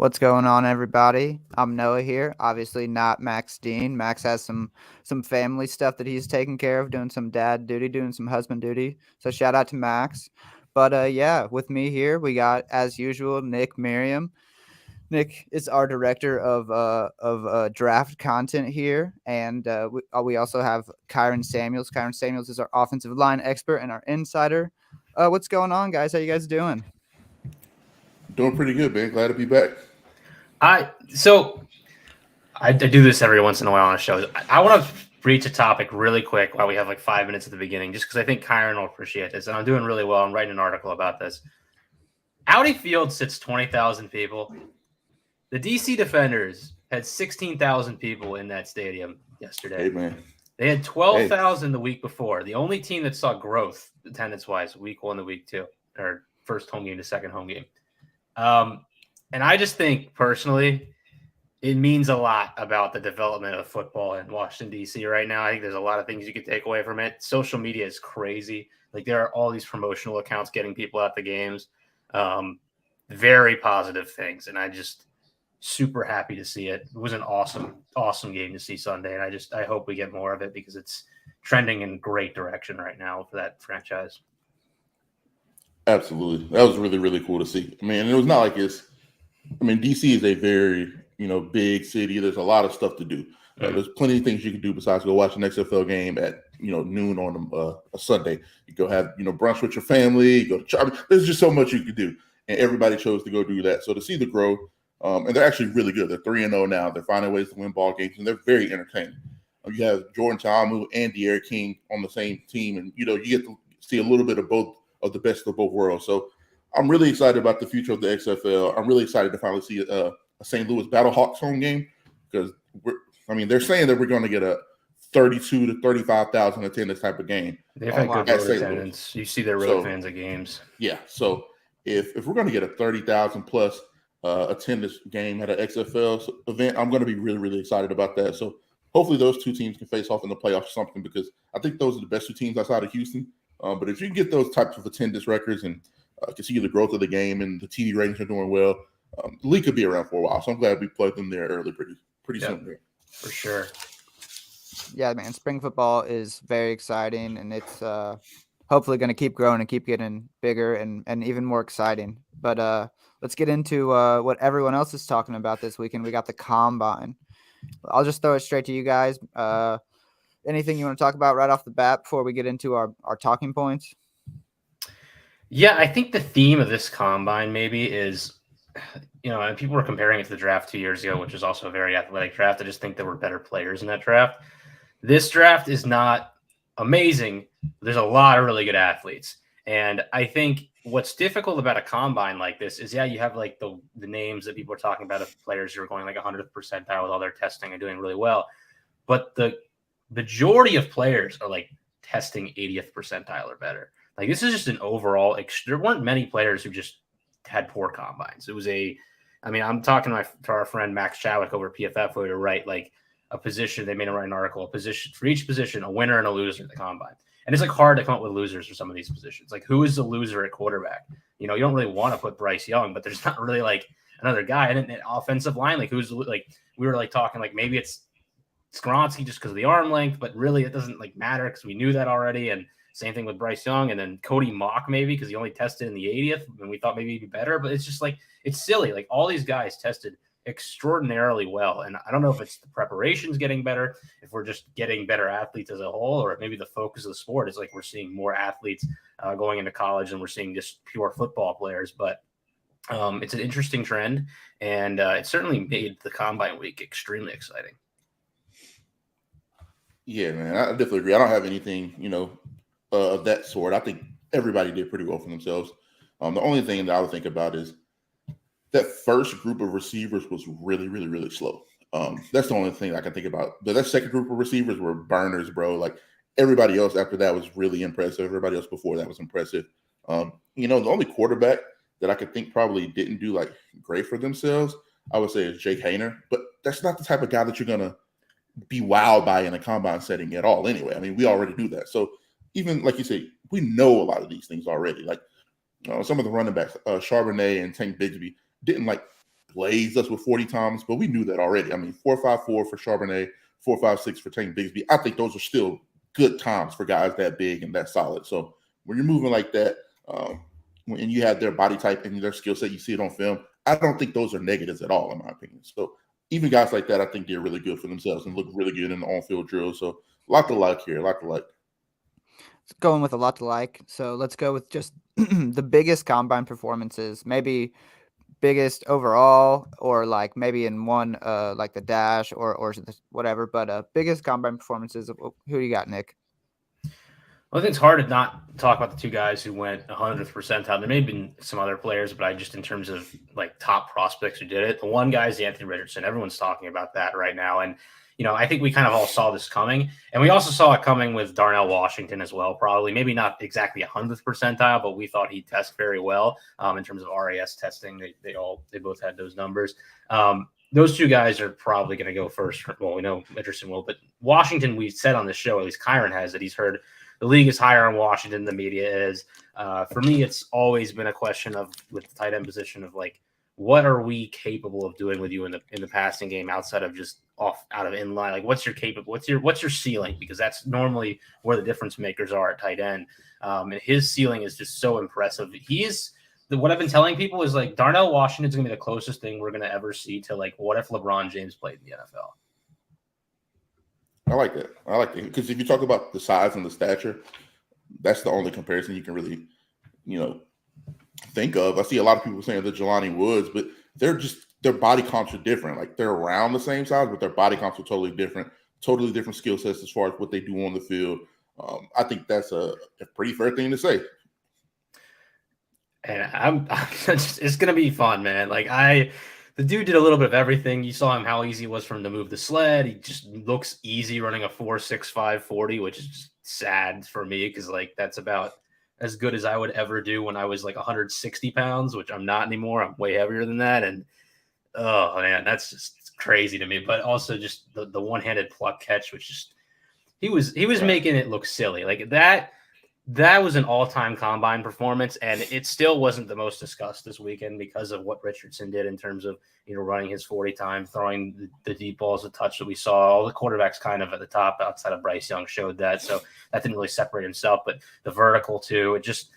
What's going on, everybody? I'm Noah here. Obviously, not Max Dean. Max has some family stuff that he's taking care of, doing some dad duty, doing some husband duty. So shout out to Max. But yeah, with me here, we got as usual Nick Merriam. Nick is our director of draft content here, and we also have Kyron Samuels. Kyron Samuels is our offensive line expert and our insider. What's going on, guys? How you guys doing? Doing pretty good, man. Glad to be back. I do this every once in a while on a show. I want to breach a topic really quick while we have like 5 minutes at the beginning, just because I think Kyron will appreciate this, and I'm doing really well. I'm writing an article about this. Audi Field sits 20,000 people. The DC Defenders had 16,000 people in that stadium yesterday. Hey, man. They had 12,000 the week before. The only team that saw growth attendance-wise, week 1 to week 2, or first home game to second home game. And I just think personally, it means a lot about the development of football in Washington, D.C. right now. I think there's a lot of things you could take away from it. Social media is crazy. Like, there are all these promotional accounts getting people at the games. Very positive things. And I just super happy to see it. It was an awesome game to see Sunday. And I hope we get more of it because it's trending in great direction right now for that franchise. Absolutely. That was really, really cool to see. I mean, it was not like DC is a very, big city. There's a lot of stuff to do. There's plenty of things you can do besides go watch an XFL game at, noon on a Sunday. You go have, brunch with your family. You go to church. There's just so much you could do. And everybody chose to go do that. So to see the growth, and they're actually really good. They're 3-0 now. They're finding ways to win ball games, and they're very entertaining. You have Jordan Ta'amu and De'Aaron King on the same team, and, you get to see a little bit of both of the best of both worlds. So I'm really excited about the future of the XFL. I'm really excited to finally see a St. Louis Battlehawks home game because they're saying that we're going to get a 32 to 35,000 attendance type of game. They've had good road attendance. You see their road fans at games. Yeah. So if we're going to get a 30,000 plus attendance game at an XFL event, I'm going to be really, really excited about that. So hopefully those two teams can face off in the playoffs or something because I think those are the best two teams outside of Houston. But if you can get those types of attendance records and can see the growth of the game and the TV ratings are doing well, the league could be around for a while. So I'm glad we plugged them there early, pretty soon there. For sure. Yeah, man, spring football is very exciting, and it's hopefully going to keep growing and keep getting bigger and even more exciting. But let's get into what everyone else is talking about this weekend. We got the Combine. I'll just throw it straight to you guys. Anything you want to talk about right off the bat before we get into our talking points? Yeah, I think the theme of this Combine maybe is, and people were comparing it to the draft 2 years ago, which is also a very athletic draft. I just think there were better players in that draft. This draft is not amazing. There's a lot of really good athletes. And I think what's difficult about a Combine like this is, you have like the names that people are talking about of players who are going like 100th percentile with all their testing and doing really well. But the majority of players are like testing 80th percentile or better. Like, this is just an overall, there weren't many players who just had poor combines. It was I'm talking to our friend Max Chadwick over at PFF who to write like a position. They made him write an article, a position for each position, a winner and a loser at the Combine. And it's like hard to come up with losers for some of these positions. Like, who is the loser at quarterback? You don't really want to put Bryce Young, but there's not really like another guy. And then offensive line, like who's like, we were like talking like maybe it's Skronsky just because of the arm length, but really it doesn't like matter because we knew that already. And same thing with Bryce Young, and then Cody Mock maybe because he only tested in the 80th, and we thought maybe he'd be better. But it's just like, it's silly. Like, all these guys tested extraordinarily well, and I don't know if it's the preparation's getting better, if we're just getting better athletes as a whole, or maybe the focus of the sport is like we're seeing more athletes going into college, and we're seeing just pure football players. But it's an interesting trend, and it certainly made the Combine week extremely exciting. Yeah, man, I definitely agree. I don't have anything, of that sort. I think everybody did pretty well for themselves. The only thing that I would think about is that first group of receivers was really, really, really slow. That's the only thing I can think about. But that second group of receivers were burners, bro. Like, everybody else after that was really impressive. Everybody else before that was impressive. The only quarterback that I could think probably didn't do like great for themselves, I would say, is Jake Hayner. But that's not the type of guy that you're gonna be wowed by in a Combine setting at all. Anyway, we already knew that. So even like you say, we know a lot of these things already. Like some of the running backs, Charbonnet and Tank Bigsby, didn't like blazed us with 40 times, but we knew that already. I mean, 4.54 for Charbonnet, 4.56 for Tank Bigsby. I think those are still good times for guys that big and that solid. So when you're moving like that, and you have their body type and their skill set, you see it on film, I don't think those are negatives at all, in my opinion. So even guys like that, I think they're really good for themselves and look really good in the on-field drill. So a lot to like here, a lot to like. It's going with a lot to like. So let's go with just the biggest combine performances, maybe biggest overall, or like maybe in one, like the dash or whatever. But biggest combine performances. Who do you got, Nick? Well, I think it's hard to not talk about the two guys who went 100th percentile. There may have been some other players, but I just, in terms of like top prospects who did it, the one guy is Anthony Richardson. Everyone's talking about that right now. And, I think we kind of all saw this coming. And we also saw it coming with Darnell Washington as well, probably. Maybe not exactly 100th percentile, but we thought he'd test very well in terms of RAS testing. They both had those numbers. Those two guys are probably going to go first. Well, we know Richardson will, but Washington, we've said on the show, at least Kyron has, that he's heard the league is higher on Washington than the media is. For me, it's always been a question of, with the tight end position, of like, what are we capable of doing with you in the passing game outside of just out of inline? Like, what's your ceiling? Because that's normally where the difference makers are at tight end. And his ceiling is just so impressive. What I've been telling people is like Darnell Washington's gonna be the closest thing we're gonna ever see to like what if LeBron James played in the NFL. I like that because if you talk about the size and the stature, that's the only comparison you can really, think of. I see a lot of people saying the Jelani Woods, but their body comps are different. Like they're around the same size, but their body comps are totally different skill sets as far as what they do on the field. I think that's a pretty fair thing to say. And it's going to be fun, man. Like the dude did a little bit of everything. You saw him, how easy it was for him to move the sled. He just looks easy running a 4.65 40, which is just sad for me because like that's about as good as I would ever do when I was like 160 pounds, which I'm not anymore. I'm way heavier than that. And oh man, that's just crazy to me. But also just the one-handed pluck catch, which just he was making it look silly. Like that was an all-time combine performance, and it still wasn't the most discussed this weekend because of what Richardson did in terms of running his 40 time, throwing the deep balls, the touch that we saw. All the quarterbacks kind of at the top outside of Bryce Young showed that, so that didn't really separate himself. But the vertical too, it just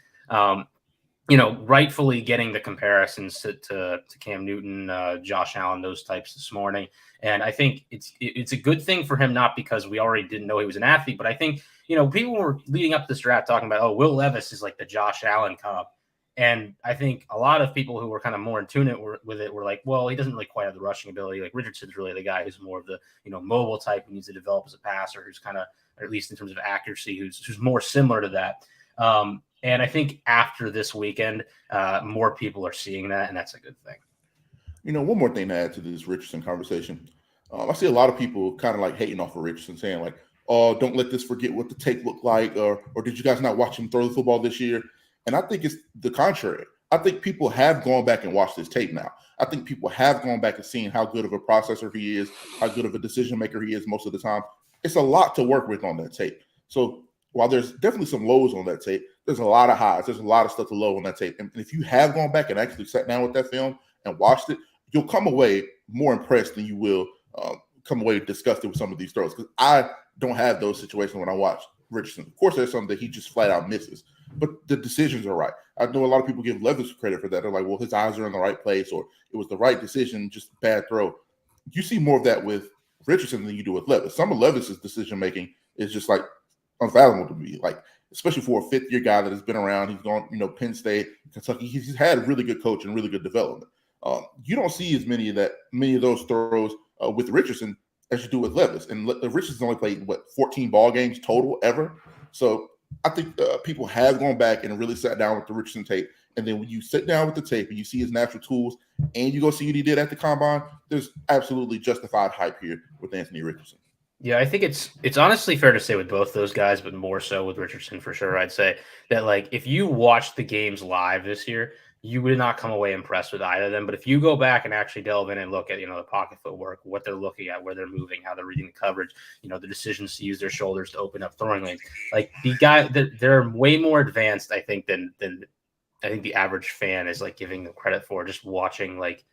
rightfully getting the comparisons to Cam Newton, Josh Allen, those types this morning. And I think it's a good thing for him, not because we already didn't know he was an athlete, but I think, people were leading up to this draft talking about, oh, Will Levis is like the Josh Allen comp. And I think a lot of people who were kind of more in tune with it were like, well, he doesn't really quite have the rushing ability. Like Richardson's really the guy who's more of the, mobile type who needs to develop as a passer, who's kind of, or at least in terms of accuracy, who's more similar to that. And I think after this weekend, more people are seeing that, and that's a good thing. One more thing to add to this Richardson conversation. I see a lot of people kind of like hating off of Richardson, saying like, oh, don't let this forget what the tape looked like, or did you guys not watch him throw the football this year? And I think it's the contrary. I think people have gone back and watched this tape now. I think people have gone back and seen how good of a processor he is, how good of a decision maker he is most of the time. It's a lot to work with on that tape. So while there's definitely some lows on that tape, there's a lot of highs. There's a lot of stuff to low on that tape. And if you have gone back and actually sat down with that film and watched it, you'll come away more impressed than you will come away disgusted with some of these throws. Because I don't have those situations when I watch Richardson. Of course, there's something that he just flat out misses, but the decisions are right. I know a lot of people give Levis credit for that. They're like, well, his eyes are in the right place, or it was the right decision, just bad throw. You see more of that with Richardson than you do with Levis. Some of Levis's decision-making is just like unfathomable to me. Like, especially for a fifth-year guy that has been around. He's gone, Penn State, Kentucky. He's had really good coaching and really good development. You don't see as many of those throws with Richardson as you do with Levis. And Richardson's only played 14 ball games total ever. So I think people have gone back and really sat down with the Richardson tape. And then when you sit down with the tape and you see his natural tools and you go see what he did at the combine, there's absolutely justified hype here with Anthony Richardson. Yeah, I think it's honestly fair to say with both those guys, but more so with Richardson for sure. I'd say that like if you watch the games live this year, you would not come away impressed with either of them. But if you go back and actually delve in and look at, the pocket footwork, what they're looking at, where they're moving, how they're reading the coverage, the decisions to use their shoulders to open up throwing lanes, like the guy, they're way more advanced, I think, than I think the average fan is like giving them credit for. Just watching like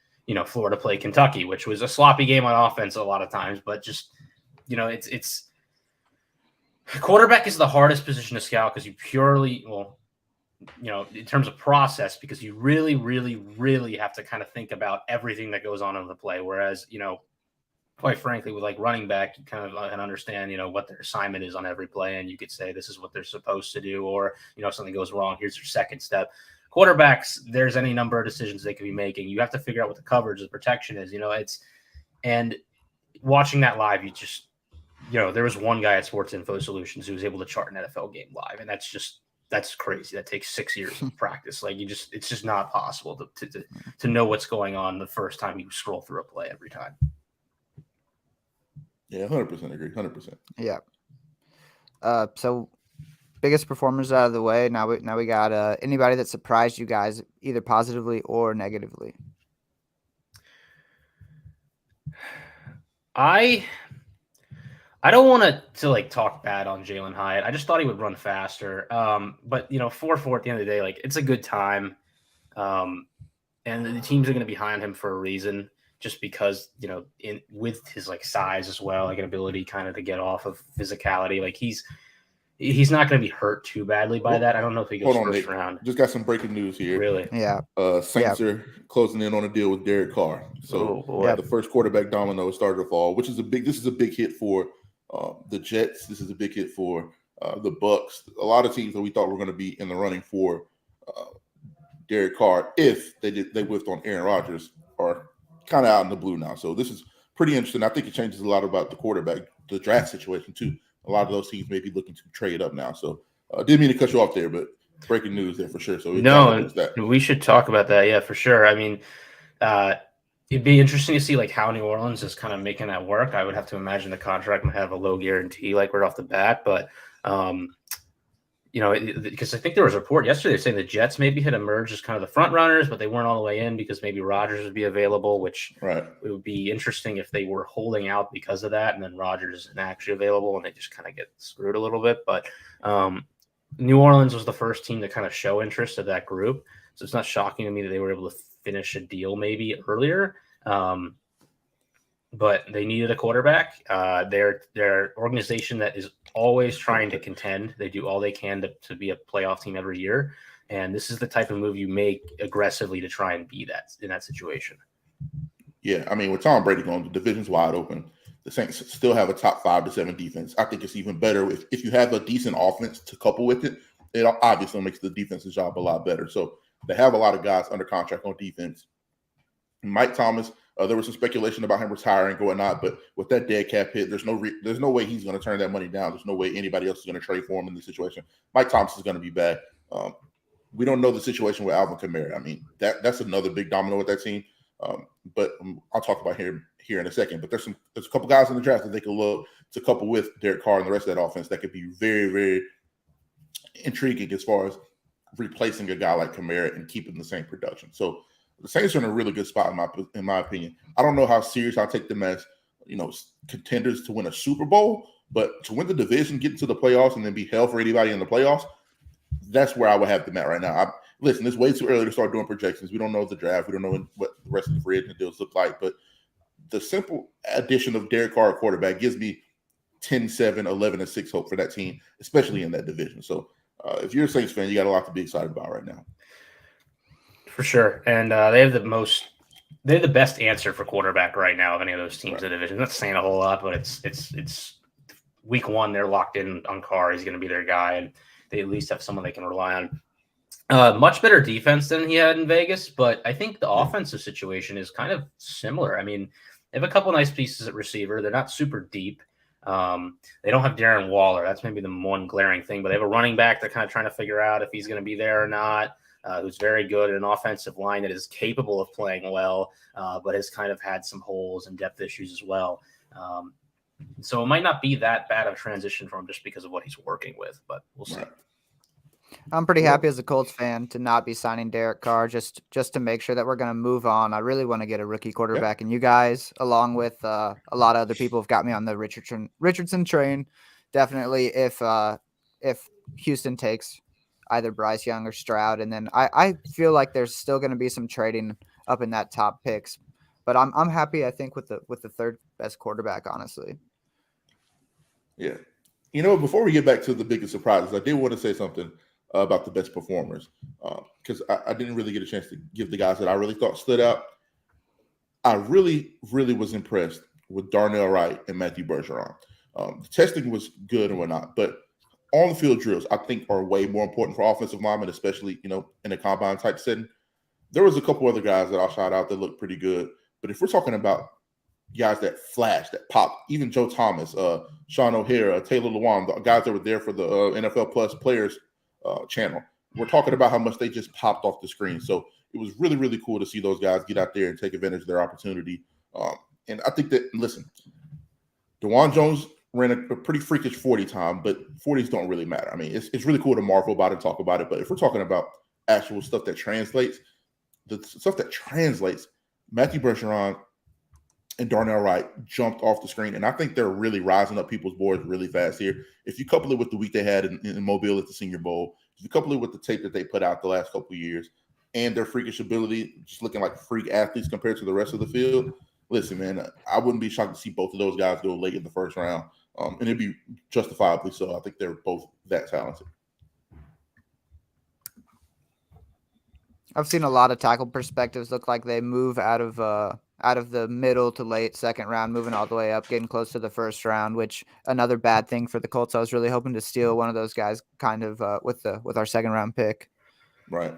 Florida played Kentucky, which was a sloppy game on offense a lot of times, but just, it's quarterback is the hardest position to scout because you purely, in terms of process, because you really, really, really have to kind of think about everything that goes on in the play. Whereas, quite frankly, with like running back, you kind of can understand, what their assignment is on every play. And you could say, this is what they're supposed to do, or, if something goes wrong, here's your second step. Quarterbacks, there's any number of decisions they could be making. You have to figure out what the coverage, the protection is, and watching that live, there was one guy at Sports Info Solutions who was able to chart an NFL game live. And that's crazy. That takes 6 years of practice. Like it's just not possible to know what's going on the first time you scroll through a play every time. Yeah, 100% agree. 100%. Yeah. So biggest performers out of the way. Now we got anybody that surprised you guys either positively or negatively. I don't want to like talk bad on Jalen Hyatt. I just thought he would run faster. But 4-4 at the end of the day, like it's a good time. And the teams are going to be high on him for a reason, just because, with his like size as well, like an ability kind of to get off of physicality. Like he's not going to be hurt too badly by that. I don't know if he goes first round. Just got some breaking news here. Really? Yeah. Saints are closing in on a deal with Derek Carr. So the first quarterback domino started to fall, which is this is a big hit for the Jets. This is a big hit for the Bucks. A lot of teams that we thought were going to be in the running for Derek Carr, if they whiffed on Aaron Rodgers, are kind of out in the blue now. So this is pretty interesting. I think it changes a lot about the quarterback, the draft situation too. A lot of those teams may be looking to trade up now. So didn't mean to cut you off there, but breaking news there for sure. So we should talk about that. Yeah, for sure. I mean, it'd be interesting to see like how New Orleans is kind of making that work. I would have to imagine the contract might have a low guarantee like right off the bat, but because I think there was a report yesterday saying the Jets maybe had emerged as kind of the front runners, but they weren't all the way in because maybe Rodgers would be available, which it would be interesting if they were holding out because of that. And then Rodgers isn't actually available and they just kind of get screwed a little bit. But New Orleans was the first team to kind of show interest of that group. So it's not shocking to me that they were able to finish a deal maybe earlier. But they needed a quarterback. They're organization that is always trying to contend. They do all they can to be a playoff team every year. And this is the type of move you make aggressively to try and be that in that situation. Yeah, I mean, with Tom Brady going, the division's wide open. The Saints still have a top 5 to 7 defense. I think it's even better if you have a decent offense to couple with it. It obviously makes the defense's job a lot better. So they have a lot of guys under contract on defense. Mike Thomas, there was some speculation about him retiring and whatnot, but with that dead cap hit, there's no way he's going to turn that money down. There's no way anybody else is going to trade for him in this situation. Mike Thomas is going to be back. We don't know the situation with Alvin Kamara. I mean, that's another big domino with that team. But I'll talk about here in a second. But there's a couple guys in the draft that they could look to couple with Derek Carr and the rest of that offense that could be very, very intriguing as far as replacing a guy like Kamara and keeping the same production. So the Saints are in a really good spot in my opinion. I don't know how serious I take them as, contenders to win a Super Bowl, but to win the division, get into the playoffs, and then be hell for anybody in the playoffs, that's where I would have them at right now. Listen, it's way too early to start doing projections. We don't know the draft. We don't know what the rest of the free agent deals look like. But the simple addition of Derek Carr, quarterback, gives me 10-7, 11-6 hope for that team, especially in that division. So if you're a Saints fan, you got a lot to be excited about right now. For sure. And they have the best answer for quarterback right now of any of those teams in the division. That's saying a whole lot, but it's week one. They're locked in on Carr. He's going to be their guy, and they at least have someone they can rely on. Much better defense than he had in Vegas, but I think the offensive situation is kind of similar. I mean, they have a couple nice pieces at receiver. They're not super deep. They don't have Darren Waller. That's maybe the one glaring thing, but they have a running back they're kind of trying to figure out if he's going to be there or not. Who's very good at an offensive line that is capable of playing well, but has kind of had some holes and depth issues as well. So it might not be that bad of a transition for him just because of what he's working with, but we'll see. I'm pretty happy as a Colts fan to not be signing Derek Carr just to make sure that we're going to move on. I really want to get a rookie quarterback, and you guys, along with a lot of other people, have got me on the Richardson train. Definitely, if Houston takes either Bryce Young or Stroud, and then I feel like there's still going to be some trading up in that top picks. But I'm happy, I think, with the third best quarterback, honestly. Yeah. Before we get back to the biggest surprises, I did want to say something about the best performers because I didn't really get a chance to give the guys that I really thought stood out. I really, really was impressed with Darnell Wright and Matthew Bergeron. The testing was good and whatnot, but on the field drills, I think, are way more important for offensive linemen, especially, in a combine type setting. There was a couple other guys that I'll shout out that looked pretty good. But if we're talking about guys that flash, that pop, even Joe Thomas, Sean O'Hara, Taylor Lewan, the guys that were there for the NFL Plus Players channel, we're talking about how much they just popped off the screen. So it was really, really cool to see those guys get out there and take advantage of their opportunity. And I think that, listen, DeJuan Jones ran a pretty freakish 40 time, but 40s don't really matter. I mean, it's really cool to marvel about it and talk about it. But if we're talking about actual stuff that translates, Matthew Bergeron and Darnell Wright jumped off the screen. And I think they're really rising up people's boards really fast here. If you couple it with the week they had in Mobile at the Senior Bowl, if you couple it with the tape that they put out the last couple of years and their freakish ability, just looking like freak athletes compared to the rest of the field, listen, man, I wouldn't be shocked to see both of those guys go late in the first round. And it'd be justifiably so. I think they're both that talented. I've seen a lot of tackle perspectives look like they move out of the middle to late second round, moving all the way up, getting close to the first round, which another bad thing for the Colts. I was really hoping to steal one of those guys kind of with our second round pick. Right.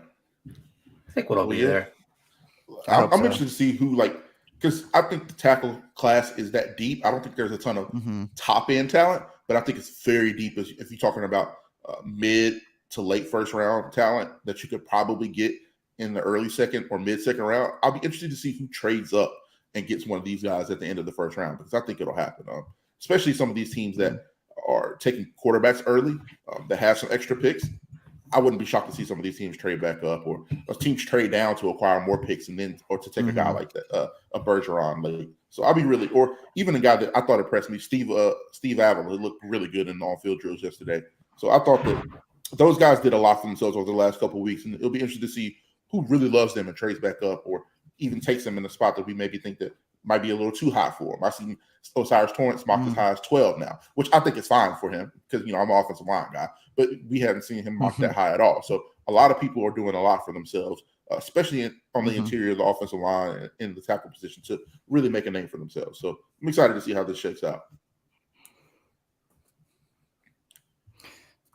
I think we'll be there. I'm interested to see who, because I think the tackle class is that deep. I don't think there's a ton of top end talent, but I think it's very deep if you're talking about mid to late first round talent that you could probably get in the early second or mid second round. I'll be interested to see who trades up and gets one of these guys at the end of the first round, because I think it'll happen. Especially some of these teams that are taking quarterbacks early that have some extra picks. I wouldn't be shocked to see some of these teams trade back up, or teams trade down to acquire more picks or to take a guy like that, a Bergeron late. So I'll be really, or even a guy that I thought impressed me, Steve Avila, looked really good in the on-field drills yesterday. So I thought that those guys did a lot for themselves over the last couple of weeks, and it'll be interesting to see who really loves them and trades back up, or even takes them in a spot that we maybe think that might be a little too high for him. I see Osiris Torrance mocked as high as 12 now, which I think is fine for him because, I'm an offensive line guy, but we haven't seen him mocked that high at all. So a lot of people are doing a lot for themselves, especially on the interior of the offensive line and in the tackle position, to really make a name for themselves. So I'm excited to see how this shakes out.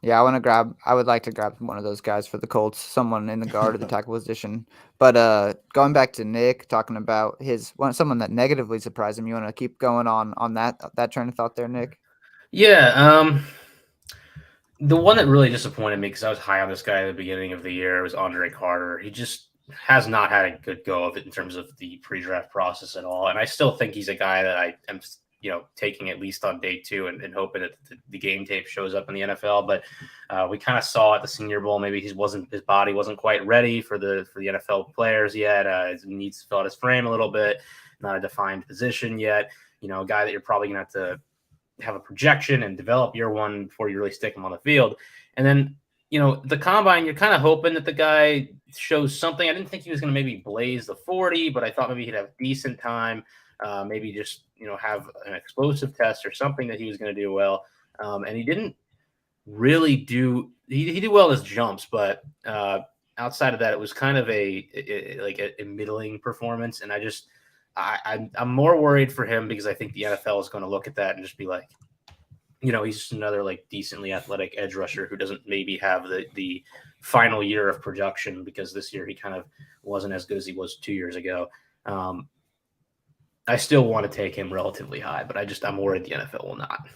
Yeah, I would like to grab one of those guys for the Colts, someone in the guard or the tackle position. But going back to Nick, talking about someone that negatively surprised him, you want to keep going on that train of thought there, Nick? Yeah, the one that really disappointed me, because I was high on this guy at the beginning of the year, was Andre Carter. He just has not had a good go of it in terms of the pre-draft process at all. And I still think he's a guy that I am taking at least on day 2 and hoping that the game tape shows up in the NFL. But we kind of saw at the Senior Bowl, maybe his body wasn't quite ready for the NFL players yet. His needs to fill out his frame a little bit, not a defined position yet. A guy that you're probably going to have a projection and develop year 1 before you really stick him on the field. And then, the combine, you're kind of hoping that the guy shows something. I didn't think he was going to maybe blaze the 40, but I thought maybe he'd have decent time. Maybe just, have an explosive test or something that he was going to do well. And he didn't really do – he did well in his jumps, but outside of that, it was kind of a middling performance. And I'm more worried for him because I think the NFL is going to look at that and just be like, he's just another decently athletic edge rusher who doesn't maybe have the final year of production, because this year he kind of wasn't as good as he was 2 years ago. I still want to take him relatively high, but I'm worried the NFL will not.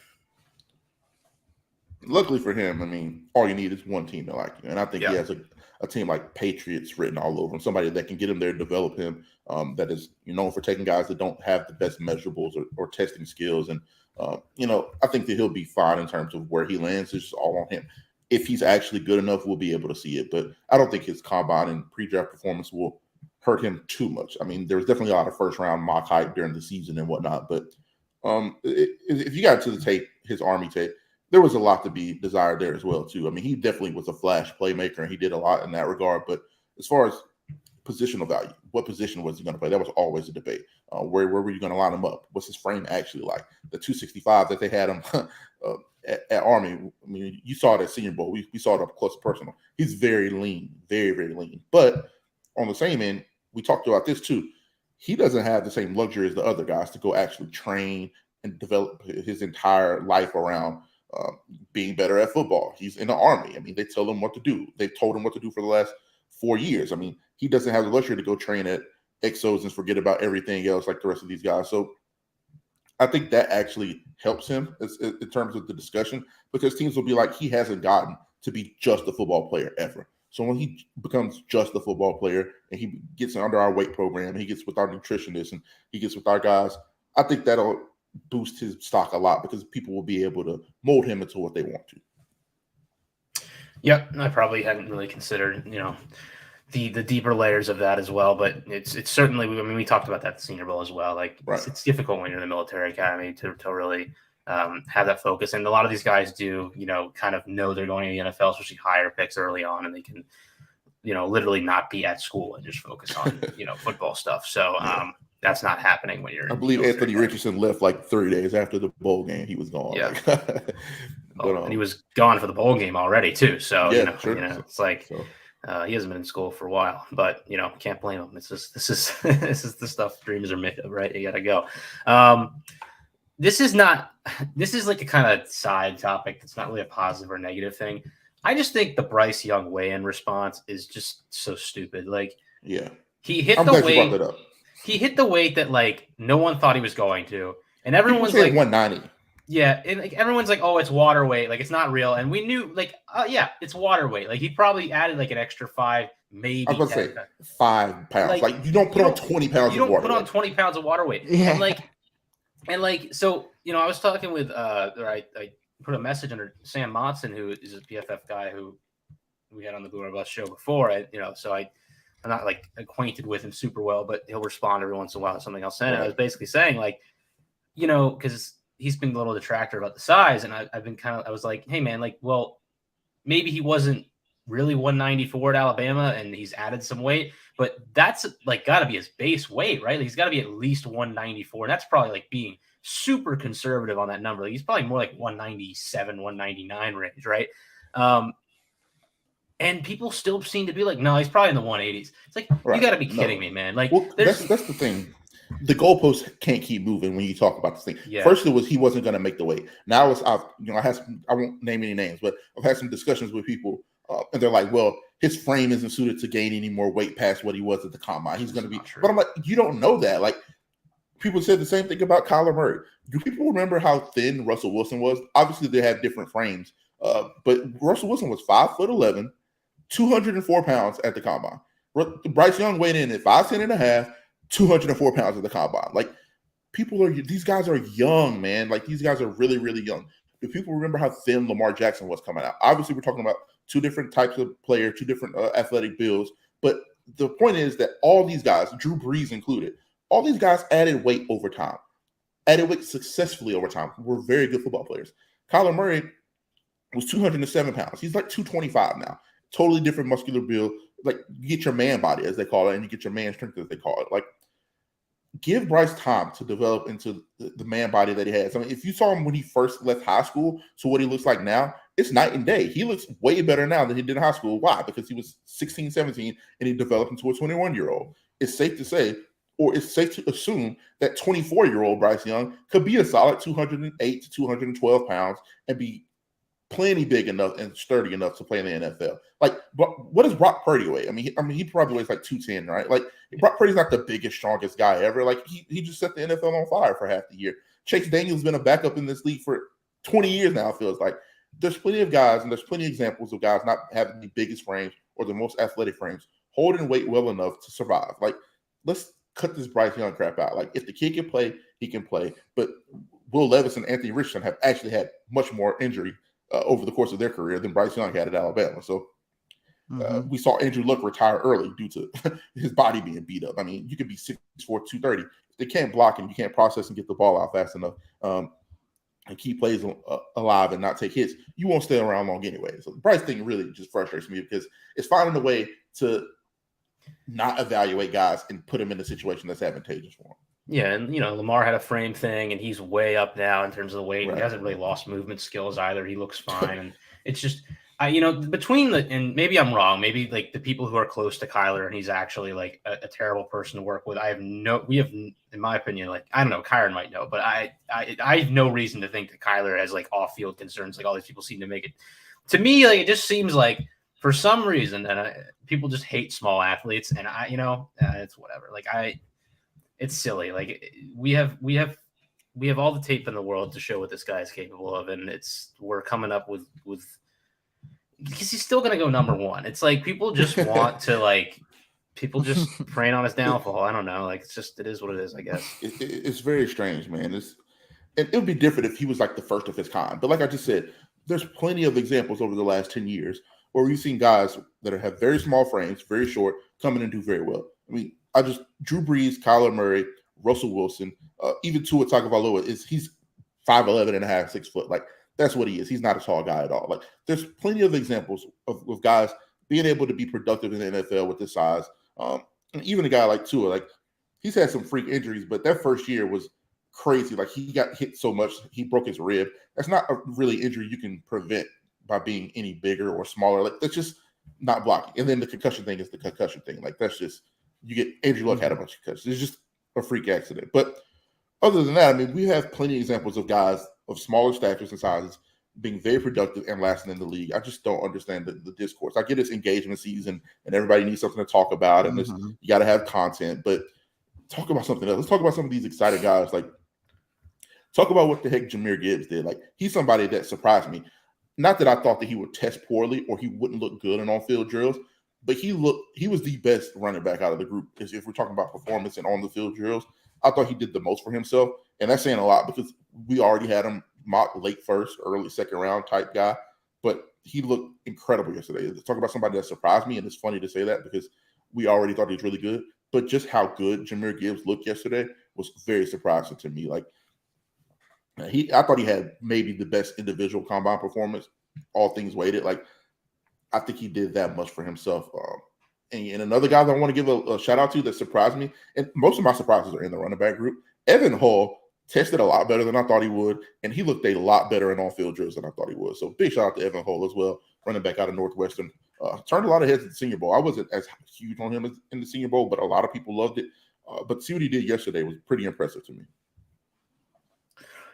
Luckily for him, all you need is one team to like you. And I think he has a team like Patriots written all over him, somebody that can get him there, develop him, that is known for taking guys that don't have the best measurables or testing skills. And, I think that he'll be fine in terms of where he lands. It's just all on him. If he's actually good enough, we'll be able to see it. But I don't think his combine and pre-draft performance will hurt him too much. There was definitely a lot of first-round mock hype during the season and whatnot. But if you got to the tape, his Army tape, there was a lot to be desired there as well, too. He definitely was a flash playmaker, and he did a lot in that regard. But as far as positional value. What position was he going to play? That was always a debate. Where were you going to line him up? What's his frame actually like? The 265 that they had him at Army. I mean, you saw it at Senior Bowl. We saw it up close and personal. He's very lean, very, very lean. But on the same end, we talked about this too. He doesn't have the same luxury as the other guys to go actually train and develop his entire life around being better at football. He's in the Army. I mean, they tell him what to do. They've told him what to do for the last 4 years. I mean, he doesn't have the luxury to go train at Exos and forget about everything else like the rest of these guys. So I think that actually helps him in terms of the discussion, because teams will be like, he hasn't gotten to be just a football player ever. So when he becomes just a football player and he gets under our weight program, and he gets with our nutritionists and he gets with our guys, I think that'll boost his stock a lot, because people will be able to mold him into what they want to. Yep, I probably hadn't really considered, the deeper layers of that as well, but it's certainly, I mean, we talked about that at the Senior Bowl as well. Like, right. It's difficult when you're in the military academy to really have that focus. And a lot of these guys do, kind of know they're going to the NFL, especially higher picks early on, and they can, literally not be at school and just focus on, football stuff. So that's not happening when you're. I believe Anthony Richardson left like 30 days after the bowl game. He was gone. Yeah. And he was gone for the bowl game already too. So, it's like. So. He hasn't been in school for a while, but can't blame him. It's just this is the stuff dreams are made of, right? You gotta go. This is like a kind of side topic. It's not really a positive or negative thing. I just think the Bryce Young weigh-in response is just so stupid. Like, yeah, he hit the weight. He hit the weight that like no one thought he was going to, and everyone was like 190. Yeah, and like everyone's like, "Oh, it's water weight, like it's not real." And we knew, like, yeah, it's water weight. Like he probably added like an extra 5, maybe. I was going to say 5 pounds. Like you don't put on 20 pounds. You don't put on 20 pounds of water weight. Yeah. And like, so I was talking with I put a message under Sam Motson, who is a PFF guy who we had on the Blue Red Bus show before. So I'm not like acquainted with him super well, but he'll respond every once in a while to something I'll send. Right. And I was basically saying like, because he's been a little detractor about the size, and I was like, hey man, like, well, maybe he wasn't really 194 at Alabama and he's added some weight, but that's like got to be his base weight, right? Like, he's got to be at least 194, and that's probably like being super conservative on that number. Like, he's probably more like 197, 199 range, right? And people still seem to be like, no, he's probably in the 180s. It's like, right. You got to be kidding me, man. Like, well, that's the thing. The goalposts can't keep moving when you talk about this thing. Yeah. First, it was he wasn't going to make the weight. Now I won't name any names, but I've had some discussions with people, and they're like, "Well, his frame isn't suited to gain any more weight past what he was at the combine. He's going to be." But I'm like, you don't know that. Like, people said the same thing about Kyler Murray. Do people remember how thin Russell Wilson was? Obviously, they have different frames, but Russell Wilson was 5'11", 204 pounds at the combine. Bryce Young weighed in at 5'10 and a half. 204 pounds at the combine. Like, these guys are young, man. Like, these guys are really, really young. Do people remember how thin Lamar Jackson was coming out? Obviously, we're talking about two different types of player, two different athletic builds. But the point is that all these guys, Drew Brees included, all these guys added weight over time, added weight successfully over time. Were very good football players. Kyler Murray was 207 pounds. He's like 225 now. Totally different muscular build. Like, you get your man body, as they call it, and you get your man strength, as they call it. Like, give Bryce time to develop into the man body that he has. I mean, if you saw him when he first left high school to what he looks like now, it's night and day. He looks way better now than he did in high school. Why? Because he was 16, 17, and he developed into a 21-year-old. It's safe to say, or it's safe to assume, that 24-year-old Bryce Young could be a solid 208 to 212 pounds and be plenty big enough and sturdy enough to play in the NFL. Like, but what does Brock Purdy weigh? I mean, he probably weighs like 210, right? Like, Brock Purdy's not the biggest, strongest guy ever. Like, he just set the NFL on fire for half the year. Chase Daniel's been a backup in this league for 20 years now, it feels like. There's plenty of guys, and there's plenty of examples of guys not having the biggest frames or the most athletic frames, holding weight well enough to survive. Like, let's cut this Bryce Young crap out. Like, if the kid can play, he can play. But Will Levis and Anthony Richardson have actually had much more injury over the course of their career than Bryce Young had at Alabama. So we saw Andrew Luck retire early due to his body being beat up. I mean, you could be 6'4", 230. If they can't block and you can't process and get the ball out fast enough and keep plays alive and not take hits, you won't stay around long anyway. So the Bryce thing really just frustrates me, because it's finding a way to not evaluate guys and put them in a situation that's advantageous for them. Yeah, and Lamar had a frame thing, and he's way up now in terms of the weight. Right. He hasn't really lost movement skills either. He looks fine, and it's just, between and maybe I'm wrong. Maybe like the people who are close to Kyler, and he's actually like a terrible person to work with. We have, in my opinion, like I don't know, Kyron might know, but I have no reason to think that Kyler has like off-field concerns. Like all these people seem to make it. To me, like it just seems like for some reason, and people just hate small athletes, and it's whatever. Like it's silly. Like we have all the tape in the world to show what this guy is capable of, and we're coming up with because he's still going to go number one. It's like people just want to people just preying on his downfall. I don't know. Like it is what it is, I guess. It's very strange, man. It would be different if he was like the first of his kind. But like I just said, there's plenty of examples over the last 10 years where we've seen guys that have very small frames, very short, come in and do very well. I mean, Drew Brees, Kyler Murray, Russell Wilson, even Tua Tagovailoa he's 5'11" and a half, 6 foot. Like that's what he is. He's not a tall guy at all. Like there's plenty of examples of guys being able to be productive in the NFL with this size. And even a guy like Tua, like he's had some freak injuries, but that first year was crazy. Like he got hit so much, he broke his rib. That's not a really injury you can prevent by being any bigger or smaller. Like that's just not blocking. And then the concussion thing is the concussion thing. Like that's just, you get Andrew Luck had a bunch of concussions. It's just a freak accident. But other than that, I mean, we have plenty of examples of guys of smaller statures and sizes being very productive and lasting in the league. I just don't understand the discourse. I get it's engagement season and everybody needs something to talk about, and you got to have content, but talk about something else. Let's talk about some of these excited guys. Like, talk about what the heck Jahmyr Gibbs did. Like, he's somebody that surprised me. Not that I thought that he would test poorly or he wouldn't look good in on-field drills, but he was the best running back out of the group. If we're talking about performance and on-the-field drills, I thought he did the most for himself, and that's saying a lot because we already had him mock late first, early second round type guy, but he looked incredible yesterday. Talk about somebody that surprised me, and it's funny to say that because we already thought he was really good, but just how good Jahmyr Gibbs looked yesterday was very surprising to me. Like, I thought he had maybe the best individual combine performance, all things weighted. Like, I think he did that much for himself. And another guy that I want to give a shout out to that surprised me, and most of my surprises are in the running back group, Evan Hall tested a lot better than I thought he would, and he looked a lot better in on-field drills than I thought he would. So big shout out to Evan Hall as well, running back out of Northwestern. Turned a lot of heads at the Senior Bowl. I wasn't as huge on him in the Senior Bowl, but a lot of people loved it. But to see what he did yesterday was pretty impressive to me.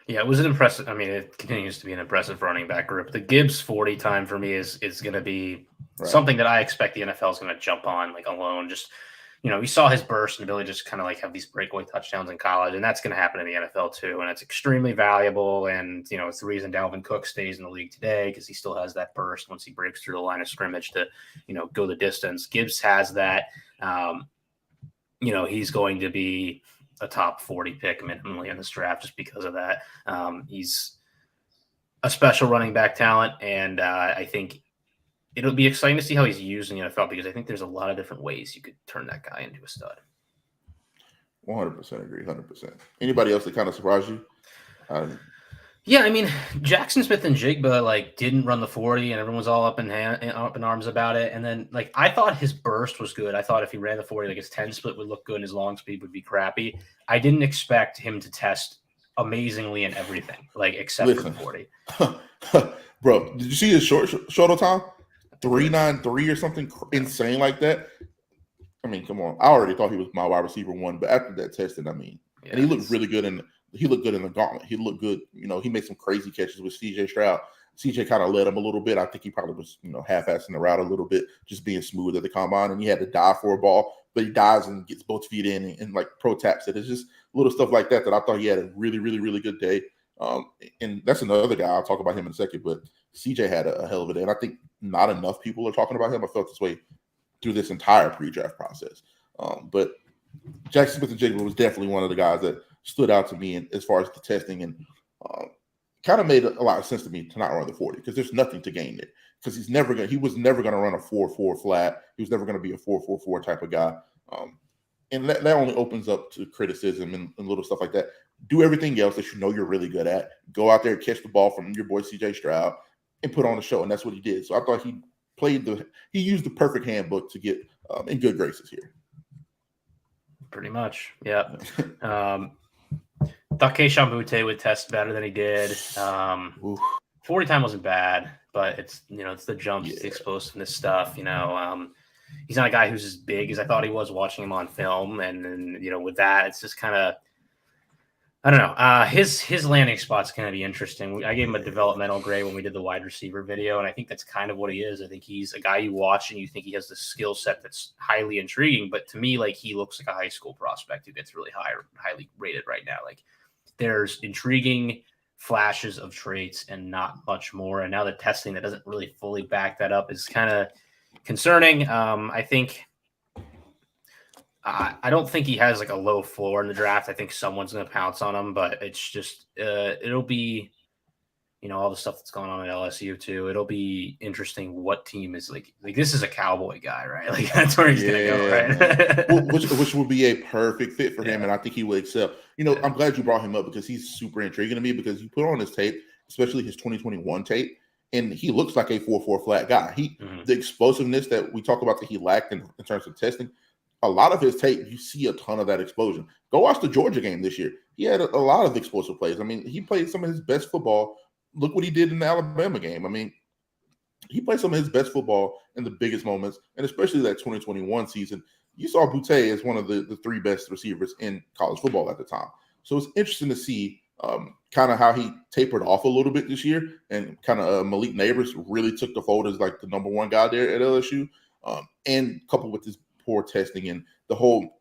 Yeah, it was an impressive. I mean, it continues to be an impressive running back group. The Gibbs 40 time for me is going to be something that I expect the NFL is going to jump on like alone. Just, we saw his burst and ability to just kind of like have these breakaway touchdowns in college, and that's going to happen in the NFL too. And it's extremely valuable. And, it's the reason Dalvin Cook stays in the league today because he still has that burst once he breaks through the line of scrimmage to, go the distance. Gibbs has that. He's going to be a top 40 pick minimally in this draft just because of that. He's a special running back talent, and I think it'll be exciting to see how he's used in the NFL because I think there's a lot of different ways you could turn that guy into a stud. 100% agree, 100%. Anybody else that kind of surprised you? Yeah, I mean, Jackson Smith and Jigba didn't run the 40, and everyone was all up in arms about it. And then I thought his burst was good. I thought if he ran the 40, his 10 split would look good, and his long speed would be crappy. I didn't expect him to test amazingly in everything, except for the 40. Bro, did you see his shorter time? 3.93 or something insane like that. I mean, come on. I already thought he was my wide receiver one, but after that testing, and he looked really good in the gauntlet. He looked good. He made some crazy catches with CJ Stroud. CJ kind of led him a little bit. I think he probably was, half-assing the route a little bit, just being smooth at the combine. And he had to dive for a ball, but he dives and gets both feet in and pro taps it. It's just little stuff like that I thought he had a really, really, really good day. And that's another guy. I'll talk about him in a second, but CJ had a hell of a day. And I think not enough people are talking about him. I felt this way through this entire pre-draft process. But Jackson Smith and Jigba was definitely one of the guys that stood out to me as far as the testing, and kind of made a lot of sense to me to not run the 40 because there's nothing to gain there. Because he was never going to run a 4.4 flat. He was never going to be a 4.44 type of guy. And that only opens up to criticism and little stuff like that. Do everything else that you're really good at. Go out there, catch the ball from your boy CJ Stroud, and put on a show. And that's what he did. So I thought he used the perfect handbook to get in good graces here. Pretty much, yeah. Thought Keishawn Butte would test better than he did. 40 time wasn't bad, but it's it's the jumps, the explosiveness stuff. He's not a guy who's as big as I thought he was watching him on film, and then with that, it's just kind of I don't know. His landing spot's going to be interesting. I gave him a developmental grade when we did the wide receiver video, and I think that's kind of what he is. I think he's a guy you watch and you think he has the skill set that's highly intriguing, but to me, like, he looks like a high school prospect who gets really highly rated right now. Like, there's intriguing flashes of traits and not much more. And now the testing that doesn't really fully back that up is kind of concerning. I think. I don't think he has like a low floor in the draft. I think someone's going to pounce on him, but it's just it'll be, all the stuff that's going on at LSU too. It'll be interesting what team is like this is a Cowboy guy, right? Like that's where he's going to go, right? which will be a perfect fit for him, and I think he will excel. I'm glad you brought him up because he's super intriguing to me because you put on his tape, especially his 2021 tape, and he looks like a 4.4 flat guy. The explosiveness that we talk about that he lacked in terms of testing. A lot of his tape, you see a ton of that explosion. Go watch the Georgia game this year. He had a lot of explosive plays. I mean, he played some of his best football. Look what he did in the Alabama game. I mean, he played some of his best football in the biggest moments, and especially that 2021 season. You saw Butte as one of the three best receivers in college football at the time. So it's interesting to see kind of how he tapered off a little bit this year, and kind of Malik Neighbors really took the fold as like the number one guy there at LSU, and coupled with his poor testing and the whole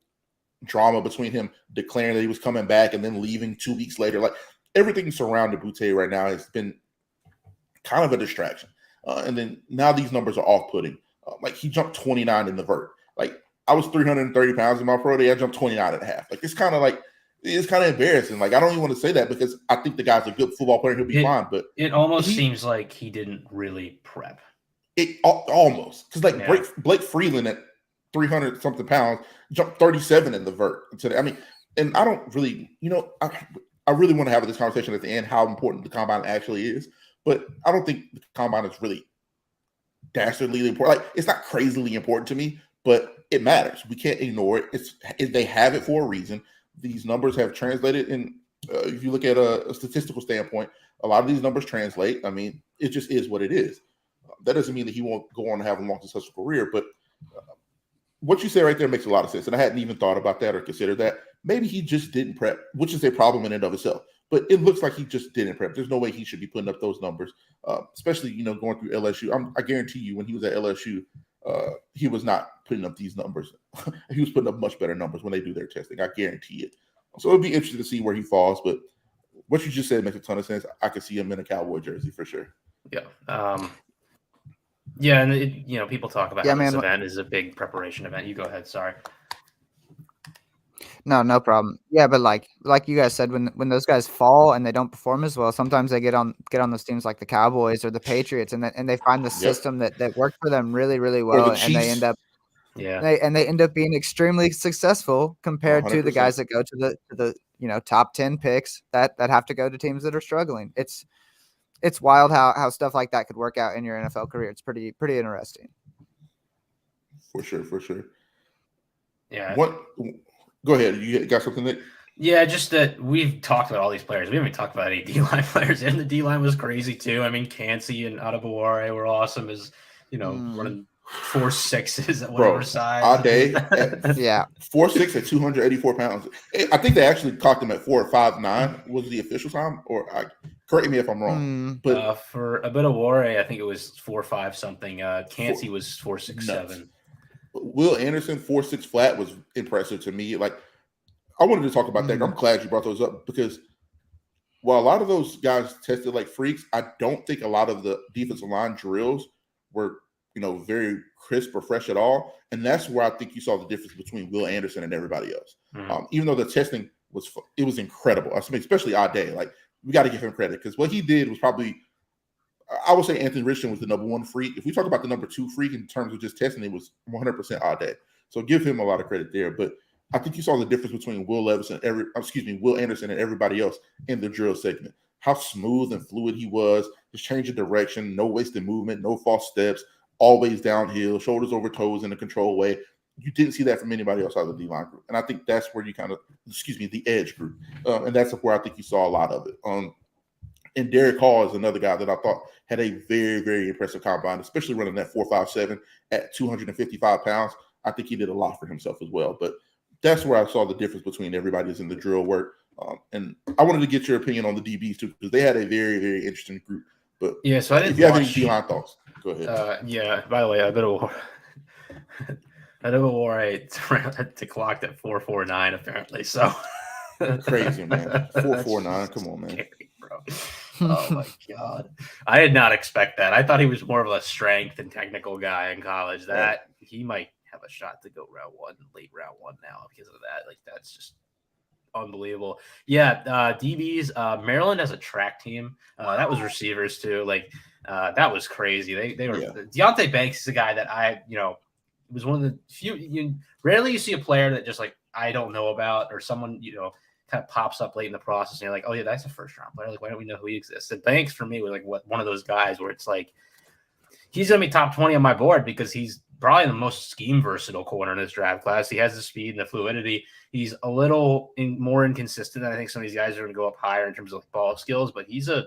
drama between him declaring that he was coming back and then leaving 2 weeks later. Like, everything surrounding Butte right now has been kind of a distraction. And then now these numbers are off-putting. Like, he jumped 29 in the vert. Like, I was 330 pounds in my pro day. I jumped 29 and a half. Like, it's kind of embarrassing. Like, I don't even want to say that because I think the guy's a good football player. He'll be fine. But it almost seems like he didn't really prep. It almost. Because, like, Blake Freeland at 300 something pounds jumped 37 in the vert today. I mean, and I don't really, I really want to have this conversation at the end, how important the combine actually is, but I don't think the combine is really dastardly important. Like, it's not crazily important to me, but it matters. We can't ignore it. They have it for a reason. These numbers have translated in, if you look at a statistical standpoint, a lot of these numbers translate. I mean, it just is what it is. That doesn't mean that he won't go on to have a long, successful career, but what you say right there makes a lot of sense. And I hadn't even thought about that or considered that. Maybe he just didn't prep, which is a problem in and of itself. But it looks like he just didn't prep. There's no way he should be putting up those numbers, especially, going through LSU. I guarantee you when he was at LSU, he was not putting up these numbers. He was putting up much better numbers when they do their testing. I guarantee it. So it'll be interesting to see where he falls. But what you just said makes a ton of sense. I could see him in a Cowboy jersey for sure. Yeah. Yeah, and people talk about how this event is a big preparation event. You go ahead. Sorry. No problem. Yeah, but like you guys said, when those guys fall and they don't perform as well, sometimes they get on those teams like the Cowboys or the Patriots, and they find the system that worked for them really, really well, and they end up they end up being extremely successful compared 100%. To the guys that go to the top 10 picks that have to go to teams that are struggling. It's wild how stuff like that could work out in your NFL career. It's pretty interesting. For sure. Yeah. Go ahead. You got something that? Yeah, just that we've talked about all these players. We haven't talked about any D-line players, and the D-line was crazy too. I mean, Kancey and Adebawore were awesome as, running 4.6s at whatever size. Ade, 4.6 at 284 pounds. I think they actually caught them at 4.59 was the official time, correct me if I'm wrong. But for a bit of Adebawore, I think it was 4.5 something. Kancey was 4.67. Will Anderson 4.6 flat was impressive to me. Like, I wanted to talk about that. I'm glad you brought those up because while a lot of those guys tested like freaks, I don't think a lot of the defensive line drills were very crisp or fresh at all. And that's where I think you saw the difference between Will Anderson and everybody else. Even though the testing was incredible. I mean, especially Ade. Like, we got to give him credit because what he did was probably, I would say Anthony Richardson was the number one freak. If we talk about the number two freak in terms of just testing, it was 100% Ade. So give him a lot of credit there. But I think you saw the difference between Will Anderson and everybody else in the drill segment. How smooth and fluid he was, just changing direction, no wasted movement, no false steps, always downhill, shoulders over toes in a controlled way. you didn't see that from anybody else out of the D-line group. And I think that's where you the edge group. And that's where I think you saw a lot of it. And Derek Hall is another guy that I thought had a very, very impressive combine, especially running that 4.57 at 255 pounds. I think he did a lot for himself as well. But that's where I saw the difference between everybody that's in the drill work. And I wanted to get your opinion on the DBs too, because they had a very, very interesting group. But yeah, so I didn't. If you have any D-line thoughts, go ahead. Yeah. By the way, I wore a to clocked at 4.49 apparently. So crazy, man. 4.49. Come on, man. Scary, bro. Oh my god, I did not expect that. I thought he was more of a strength and technical guy in college. That he might have a shot to go late round one now because of that. Like that's just unbelievable. Yeah, DBs. Maryland has a track team. That was receivers too. Like that was crazy. They were. Yeah. Deontay Banks is a guy that was one of the few. Rarely you see a player that just like I don't know about or someone kind of pops up late in the process and you're like, oh yeah, that's a first round player. Like why don't we know who he exists? And Banks for me was like one of those guys where it's like he's gonna be top 20 on my board because he's probably the most scheme versatile corner in this draft class. He has the speed and the fluidity. He's a little more inconsistent than I think some of these guys are going to go up higher in terms of like ball skills, but he's a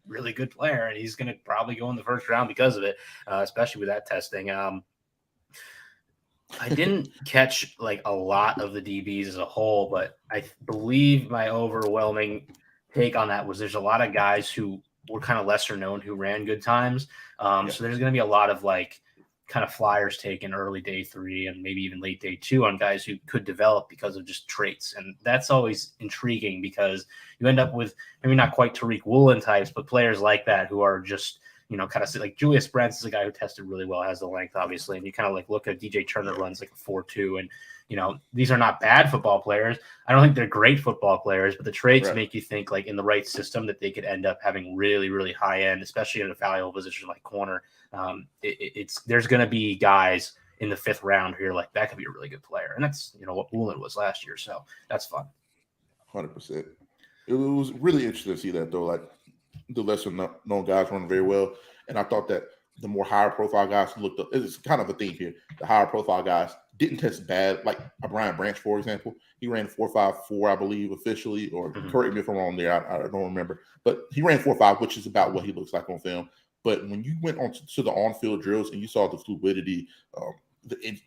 really good player and he's going to probably go in the first round because of it, especially with that testing. I didn't catch like a lot of the DBs as a whole, but I believe my overwhelming take on that was there's a lot of guys who were kind of lesser known who ran good times. So there's going to be a lot of like kind of flyers taken early day 3 and maybe even late day 2 on guys who could develop because of just traits. And that's always intriguing because you end up with maybe not quite Tariq Woolen types, but players like that who are just, kind of like Julius Brents is a guy who tested really well, has the length, obviously. And you kind of like look at DJ Turner runs like a 4.2 and, these are not bad football players. I don't think they're great football players, but the traits make you think like in the right system that they could end up having really, really high end, especially in a valuable position like corner. There's going to be guys in the 5th round who you're like, that could be a really good player. And that's, what Woolen was last year. So that's fun. 100%. It was really interesting to see that though. Like the lesser known guys running very well. And I thought that the more higher profile guys who looked up, it's kind of a theme here. The higher profile guys didn't test bad. Like a Brian Branch, for example, he ran 4.54, I believe, officially, or correct me if I'm wrong there. I don't remember, but he ran 4.5, which is about what he looks like on film. But when you went on to the on-field drills and you saw the fluidity,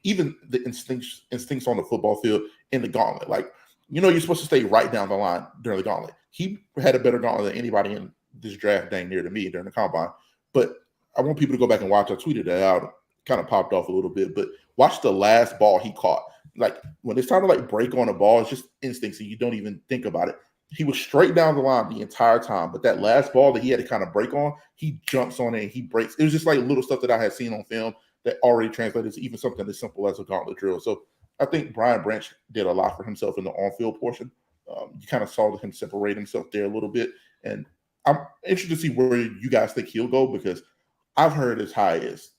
even the instincts on the football field in the gauntlet, like, you're supposed to stay right down the line during the gauntlet. He had a better gauntlet than anybody in this draft dang near to me during the combine. But I want people to go back and watch. I tweeted that out. Kind of popped off a little bit, but watch the last ball he caught. Like when it's time to like break on a ball, it's just instincts and you don't even think about it. He was straight down the line the entire time, but that last ball that he had to kind of break on, he jumps on it and he breaks. It was just like little stuff that I had seen on film that already translated to even something as simple as a gauntlet drill. So I think Brian Branch did a lot for himself in the on-field portion. You kind of saw him separate himself there a little bit. And I'm interested to see where you guys think he'll go because I've heard as high as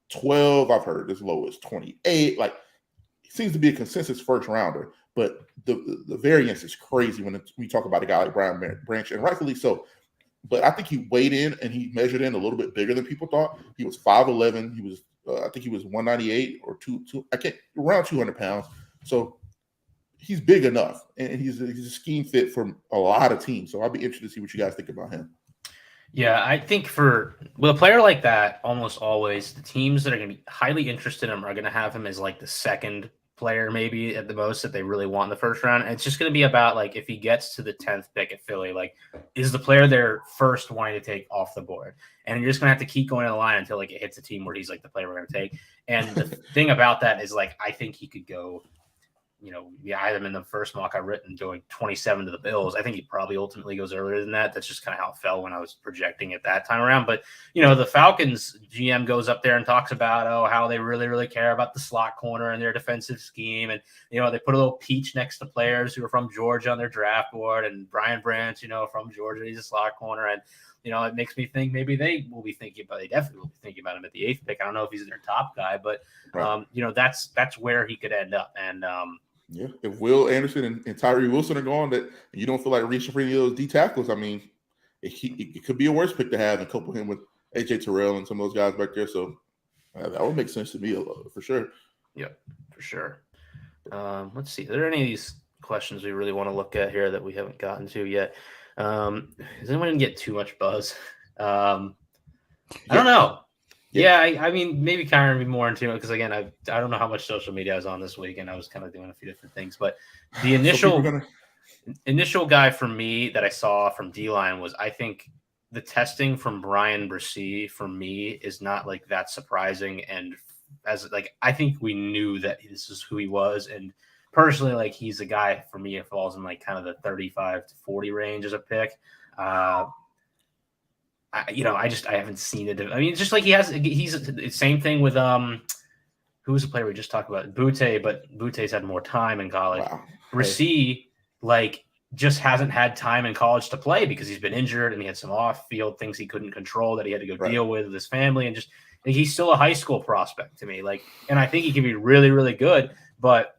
12. I've heard as low as 28. Like, he seems to be a consensus first rounder, but the variance is crazy when we talk about a guy like Brian Branch, and rightfully so. But I think he weighed in and he measured in a little bit bigger than people thought. He was 5'11". He was, I think he was 198 or around 200 pounds. So he's big enough, and he's a scheme fit for a lot of teams. So I'll be interested to see what you guys think about him. Yeah, I think with a player like that, almost always the teams that are going to be highly interested in him are going to have him as like the second player, maybe at the most, that they really want in the first round. And it's just going to be about like if he gets to the 10th pick at Philly, like is the player they're first wanting to take off the board? And you're just going to have to keep going in the line until like it hits a team where he's like the player we're going to take. And the thing about that is like I think he could go. I had him in the first mock I written going 27 to the Bills. I think he probably ultimately goes earlier than that. That's just kind of how it fell when I was projecting it that time around. But, the Falcons GM goes up there and talks about, how they really, really care about the slot corner and their defensive scheme. And, they put a little peach next to players who are from Georgia on their draft board. And Brian Branch, from Georgia, he's a slot corner. And, it makes me think maybe they will be thinking about, they definitely will be thinking about him at the 8th pick. I don't know if he's their top guy, but, that's where he could end up. And, yeah, if Will Anderson and Tyree Wilson are gone, that you don't feel like reaching for any of those D tackles, I mean, it could be a worse pick to have and couple him with AJ Terrell and some of those guys back there. So that would make sense to me for sure. Yep, for sure. Let's see. Are there any of these questions we really want to look at here that we haven't gotten to yet? Does anyone get too much buzz? I don't know. Yeah, I mean, maybe Kyron would be more into it because, again, I don't know how much social media I was on this week, and I was kind of doing a few different things. But the initial guy for me that I saw from D-line was, I think, the testing from Brian Brissy for me is not like that surprising. And as like, I think we knew that this is who he was. And personally, like, he's a guy for me, it falls in like kind of the 35 to 40 range as a pick. I haven't seen it. I mean, it's just like he's the same thing with who was the player we just talked about? Butte, but Butte's had more time in college. Wow. Brissy, like, just hasn't had time in college to play because he's been injured and he had some off-field things he couldn't control that he had to go deal with his family, and just like, he's still a high school prospect to me. Like, and I think he can be really, really good, but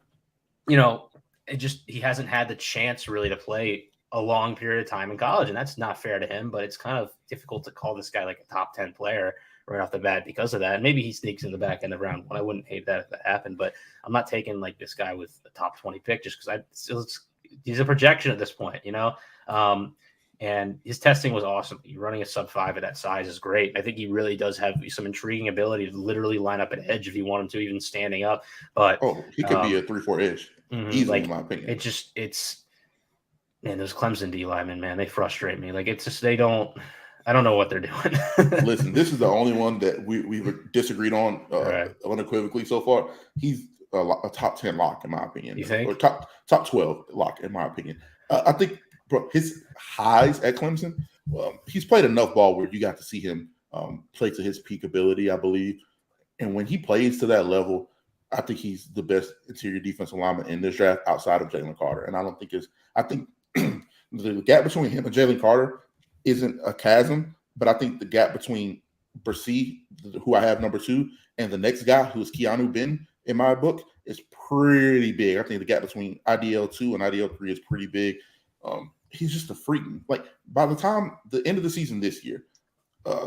he hasn't had the chance really to play a long period of time in college, and that's not fair to him. But it's kind of difficult to call this guy like a top 10 player right off the bat because of that. And maybe he sneaks in the back end of round one. I wouldn't hate that if that happened, but I'm not taking like this guy with a top 20 pick just because he's a projection at this point, and his testing was awesome. Running a sub 5 at that size is great. I think he really does have some intriguing ability to literally line up an edge if you want him to, even standing up. But he could be a 3-4 edge, easily, in my opinion. Man, those Clemson D linemen, man, they frustrate me. Like, it's just I don't know what they're doing. Listen, this is the only one that we've disagreed on unequivocally so far. He's a top 10 lock, in my opinion. You think? Or top 12 lock, in my opinion. I think, bro, his highs at Clemson, he's played enough ball where you got to see him play to his peak ability, I believe. And when he plays to that level, I think he's the best interior defensive lineman in this draft outside of Jalen Carter. And I think the gap between him and Jalen Carter isn't a chasm, but I think the gap between Brissy, who I have number 2, and the next guy, who is Keanu Ben, in my book, is pretty big. I think the gap between IDL2 and IDL3 is pretty big. He's just a freak. Like, by the time the end of the season this year,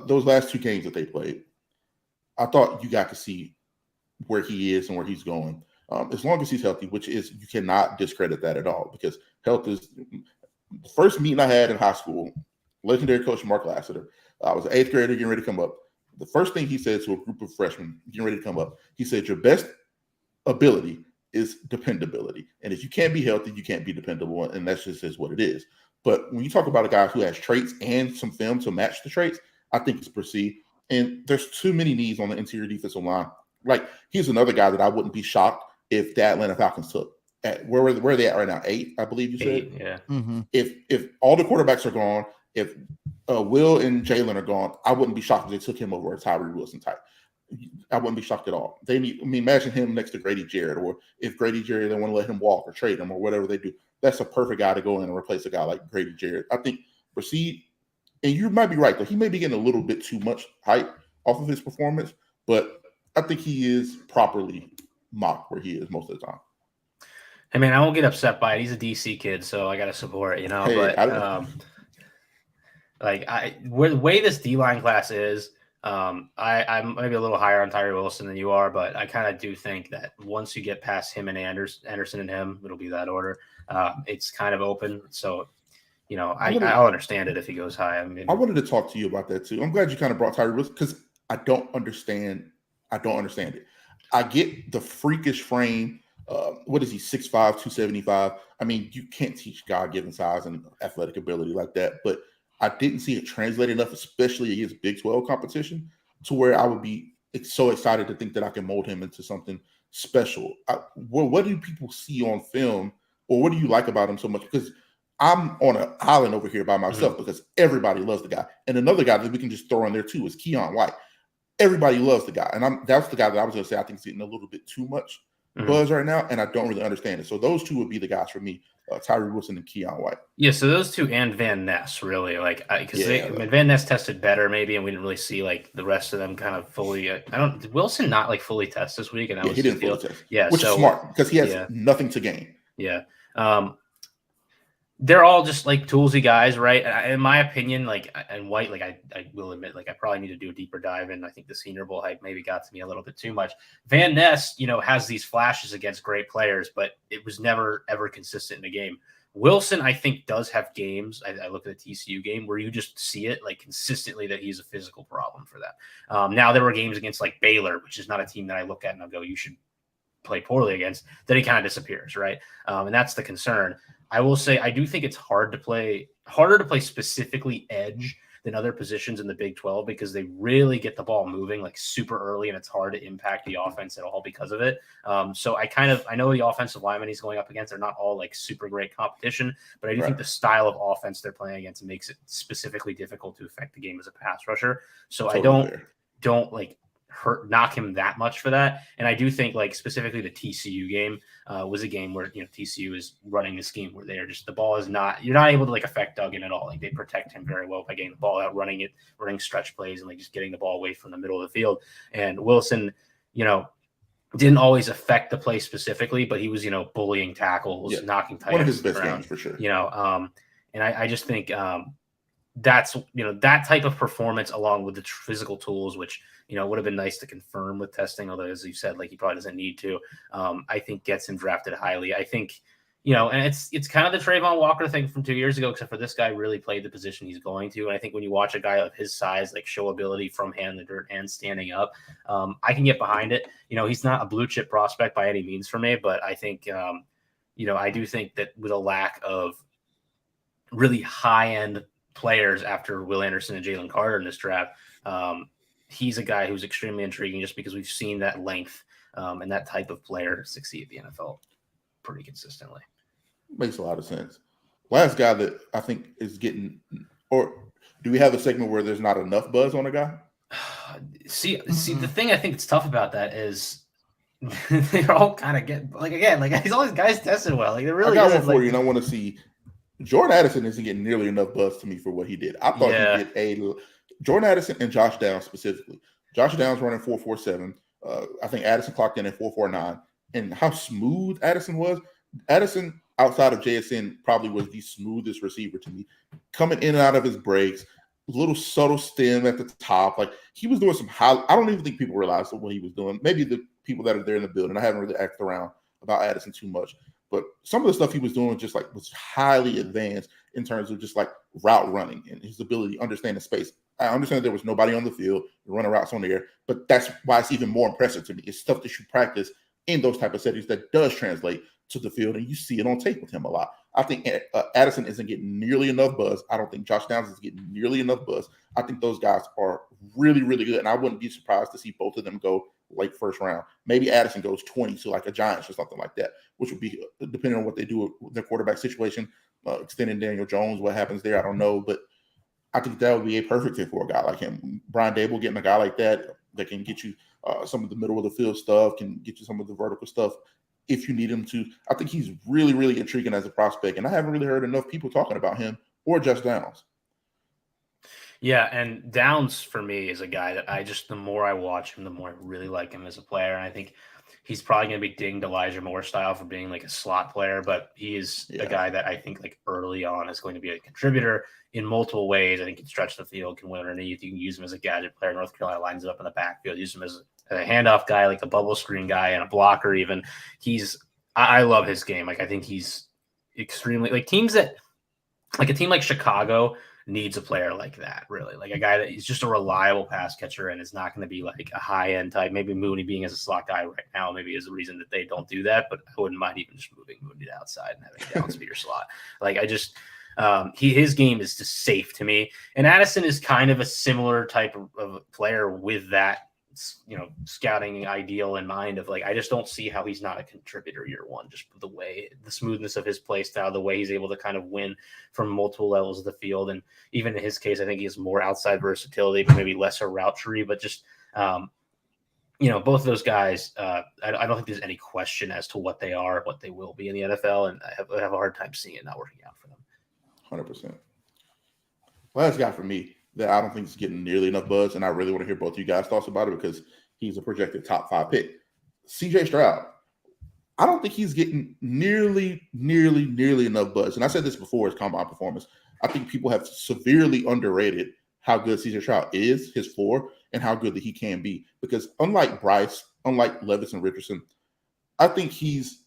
those last 2 games that they played, I thought you got to see where he is and where he's going. As long as he's healthy, which is, you cannot discredit that at all, because health is the first meeting I had in high school. Legendary coach Mark Lassiter. I was an 8th grader getting ready to come up. The first thing he said to a group of freshmen getting ready to come up, he said, your best ability is dependability. And if you can't be healthy, you can't be dependable. And that's just is what it is. But when you talk about a guy who has traits and some film to match the traits, I think it's Brissy. And there's too many needs on the interior defensive line. Like, he's another guy that I wouldn't be shocked if the Atlanta Falcons took. Where are they at right now? 8, I believe you said. 8, yeah. Mm-hmm. If all the quarterbacks are gone, if Will and Jalen are gone, I wouldn't be shocked if they took him over a Tyree Wilson type. I wouldn't be shocked at all. Imagine him next to Grady Jarrett, or if Grady Jarrett, they want to let him walk or trade him or whatever they do. That's a perfect guy to go in and replace a guy like Grady Jarrett. I think Brissy, and you might be right, though. He may be getting a little bit too much hype off of his performance, but I think he is properly mocked where he is most of the time. Hey, man, I won't get upset by it. He's a DC kid, so I got to support it, Hey, but the way this D-line class is, I'm maybe a little higher on Tyree Wilson than you are, but I kind of do think that once you get past him and Anderson and him, it'll be that order. It's kind of open. So, I'll understand it if he goes high. I wanted to talk to you about that too. I'm glad you kind of brought Tyree Wilson, because I don't understand it. I get the freakish frame. What is he, 6'5", 275? I mean, you can't teach God-given size and athletic ability like that, but I didn't see it translate enough, especially against Big 12 competition, to where I would be so excited to think that I can mold him into something special. What do people see on film, or what do you like about him so much? Because I'm on an island over here by myself, because everybody loves the guy. And another guy that we can just throw in there too is Keon White. Everybody loves the guy. And that's the guy that I was going to say I think is getting a little bit too much buzz right now, and I don't really understand it. So those two would be the guys for me, Tyree Wilson and Keon White. Yeah, so those two and Van Ness, really, because Van Ness tested better maybe, and we didn't really see like the rest of them kind of fully. Did Wilson not like fully test this week? And he didn't fully test. Yeah, which is smart because he has nothing to gain. Yeah. they're all just like toolsy guys, right? In my opinion, like, and White, like I will admit, like I probably need to do a deeper dive in. I think the Senior Bowl hype maybe got to me a little bit too much. Van Ness, has these flashes against great players, but it was never ever consistent in a game. Wilson, I think, does have games. I look at the TCU game where you just see it like consistently that he's a physical problem for them. Now there were games against like Baylor, which is not a team that I look at and I'll go, you should play poorly against. Then he kind of disappears, right? And that's the concern. I will say I do think it's harder to play specifically edge than other positions in the Big 12 because they really get the ball moving like super early and it's hard to impact the offense at all because of it. So I know the offensive linemen he's going up against are not all like super great competition, but I do think the style of offense they're playing against makes it specifically difficult to affect the game as a pass rusher. So totally. I don't like knock him that much for that. And I do think like specifically the TCU game was a game where, TCU is running the scheme where they are just, the ball is not, you're not able to like affect Duggan at all. Like they protect him very well by getting the ball out, running stretch plays and like just getting the ball away from the middle of the field. And Wilson, didn't always affect the play specifically, but he was, bullying tackles, knocking tight ends. One of his best games for sure. And I just think that's, that type of performance along with the physical tools, which, would have been nice to confirm with testing, although as you said, like he probably doesn't need to, I think gets him drafted highly. I think, and it's kind of the Trayvon Walker thing from 2 years ago, except for this guy really played the position he's going to. And I think when you watch a guy of his size, like show ability from hand in the dirt and standing up, I can get behind it. He's not a blue chip prospect by any means for me, but I think, I do think that with a lack of really high end players after Will Anderson and Jalen Carter in this draft, he's a guy who's extremely intriguing just because we've seen that length and that type of player succeed at the NFL pretty consistently. Makes a lot of sense. Last guy that I think is getting, or do we have a segment where there's not enough buzz on a guy? See, the thing I think it's tough about that is they're all kind of getting, like, again, like he's all these guys tested well. Like, they're really I got one for you, and I want to see. Jordan Addison isn't getting nearly enough buzz to me for what he did. I thought he did Jordan Addison and Josh Downs specifically. Josh Downs running 4.47. I think Addison clocked in at 4.49. And how smooth Addison was. Addison, outside of JSN, probably was the smoothest receiver to me. Coming in and out of his breaks, little subtle stem at the top. Like he was doing some I don't even think people realized what he was doing. Maybe the people that are there in the building. I haven't really asked around about Addison too much. But some of the stuff he was doing just like was highly advanced in terms of just like route running and his ability to understand the space. I understand there was nobody on the field, running routes on the air, but that's why it's even more impressive to me. It's stuff that you practice in those type of settings that does translate to the field, and you see it on tape with him a lot. I think Addison isn't getting nearly enough buzz. I don't think Josh Downs is getting nearly enough buzz. I think those guys are really, really good, and I wouldn't be surprised to see both of them go late first round. Maybe Addison goes 20 to like a Giants or something like that, which would be depending on what they do with their quarterback situation, extending Daniel Jones, what happens there, I don't know, but I think that would be a perfect fit for a guy like him. Brian Dable getting a guy like that can get you some of the middle of the field stuff, can get you some of the vertical stuff if you need him to. I think he's really, really intriguing as a prospect, and I haven't really heard enough people talking about him or just Downs. Yeah, and Downs for me is a guy that the more I watch him, the more I really like him as a player. And I think he's probably going to be dinged Elijah Moore style for being like a slot player, but he is a guy that I think like early on is going to be a contributor in multiple ways. I think he can stretch the field, can win underneath. You can use him as a gadget player. North Carolina lines it up in the backfield, use him as a handoff guy, like a bubble screen guy and a blocker even. I love his game. Like I think he's extremely like teams that like a team like Chicago needs a player like that, really. Like a guy that is just a reliable pass catcher and is not going to be like a high-end type. Maybe Mooney being as a slot guy right now maybe is the reason that they don't do that, but I wouldn't mind even just moving Mooney to outside and having Downs be your slot. Like I just his game is just safe to me. And Addison is kind of a similar type of player with that, scouting ideal in mind of like, I just don't see how he's not a contributor year one, just the way, the smoothness of his play style, the way he's able to kind of win from multiple levels of the field. And even in his case, I think he has more outside versatility, but maybe lesser route tree, but just, both of those guys, I don't think there's any question as to what they are, what they will be in the NFL. And I have a hard time seeing it not working out for them. 100%. Last guy for me that I don't think is getting nearly enough buzz, and I really want to hear both of you guys' thoughts about it because he's a projected top 5 pick. CJ Stroud. I don't think he's getting nearly enough buzz. And I said this before his combine performance. I think people have severely underrated how good CJ Stroud is, his floor, and how good that he can be. Because unlike Bryce, unlike Levis and Richardson, I think he's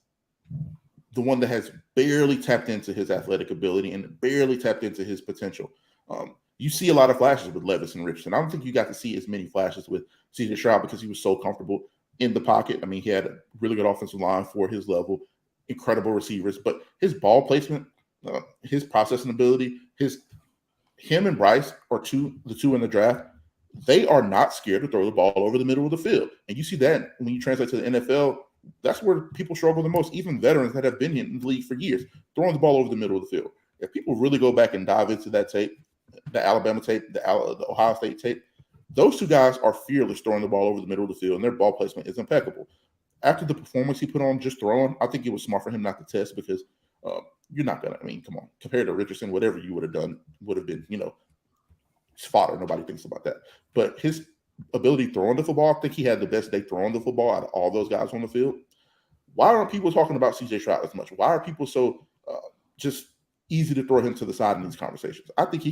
the one that has barely tapped into his athletic ability and barely tapped into his potential. You see a lot of flashes with Levis and Richardson. I don't think you got to see as many flashes with CJ Stroud because he was so comfortable in the pocket. I mean, he had a really good offensive line for his level, incredible receivers, but his ball placement, his processing ability, him and Bryce are the two in the draft. They are not scared to throw the ball over the middle of the field. And you see that when you translate to the NFL, that's where people struggle the most, even veterans that have been in the league for years, throwing the ball over the middle of the field. If people really go back and dive into that tape, the Alabama tape, the Ohio State tape, those two guys are fearless throwing the ball over the middle of the field, and their ball placement is impeccable. After the performance he put on just throwing, I think it was smart for him not to test because you're not going to, I mean, come on, compared to Richardson, whatever you would have done would have been, fodder. Nobody thinks about that. But his ability throwing the football, I think he had the best day throwing the football out of all those guys on the field. Why aren't people talking about CJ Stroud as much? Why are people so just easy to throw him to the side in these conversations? I think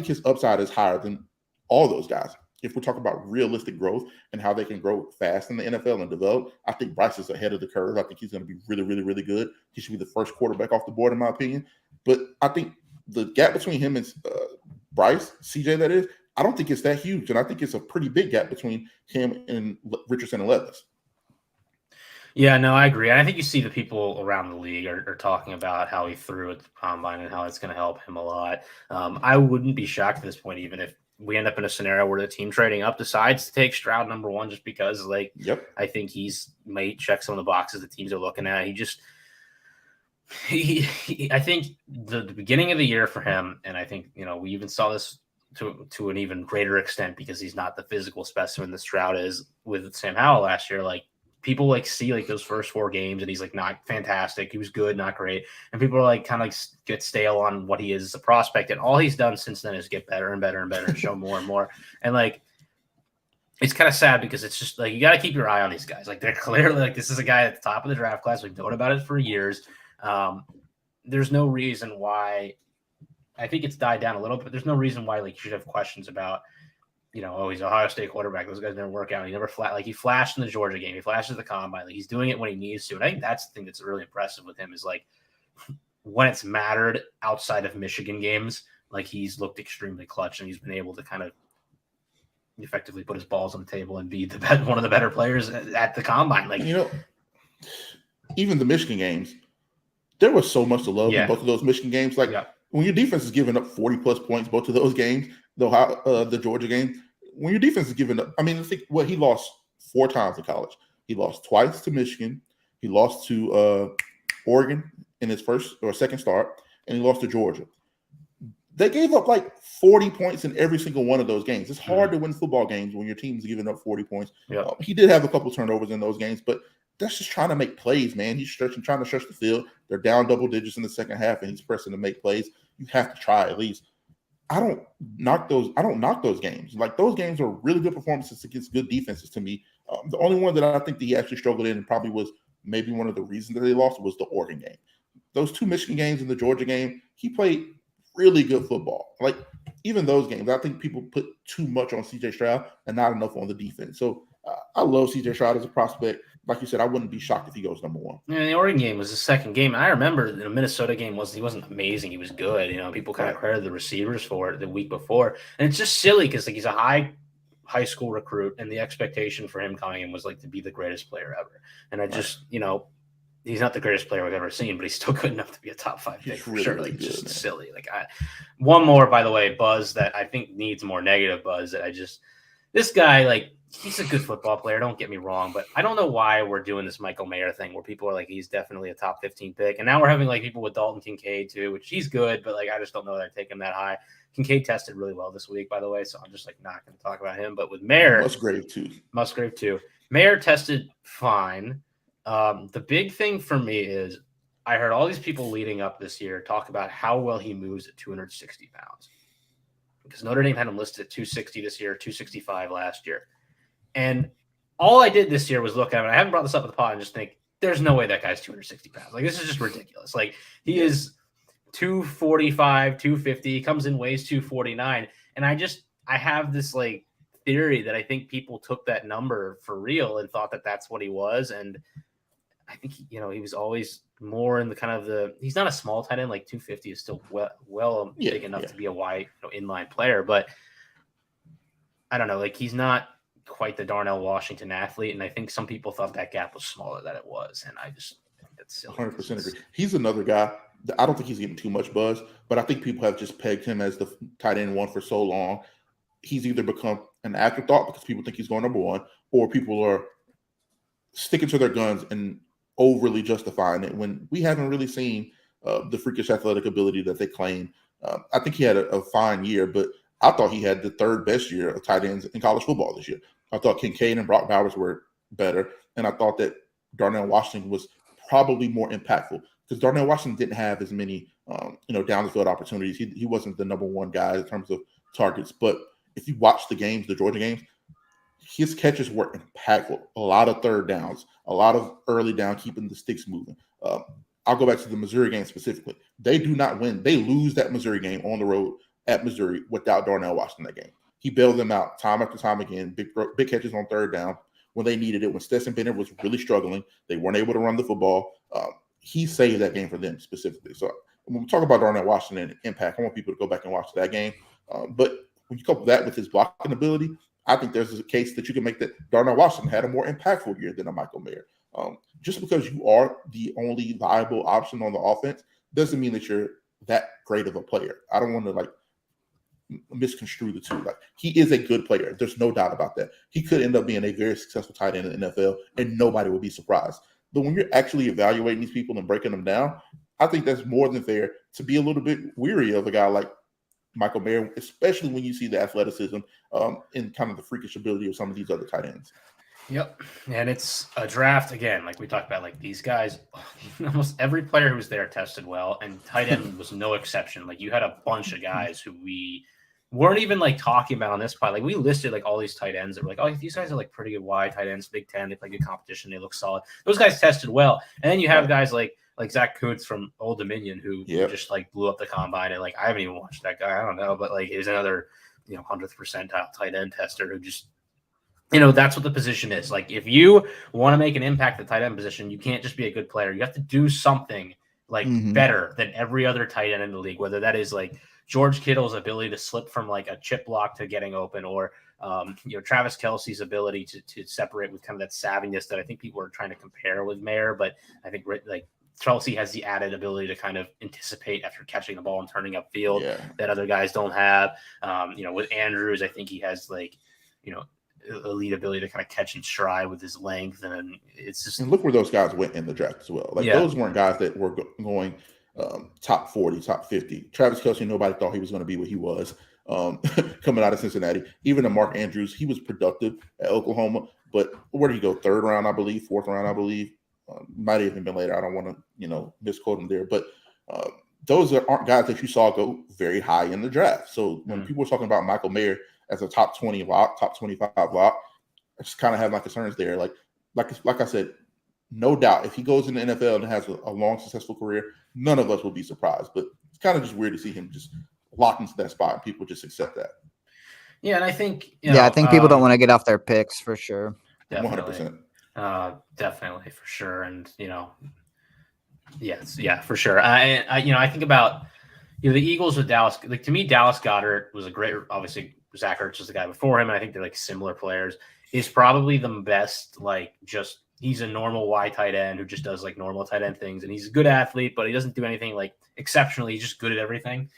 his upside is higher than all those guys. If we're talking about realistic growth and how they can grow fast in the NFL and develop, I think Bryce is ahead of the curve. I think he's going to be really, really, really good. He should be the first quarterback off the board, in my opinion. But I think the gap between him and Bryce, CJ, that is, I don't think it's that huge. And I think it's a pretty big gap between him and Richardson and Levis. Yeah, no, I agree. And I think you see the people around the league are talking about how he threw at the combine and how it's going to help him a lot. I wouldn't be shocked at this point, even if we end up in a scenario where the team trading up decides to take Stroud number one, just because, I think might check some of the boxes the teams are looking at. I think the beginning of the year for him, and I think, we even saw this to an even greater extent because he's not the physical specimen that Stroud is with Sam Howell last year. People see those first 4 games and he's not fantastic. He was good, not great. And people are kind of get stale on what he is as a prospect. And all he's done since then is get better and better and better and show more and more. And it's kind of sad because it's just you got to keep your eye on these guys. They're clearly this is a guy at the top of the draft class. We've known about it for years. There's no reason why. I think it's died down a little bit. There's no reason why you should have questions about, he's an Ohio State quarterback. Those guys never work out. He never he flashed in the Georgia game. He flashes the combine. He's doing it when he needs to. And I think that's the thing that's really impressive with him is when it's mattered outside of Michigan games, he's looked extremely clutch and he's been able to kind of effectively put his balls on the table and be one of the better players at the combine. Even the Michigan games, there was so much to love in both of those Michigan games. When your defense is giving up 40-plus points both of those games, the Georgia game, when your defense is giving up, he lost 4 times in college. He lost twice to Michigan. He lost to Oregon in his first or second start, and he lost to Georgia. They gave up 40 points in every single one of those games. It's hard to win football games when your team's giving up 40 points. He did have a couple turnovers in those games, but that's just trying to make plays, man. He's trying to stretch the field. They're down double digits in the second half, and he's pressing to make plays. You have to try at least. I don't knock those games. Those games are really good performances against good defenses to me. The only one that I think that he actually struggled in and probably was maybe one of the reasons that they lost was the Oregon game. Those 2 Michigan games and the Georgia game, he played really good football. Even those games, I think people put too much on CJ Stroud and not enough on the defense. So I love CJ Stroud as a prospect. Like you said, I wouldn't be shocked if he goes number 1. Yeah, the Oregon game was the second game. And I remember the Minnesota game he wasn't amazing. He was good. People kind of credited the receivers for it the week before. And it's just silly because he's a high school recruit, and the expectation for him coming in was to be the greatest player ever. And I just, he's not the greatest player we've ever seen, but he's still good enough to be a top 5 pick for sure. Really just good, silly. One more, by the way, buzz that I think needs more negative buzz. That this guy, he's a good football player. Don't get me wrong, but I don't know why we're doing this Michael Mayer thing where people are he's definitely a top 15 pick. And now we're having people with Dalton Kincaid too, which he's good, but I just don't know that I'd take him that high. Kincaid tested really well this week, by the way, so I'm just not going to talk about him. But with Mayer, Musgrave too. Mayer tested fine. The big thing for me is I heard all these people leading up this year talk about how well he moves at 260 pounds. Because Notre Dame had him listed at 260 this year, 265 last year. And all I did this year was look at him. I haven't brought this up with the pod and just think, there's no way that guy's 260 pounds. Like, this is just ridiculous. Like, he is 245, 250. He comes in, weighs 249. And I have this like theory that I think people took that number for real and thought that that's what he was. And I think, he was always more in the kind of he's not a small tight end. Like 250 is still big enough to be a wide inline player. But I don't know, like he's not quite the Darnell Washington athlete. And I think some people thought that gap was smaller than it was. And I think that's silly. 100% agree. He's another guy. I don't think he's getting too much buzz, but I think people have just pegged him as the tight end one for so long. He's either become an afterthought because people think he's going number one, or people are sticking to their guns and overly justifying it when we haven't really seen the freakish athletic ability that they claim. I think he had a fine year, but I thought he had the third best year of tight ends in college football this year. I thought Kincaid and Brock Bowers were better, and I thought that Darnell Washington was probably more impactful because Darnell Washington didn't have as many, down the field opportunities. He wasn't the number one guy in terms of targets, but if you watch the games, the Georgia games, his catches were impactful. A lot of third downs, a lot of early down, keeping the sticks moving. I'll go back to the Missouri game specifically. They do not win. They lose that Missouri game on the road at Missouri without Darnell Washington that game. He bailed them out time after time again, big catches on third down when they needed it. When Stetson Bennett was really struggling, they weren't able to run the football. He saved that game for them specifically. So when we talk about Darnell Washington and impact, I want people to go back and watch that game. But when you couple that with his blocking ability, I think there's a case that you can make that Darnell Washington had a more impactful year than a Michael Mayer. Just because you are the only viable option on the offense doesn't mean that you're that great of a player. I don't want to misconstrue the two. He is a good player. There's no doubt about that. He could end up being a very successful tight end in the NFL, and nobody would be surprised. But when you're actually evaluating these people and breaking them down, I think that's more than fair to be a little bit weary of a guy like Michael Mayer, especially when you see the athleticism and kind of the freakish ability of some of these other tight ends. Yep. And it's a draft, again, like we talked about, like these guys, almost every player who was there tested well, and tight end was no exception. Like you had a bunch of guys who we weren't even talking about on this pod. Like we listed all these tight ends that were these guys are pretty good wide tight ends, Big Ten, they play good competition, they look solid. Those guys tested well. And then you have guys like Zach Kuntz from Old Dominion who just blew up the combine, and I haven't even watched that guy. I don't know, but he's another 100th percentile tight end tester who just that's what the position is. If you want to make an impact at the tight end position, you can't just be a good player. You have to do something better than every other tight end in the league, whether that is George Kittle's ability to slip from a chip block to getting open, or Travis Kelce's ability to separate with kind of that savviness that I think people are trying to compare with Mayer. But I think Kelce has the added ability to kind of anticipate after catching the ball and turning upfield that other guys don't have. With Andrews, I think he has elite ability to kind of catch and stride with his length, and it's just. And look where those guys went in the draft as well. Those weren't guys that were going top 40, top 50. Travis Kelce, nobody thought he was going to be what he was coming out of Cincinnati. Even to Mark Andrews, he was productive at Oklahoma, but where did he go? Third round, I believe. Fourth round, I believe. Might have even been later. I don't want to, misquote him there, but those aren't guys that you saw go very high in the draft. So when people were talking about Michael Mayer as a top 20 lock, top 25 lock, I just kind of have my concerns there. Like I said, no doubt, if he goes in the NFL and has a long, successful career, none of us will be surprised. But it's kind of just weird to see him just locked into that spot and people just accept that. Yeah, and I think I think people don't want to get off their picks for sure. Definitely. 100%. Definitely for sure, and for sure. I think about the Eagles with Dallas. To me, Dallas Goedert was a great. Obviously, Zach Ertz was the guy before him, and I think they're similar players. Is probably the best. He's a normal wide tight end who just does normal tight end things, and he's a good athlete, but he doesn't do anything exceptionally. He's just good at everything.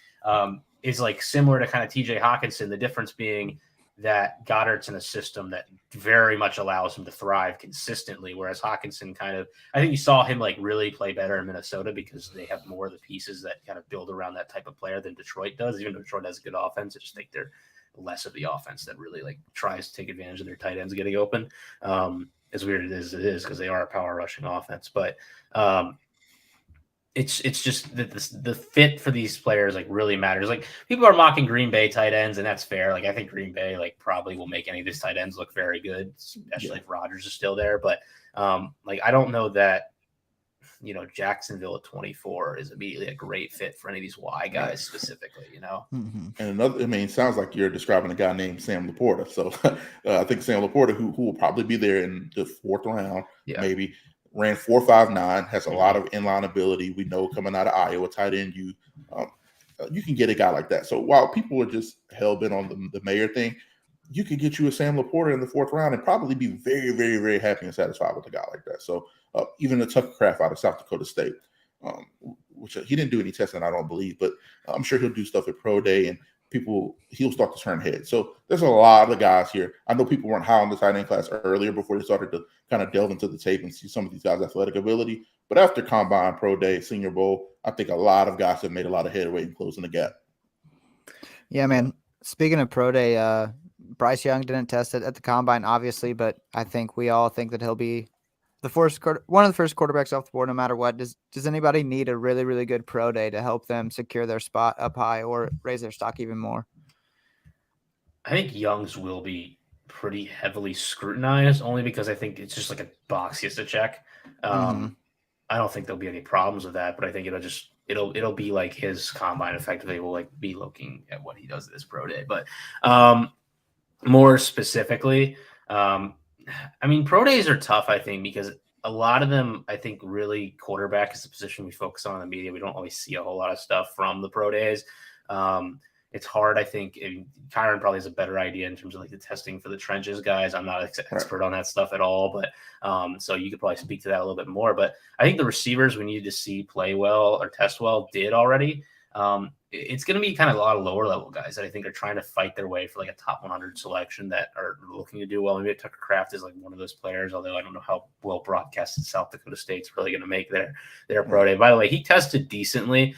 Is similar to kind of TJ Hawkinson. The difference being that Goddard's in a system that very much allows him to thrive consistently, whereas Hawkinson I think you saw him really play better in Minnesota because they have more of the pieces that kind of build around that type of player than Detroit does. Even though Detroit has a good offense, I just think they're less of the offense that really tries to take advantage of their tight ends getting open. As weird as it is because they are a power rushing offense, but it's just that the fit for these players like really matters. Like people are mocking Green Bay tight ends, and that's fair. Like I think Green Bay like probably will make any of these tight ends look very good, especially if Rodgers is still there. But like I don't know that Jacksonville at 24 is immediately a great fit for any of these Y guys specifically. And another, I mean, it sounds like you're describing a guy named Sam Laporta. So I think Sam Laporta, who will probably be there in the 4th round, maybe. Ran 4.59, has a lot of inline ability. We know coming out of Iowa, tight end, you can get a guy like that. So while people are just hell bent on the Mayer thing, you could get you a Sam Laporta in the 4th round and probably be very, very, very happy and satisfied with a guy like that. So even a Tucker Kraft out of South Dakota State, which he didn't do any testing, I don't believe, but I'm sure he'll do stuff at Pro Day and he'll start to turn heads. So there's a lot of guys here. I know people weren't high on the tight end class earlier before they started to kind of delve into the tape and see some of these guys' athletic ability. But after Combine, Pro Day, Senior Bowl, I think a lot of guys have made a lot of headway in closing the gap. Yeah, man. Speaking of Pro Day, Bryce Young didn't test it at the Combine, obviously, but I think we all think that he'll be one of the first quarterbacks off the board no matter what. Does anybody need a really, really good Pro Day to help them secure their spot up high or raise their stock even more? I think Young's will be pretty heavily scrutinized only because I think it's just like a box he has to check. I don't think there'll be any problems with that, but I think it'll be like his Combine effectively will like be looking at what he does at this Pro Day. But more specifically, I mean, Pro Days are tough, I think, because a lot of them, I think, really quarterback is the position we focus on in the media. We don't always see a whole lot of stuff from the Pro Days. It's hard, I think. Kyron probably has a better idea in terms of like the testing for the trenches guys. I'm not an expert on that stuff at all, but so you could probably speak to that a little bit more. But I think the receivers we needed to see play well or test well did already. It's going to be kind of a lot of lower level guys that I think are trying to fight their way for like a top 100 selection that are looking to do well. Maybe Tucker Kraft is like one of those players, although I don't know how well broadcasted South Dakota State's really going to make their Pro Day. By the way, he tested decently.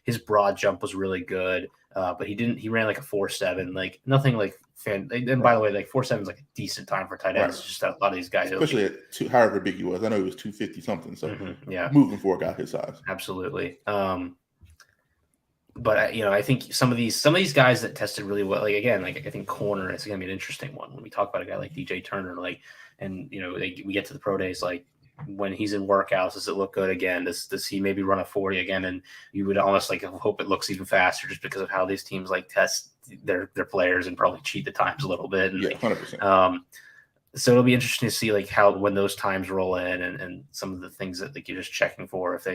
His broad jump was really good, but he ran like a 4.7, like nothing like fan. And by the way, like 4.7 is like a decent time for tight ends. It's just that a lot of these guys, especially at however big he was. I know he was 250 something. So moving for a guy his size. Absolutely. But I think some of these guys that tested really well, like again, like I think corner is going to be an interesting one when we talk about a guy like DJ Turner, like, and we get to the Pro Days, like when he's in workouts, does it look good again? Does he maybe run a 40 again? And you would almost like hope it looks even faster just because of how these teams like test their players and probably cheat the times a little bit. And 100%. So it'll be interesting to see like when those times roll in and some of the things that like you're just checking for if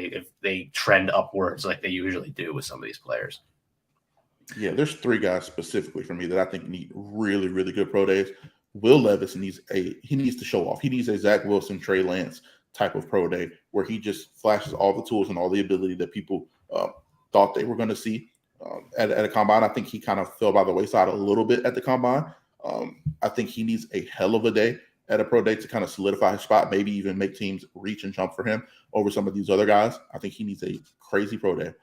they trend upwards like they usually do with some of these players. Yeah, there's 3 guys specifically for me that I think need really, really good Pro Days. Will Levis needs to show off. He needs a Zach Wilson, Trey Lance type of Pro Day where he just flashes all the tools and all the ability that people thought they were going to see at a Combine. I think he kind of fell by the wayside a little bit at the Combine. I think he needs a hell of a day at a Pro Day to kind of solidify his spot, maybe even make teams reach and jump for him over some of these other guys. I think he needs a crazy Pro Day.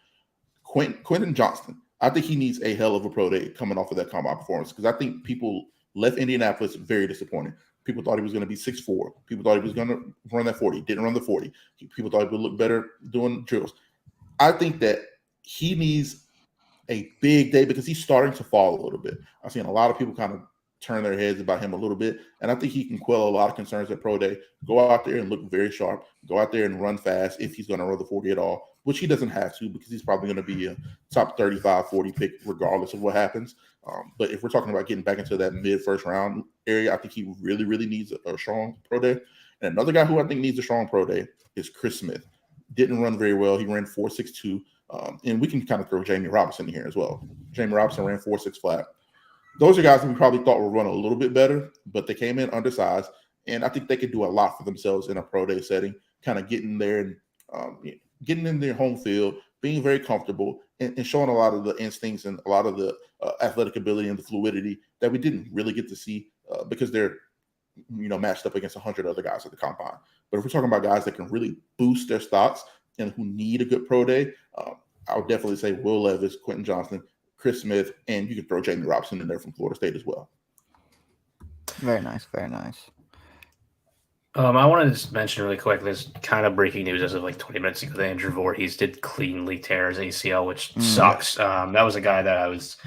Quentin Johnston, I think he needs a hell of a Pro Day coming off of that Combine performance because I think people left Indianapolis very disappointed. People thought he was going to be 6'4". People thought he was going to run that 40. Didn't run the 40. People thought he would look better doing drills. I think that he needs a big day because he's starting to fall a little bit. I've seen a lot of people kind of turn their heads about him a little bit, and I think he can quell a lot of concerns at Pro Day. Go out there and look very sharp. Go out there and run fast if he's going to run the 40 at all, which he doesn't have to because he's probably going to be a top 35, 40 pick regardless of what happens. But if we're talking about getting back into that mid-first round area, I think he really, really needs a strong Pro Day. And another guy who I think needs a strong Pro Day is Chris Smith. Didn't run very well. He ran 4.62. And we can kind of throw Jamie Robinson in here as well. Jamie Robinson ran 4.6 flat. Those are guys that we probably thought would run a little bit better, but they came in undersized. And I think they could do a lot for themselves in a Pro Day setting, kind of getting there and getting in their home field, being very comfortable, and showing a lot of the instincts and a lot of the athletic ability and the fluidity that we didn't really get to see because they're matched up against 100 other guys at the Combine. But if we're talking about guys that can really boost their stocks and who need a good Pro Day, I would definitely say Will Levis, Quentin Johnston, Chris Smith, and you can throw Jamie Robinson in there from Florida State as well. Very nice, very nice. I wanted to just mention really quick, there's kind of breaking news as of like 20 minutes ago that Andrew Voorhees did cleanly tear his ACL, which sucks. That was a guy that I was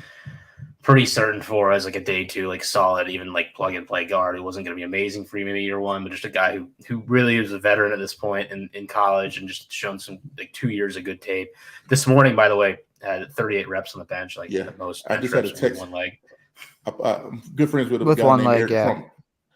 pretty certain for as like a day two, like solid, even like plug and play guard. It wasn't going to be amazing for maybe year one, but just a guy who really is a veteran at this point in college and just shown some like 2 years of good tape. This morning, by the way, had 38 reps on the bench, like the most bench reps with one leg. I'm good friends with a guy one named leg, Eric Crum.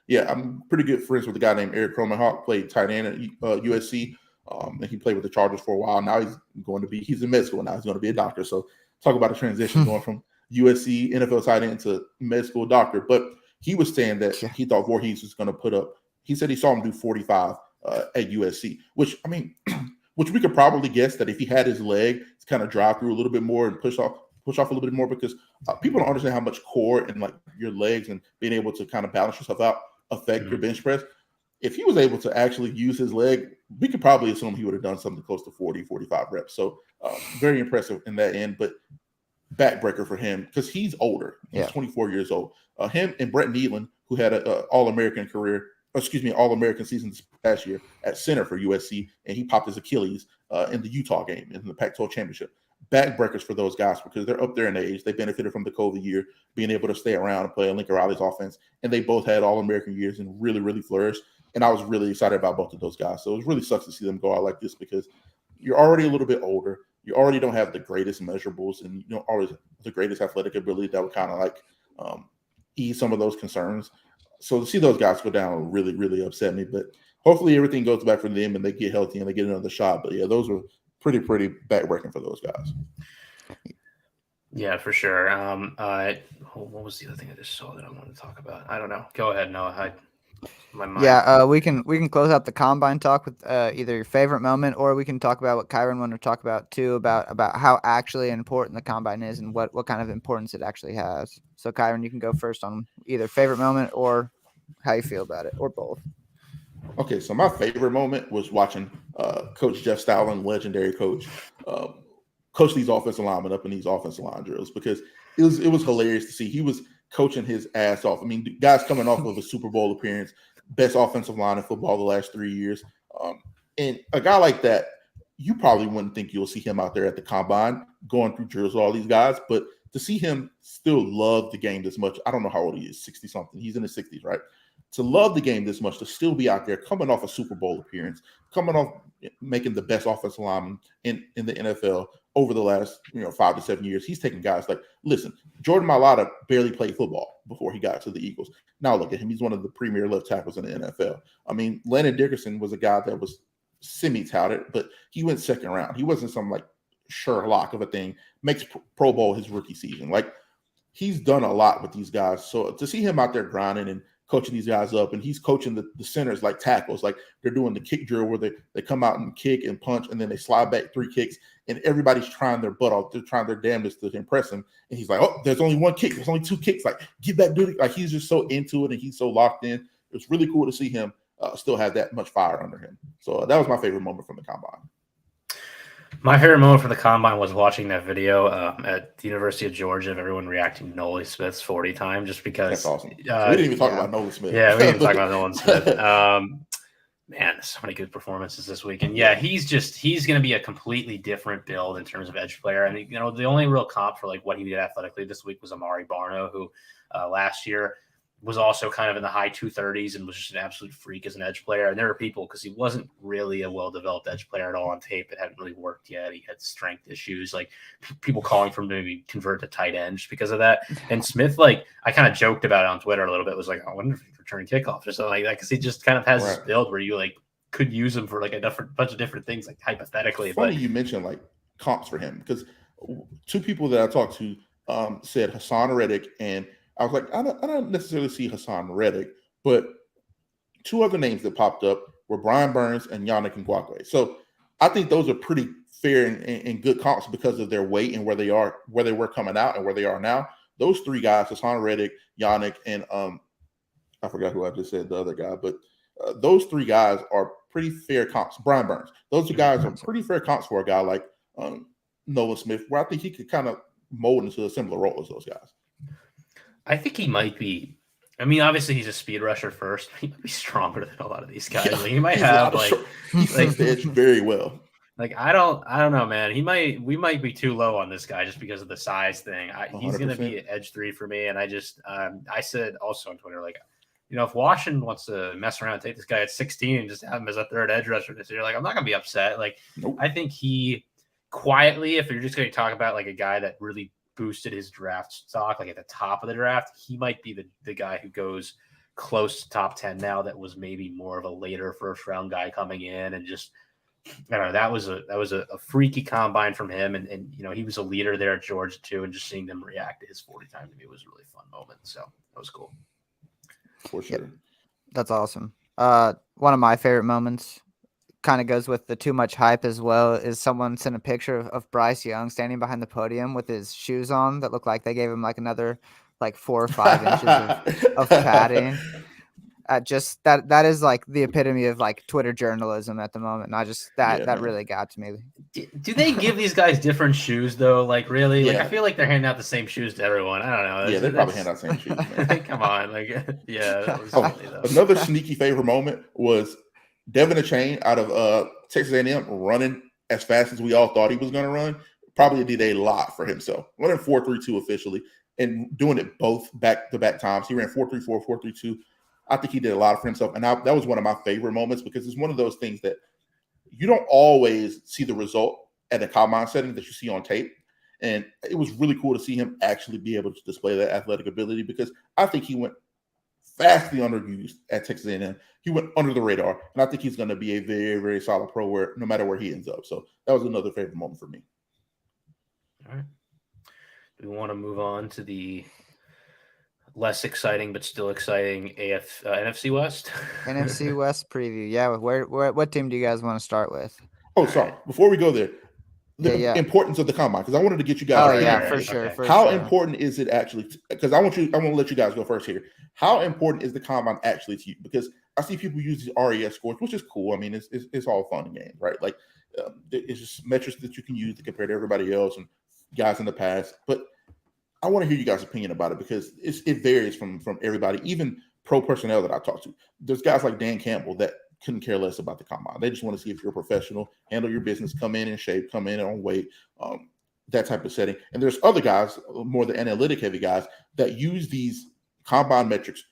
Yeah, I'm pretty good friends with a guy named Eric Cromenhawk, played tight end at USC, and he played with the Chargers for a while. Now he's in med school now. He's going to be a doctor. So talk about a transition going from USC NFL tight end to med school doctor. But he was saying that he thought Voorhees was going to put up. He said he saw him do 45 at USC, which which we could probably guess that if he had his leg to kind of drive through a little bit more and push off a little bit more, because people don't understand how much core and like your legs and being able to kind of balance yourself out affect your bench press. If he was able to actually use his leg, we could probably assume he would have done something close to 40, 45 reps. So very impressive in that end, but backbreaker for him because he's older. He's 24 years old. Him and Brett Needland, who had an All-American All-American season this past year at center for USC, and he popped his Achilles in the Utah game in the Pac-12 championship. Backbreakers for those guys because they're up there in age. They benefited from the COVID year, being able to stay around and play in Lincoln Riley's offense, and they both had All-American years and really, really flourished. And I was really excited about both of those guys. So it really sucks to see them go out like this because you're already a little bit older. You already don't have the greatest measurables, and you don't always have the greatest athletic ability that would kind of like ease some of those concerns. So to see those guys go down really, really upset me. But hopefully everything goes back for them and they get healthy and they get another shot. But yeah, those were pretty backbreaking for those guys. Yeah, for sure. What was the other thing I just saw that I wanted to talk about? I don't know. Go ahead, Noah. My mind. Yeah, we can close out the combine talk with either your favorite moment, or we can talk about what Kyron wanted to talk about too, about how actually important the combine is and what kind of importance it actually has. So Kyron, you can go first on either favorite moment or how you feel about it, or both. Okay, so my favorite moment was watching Coach Jeff Stoutland, legendary coach, coach these offensive linemen up in these offensive line drills because it was hilarious to see. He was coaching his ass off. I mean, guys coming off of a Super Bowl appearance, best offensive line in football the last 3 years. And a guy like that, you probably wouldn't think you'll see him out there at the combine going through drills with all these guys, but to see him still love the game this much, I don't know how old he is, 60-something. He's in his 60s, right? To love the game this much, to still be out there, coming off a Super Bowl appearance, coming off making the best offensive lineman in the NFL over the last 5 to 7 years. He's taking guys like, listen, Jordan Mailata barely played football before he got to the Eagles. Now look at him. He's one of the premier left tackles in the NFL. I mean, Landon Dickerson was a guy that was semi-touted, but he went second round. He wasn't some like Sherlock of a thing. Makes Pro Bowl his rookie season. Like, he's done a lot with these guys. So to see him out there grinding and coaching these guys up, and he's coaching the centers like tackles, like they're doing the kick drill where they come out and kick and punch, and then they slide back 3 kicks, and everybody's trying their butt off. They're trying their damnedest to impress him, and he's like, oh, there's only 1 kick. There's only 2 kicks. Like, get that dude. Like, he's just so into it, and he's so locked in. It's really cool to see him still have that much fire under him. So that was my favorite moment from the combine. My favorite moment from the combine was watching that video at the University of Georgia of everyone reacting to Nolan Smith's 40 time, just because. That's awesome. We didn't even talk about Nolan Smith. Yeah, we didn't even talk about Nolan Smith. Man, so many good performances this week. And yeah, he's going to be a completely different build in terms of edge player. And, the only real comp for like what he did athletically this week was Amari Barno, who last year was also kind of in the high 230s and was just an absolute freak as an edge player. And there are people, because he wasn't really a well-developed edge player at all on tape. It hadn't really worked yet. He had strength issues, like people calling for him to maybe convert to tight end just because of that. And Smith, like, I kind of joked about it on Twitter a little bit, was like, I wonder if he's returning kickoffs or something like that, because he just kind of has this build where you like could use him for like a bunch of different things, like hypothetically. It's funny you mentioned like comps for him, because 2 people that I talked to said Hassan Reddick, and I was like, I don't necessarily see Hassan Reddick, but 2 other names that popped up were Brian Burns and Yannick Ngakoue. So I think those are pretty fair and good comps because of their weight and where they were coming out and where they are now. Those 3 guys, Hassan Reddick, Yannick, and I forgot who I just said, the other guy, but those 3 guys are pretty fair comps. Brian Burns. Those 2 guys are pretty fair comps for a guy like Nolan Smith, where I think he could kind of mold into a similar role as those guys. I think he might be I mean, obviously he's a speed rusher first. He might be stronger than a lot of these guys. Yeah, Like, he might have like he sees the edge very well. Like I don't know, man. We might be too low on this guy just because of the size thing. He's going to be edge 3 for me. And I said also on Twitter, like, if Washington wants to mess around and take this guy at 16 and just have him as a third edge rusher this year, like, I'm not going to be upset. Like, nope. I think he quietly, if you're just going to talk about like a guy that really boosted his draft stock, like at the top of the draft, he might be the guy who goes close to top 10 now. That was maybe more of a later first round guy coming in and just. I don't know. That was a freaky combine from him, and he was a leader there at Georgia too, and just seeing them react to his 40 time to me was a really fun moment. So that was cool. For sure. Yep. That's awesome. One of my favorite moments kind of goes with the too much hype as well is someone sent a picture of Bryce Young standing behind the podium with his shoes on that looked like they gave him like another like 4 or 5 inches of padding. Just that is like the epitome of like Twitter journalism at the moment. And I just that really got to me. Do they give these guys different shoes though? Like really? Like I feel like they're handing out the same shoes to everyone. I don't know. They probably hand out the same shoes. Man. Come on, like that was funny, though. Another sneaky favorite moment was Devin Achane out of Texas A&M running as fast as we all thought he was going to run. Probably did a lot for himself. Running 4.32 officially and doing it both back-to-back times. He ran 4.34, 4.32. I think he did a lot for himself. And that was one of my favorite moments because it's one of those things that you don't always see the result at a combine setting that you see on tape. And it was really cool to see him actually be able to display that athletic ability because I think he went vastly underused at Texas A&M. He went under the radar. And I think he's going to be a very, very solid pro no matter where he ends up. So that was another favorite moment for me. All right. Do we want to move on to the less exciting but still exciting NFC West? NFC West preview. Yeah, what team do you guys want to start with? Oh, sorry. Before we go there, the importance of the combine, because I wanted to get you guys. Oh yeah, for sure. How important is it actually? Because I want to let you guys go first here. How important is the combine actually to you? Because I see people use these RES scores, which is cool. I mean, it's all fun and games, right? Like it's just metrics that you can use to compare to everybody else and guys in the past, but I want to hear you guys' opinion about it because it varies from everybody, even pro personnel that I talk to. There's guys like Dan Campbell that couldn't care less about the combine. They just want to see if you're a professional, handle your business, come in shape, come in on weight, that type of setting. And there's other guys, more the analytic heavy guys, that use these combine metrics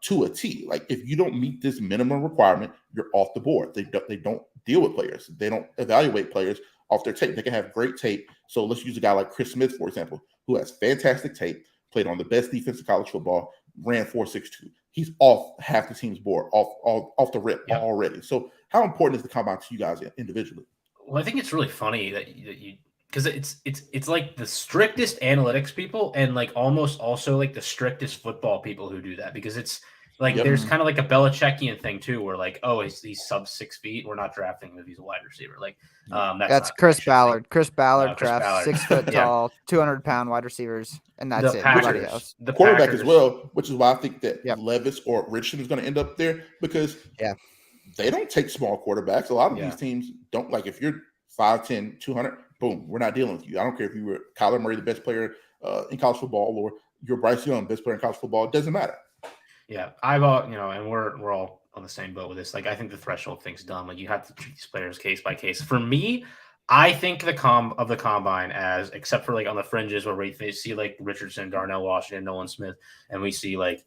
to a T. Like if you don't meet this minimum requirement, you're off the board. They don't deal with players. They don't evaluate players off their tape. They can have great tape. So let's use a guy like Chris Smith, for example, who has fantastic tape, played on the best defense in college football, ran 4.62. He's off half the team's board, off the rip already. So how important is the combine to you guys individually? Well, I think it's really funny that you because it's like the strictest analytics people and like almost also like the strictest football people who do that because it's like there's kind of like a Belichickian thing too, where like, oh, he's sub 6 feet. We're not drafting him if he's a wide receiver. Like that's Chris Ballard. Chris Ballard drafts 6 foot tall, 200-pound wide receivers, and that's it. Nobody else. The quarterback as well, which is why I think that Levis or Richardson is going to end up there because they don't take small quarterbacks. A lot of these teams don't. Like if you're 5'10", 200, boom, we're not dealing with you. I don't care if you were Kyler Murray, the best player in college football, or you're Bryce Young, best player in college football. It doesn't matter. Yeah, I've and we're all on the same boat with this. Like, I think the threshold thing's dumb. Like, you have to treat these players case by case. For me, I think the combine as, except for like on the fringes where we see like Richardson, Darnell Washington, Nolan Smith, and we see like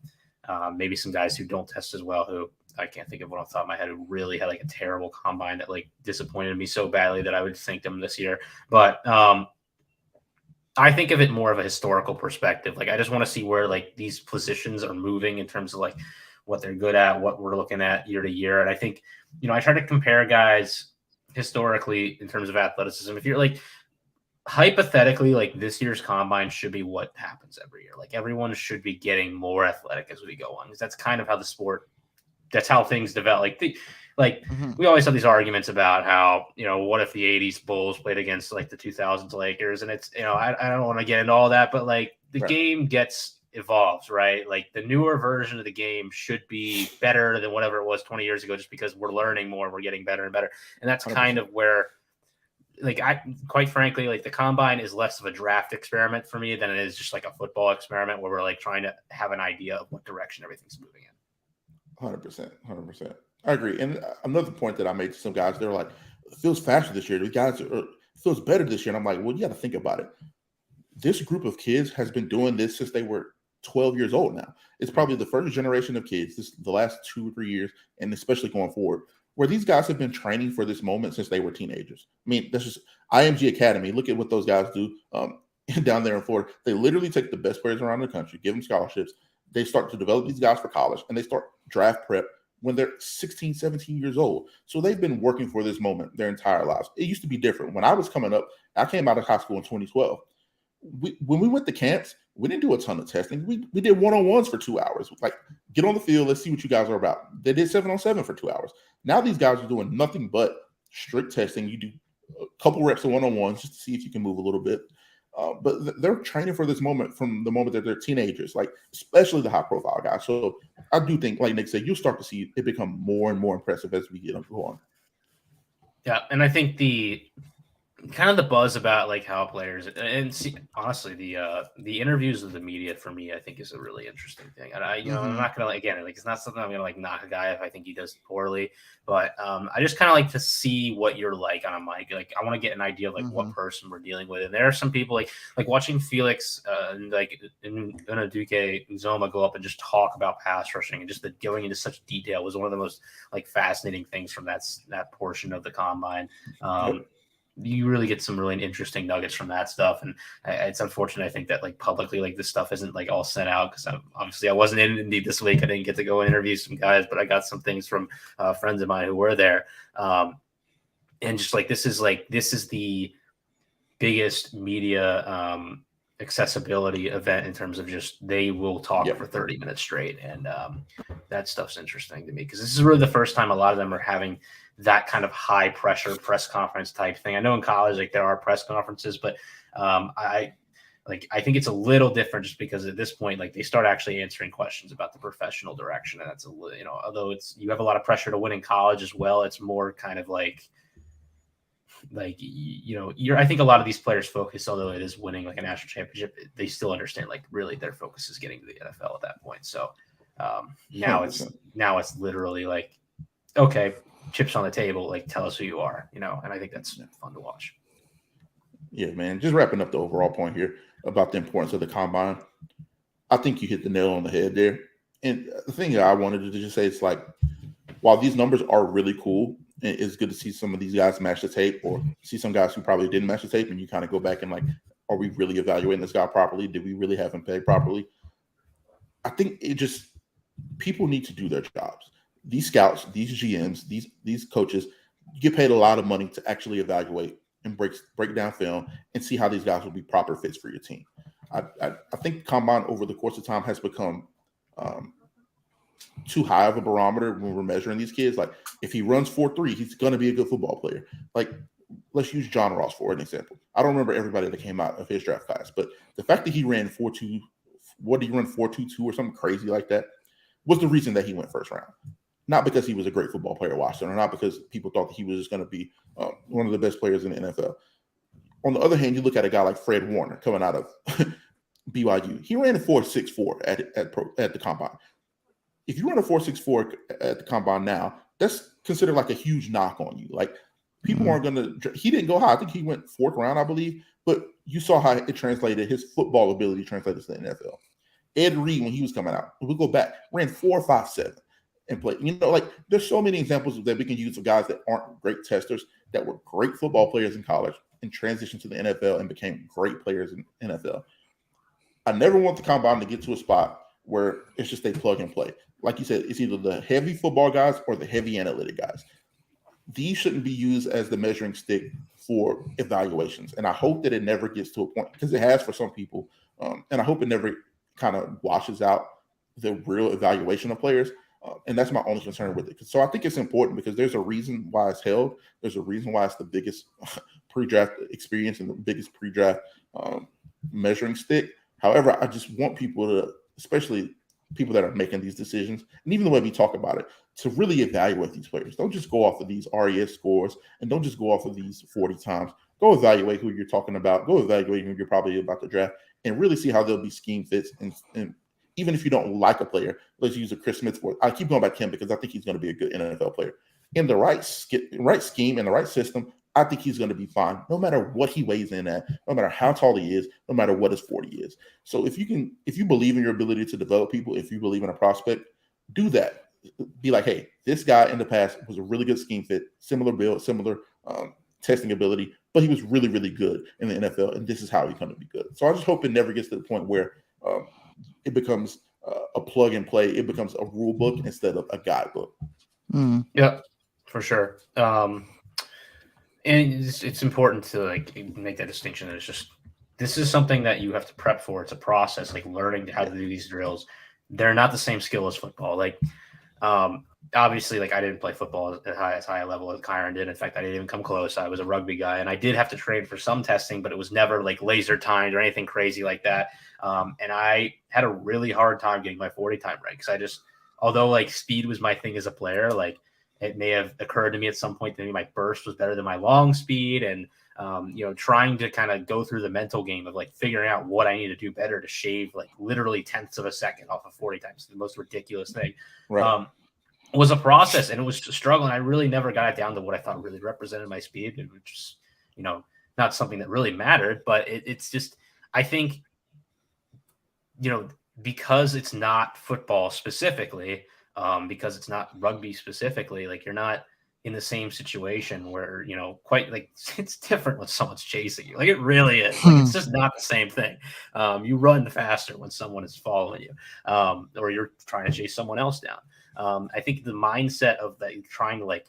maybe some guys who don't test as well, who I can't think of one off the top of my head, who really had like a terrible combine that like disappointed me so badly that I would thank them this year. But I think of it more of a historical perspective. Like, I just want to see where like these positions are moving in terms of like what they're good at, what we're looking at year to year. And I think, I try to compare guys historically in terms of athleticism. If you're like, hypothetically, like this year's combine should be what happens every year. Like everyone should be getting more athletic as we go on, because that's kind of how the sport, that's how things develop. We always have these arguments about how, what if the 80s Bulls played against like the 2000s Lakers? And it's, I don't want to get into all that, but like the game evolves, right? Like the newer version of the game should be better than whatever it was 20 years ago, just because we're learning more, we're getting better and better. And that's 100%. Kind of where quite frankly, like the combine is less of a draft experiment for me than it is just like a football experiment where we're like trying to have an idea of what direction everything's moving in. 100%. I agree. And another point that I made to some guys, they're like, it feels faster this year. The guys feels better this year. And I'm like, well, you got to think about it. This group of kids has been doing this since they were 12 years old now. It's probably the first generation of kids, the last 2 or 3 years, and especially going forward, where these guys have been training for this moment since they were teenagers. I mean, that's just IMG Academy. Look at what those guys do down there in Florida. They literally take the best players around the country, give them scholarships. They start to develop these guys for college, and they start draft prep when they're 16, 17 years old. So they've been working for this moment their entire lives. It used to be different. When I was coming up, I came out of high school in 2012. When we went to camps, we didn't do a ton of testing. We did one-on-ones for 2 hours. Like, get on the field, let's see what you guys are about. They did 7-on-7 for 2 hours. Now these guys are doing nothing but strict testing. You do a couple reps of one-on-ones just to see if you can move a little bit. But they're training for this moment from the moment that they're teenagers, like especially the high-profile guys. So I do think, like Nick said, you'll start to see it become more and more impressive as we get on. Yeah, and I think the kind of the buzz about like how players honestly the interviews with the media for me I think is a really interesting thing. And I'm not gonna it's not something I'm gonna like knock a guy if I think he does poorly, but I just kind of like to see what you're like on a mic. Like I want to get an idea of like what person we're dealing with. And there are some people like watching Felix and like Duque Uzoma go up and just talk about pass rushing and just going into such detail was one of the most like fascinating things from that portion of the combine. You really get some really interesting nuggets from that stuff. And it's unfortunate, I think, that like publicly, like this stuff isn't like all sent out because I wasn't in Indy this week. I didn't get to go interview some guys, but I got some things from friends of mine who were there. And just like, this is the biggest media accessibility event in terms of just, they will talk for 30 minutes straight. And that stuff's interesting to me because this is really the first time a lot of them are having that kind of high pressure press conference type thing. I know in college, like there are press conferences, but I think it's a little different just because at this point, like they start actually answering questions about the professional direction. And that's although you have a lot of pressure to win in college as well, it's more kind of I think a lot of these players focus, although it is winning like a national championship, they still understand like really their focus is getting to the NFL at that point. So now it's literally like, okay, chips on the table, like tell us who you are, and I think that's fun to watch. Yeah, man. Just wrapping up the overall point here about the importance of the combine. I think you hit the nail on the head there. And the thing that I wanted to just say is like, while these numbers are really cool, and it's good to see some of these guys match the tape or see some guys who probably didn't match the tape, and you kind of go back and like, are we really evaluating this guy properly? Did we really have him pegged properly? I think people need to do their jobs. These scouts, these GMs, these coaches get paid a lot of money to actually evaluate and break down film and see how these guys will be proper fits for your team. I think combine over the course of time has become too high of a barometer when we're measuring these kids. Like if he runs 4.3, he's going to be a good football player. Like let's use John Ross for an example. I don't remember everybody that came out of his draft class, but the fact that he ran 4.2, what did he run 4.22 or something crazy like that was the reason that he went first round. Not because he was a great football player, Washington, or not because people thought that he was just going to be one of the best players in the NFL. On the other hand, you look at a guy like Fred Warner coming out of BYU. He ran a 4.64 at the combine. If you run a 4.64 at the combine now, that's considered like a huge knock on you. Like people aren't going to – he didn't go high. I think he went fourth round, I believe. But you saw how it translated, his football ability translated to the NFL. Ed Reed, when he was coming out, we'll go back, ran 4.57. And play. Like there's so many examples that we can use of guys that aren't great testers that were great football players in college and transitioned to the NFL and became great players in NFL. I never want the combine to get to a spot where it's just they plug and play. Like you said, it's either the heavy football guys or the heavy analytic guys. These shouldn't be used as the measuring stick for evaluations. And I hope that it never gets to a point, because it has for some people. And I hope it never kind of washes out the real evaluation of players. And that's my only concern with it. So I think it's important because there's a reason why it's held. There's a reason why it's the biggest pre-draft experience and the biggest pre-draft measuring stick. However, I just want people to, especially people that are making these decisions, and even the way we talk about it, to really evaluate these players. Don't just go off of these RES scores and don't just go off of these 40 times. go evaluate who you're talking about. Go evaluate who you're probably about to draft, and really see how they'll be scheme fits. And even if you don't like a player, let's use a Chris Smith for. I keep going back to him because I think he's going to be a good NFL player. In the right scheme and the right system, I think he's going to be fine, no matter what he weighs in at, no matter how tall he is, no matter what his 40 is. So if you believe in your ability to develop people, if you believe in a prospect, do that. Be like, hey, this guy in the past was a really good scheme fit, similar build, similar testing ability, but he was really, really good in the NFL, and this is how he's going to be good. So I just hope it never gets to the point where it becomes a plug and play. It becomes a rule book instead of a guidebook. Yeah, for sure. And it's important to like make that distinction. That it's just this is something that you have to prep for. It's a process, like learning how to do these drills. They're not the same skill as football. Like, obviously, like I didn't play football as high a level as Kyron did. In fact, I didn't even come close. I was a rugby guy, and I did have to train for some testing, but it was never like laser timed or anything crazy like that. And I had a really hard time getting my 40 time right because although like speed was my thing as a player, like it may have occurred to me at some point that maybe my burst was better than my long speed, and trying to kind of go through the mental game of like figuring out what I need to do better to shave like literally tenths of a second off of 40 times, the most ridiculous thing. Right. Was a process, and it was a struggle. And I really never got it down to what I thought really represented my speed. It was just, not something that really mattered, but it's just, I think, because it's not football specifically, because it's not rugby specifically, like you're not in the same situation where, quite like it's different when someone's chasing you. Like it really is. Like it's just not the same thing. You run faster when someone is following you, or you're trying to chase someone else down. I think the mindset of that you're trying to like,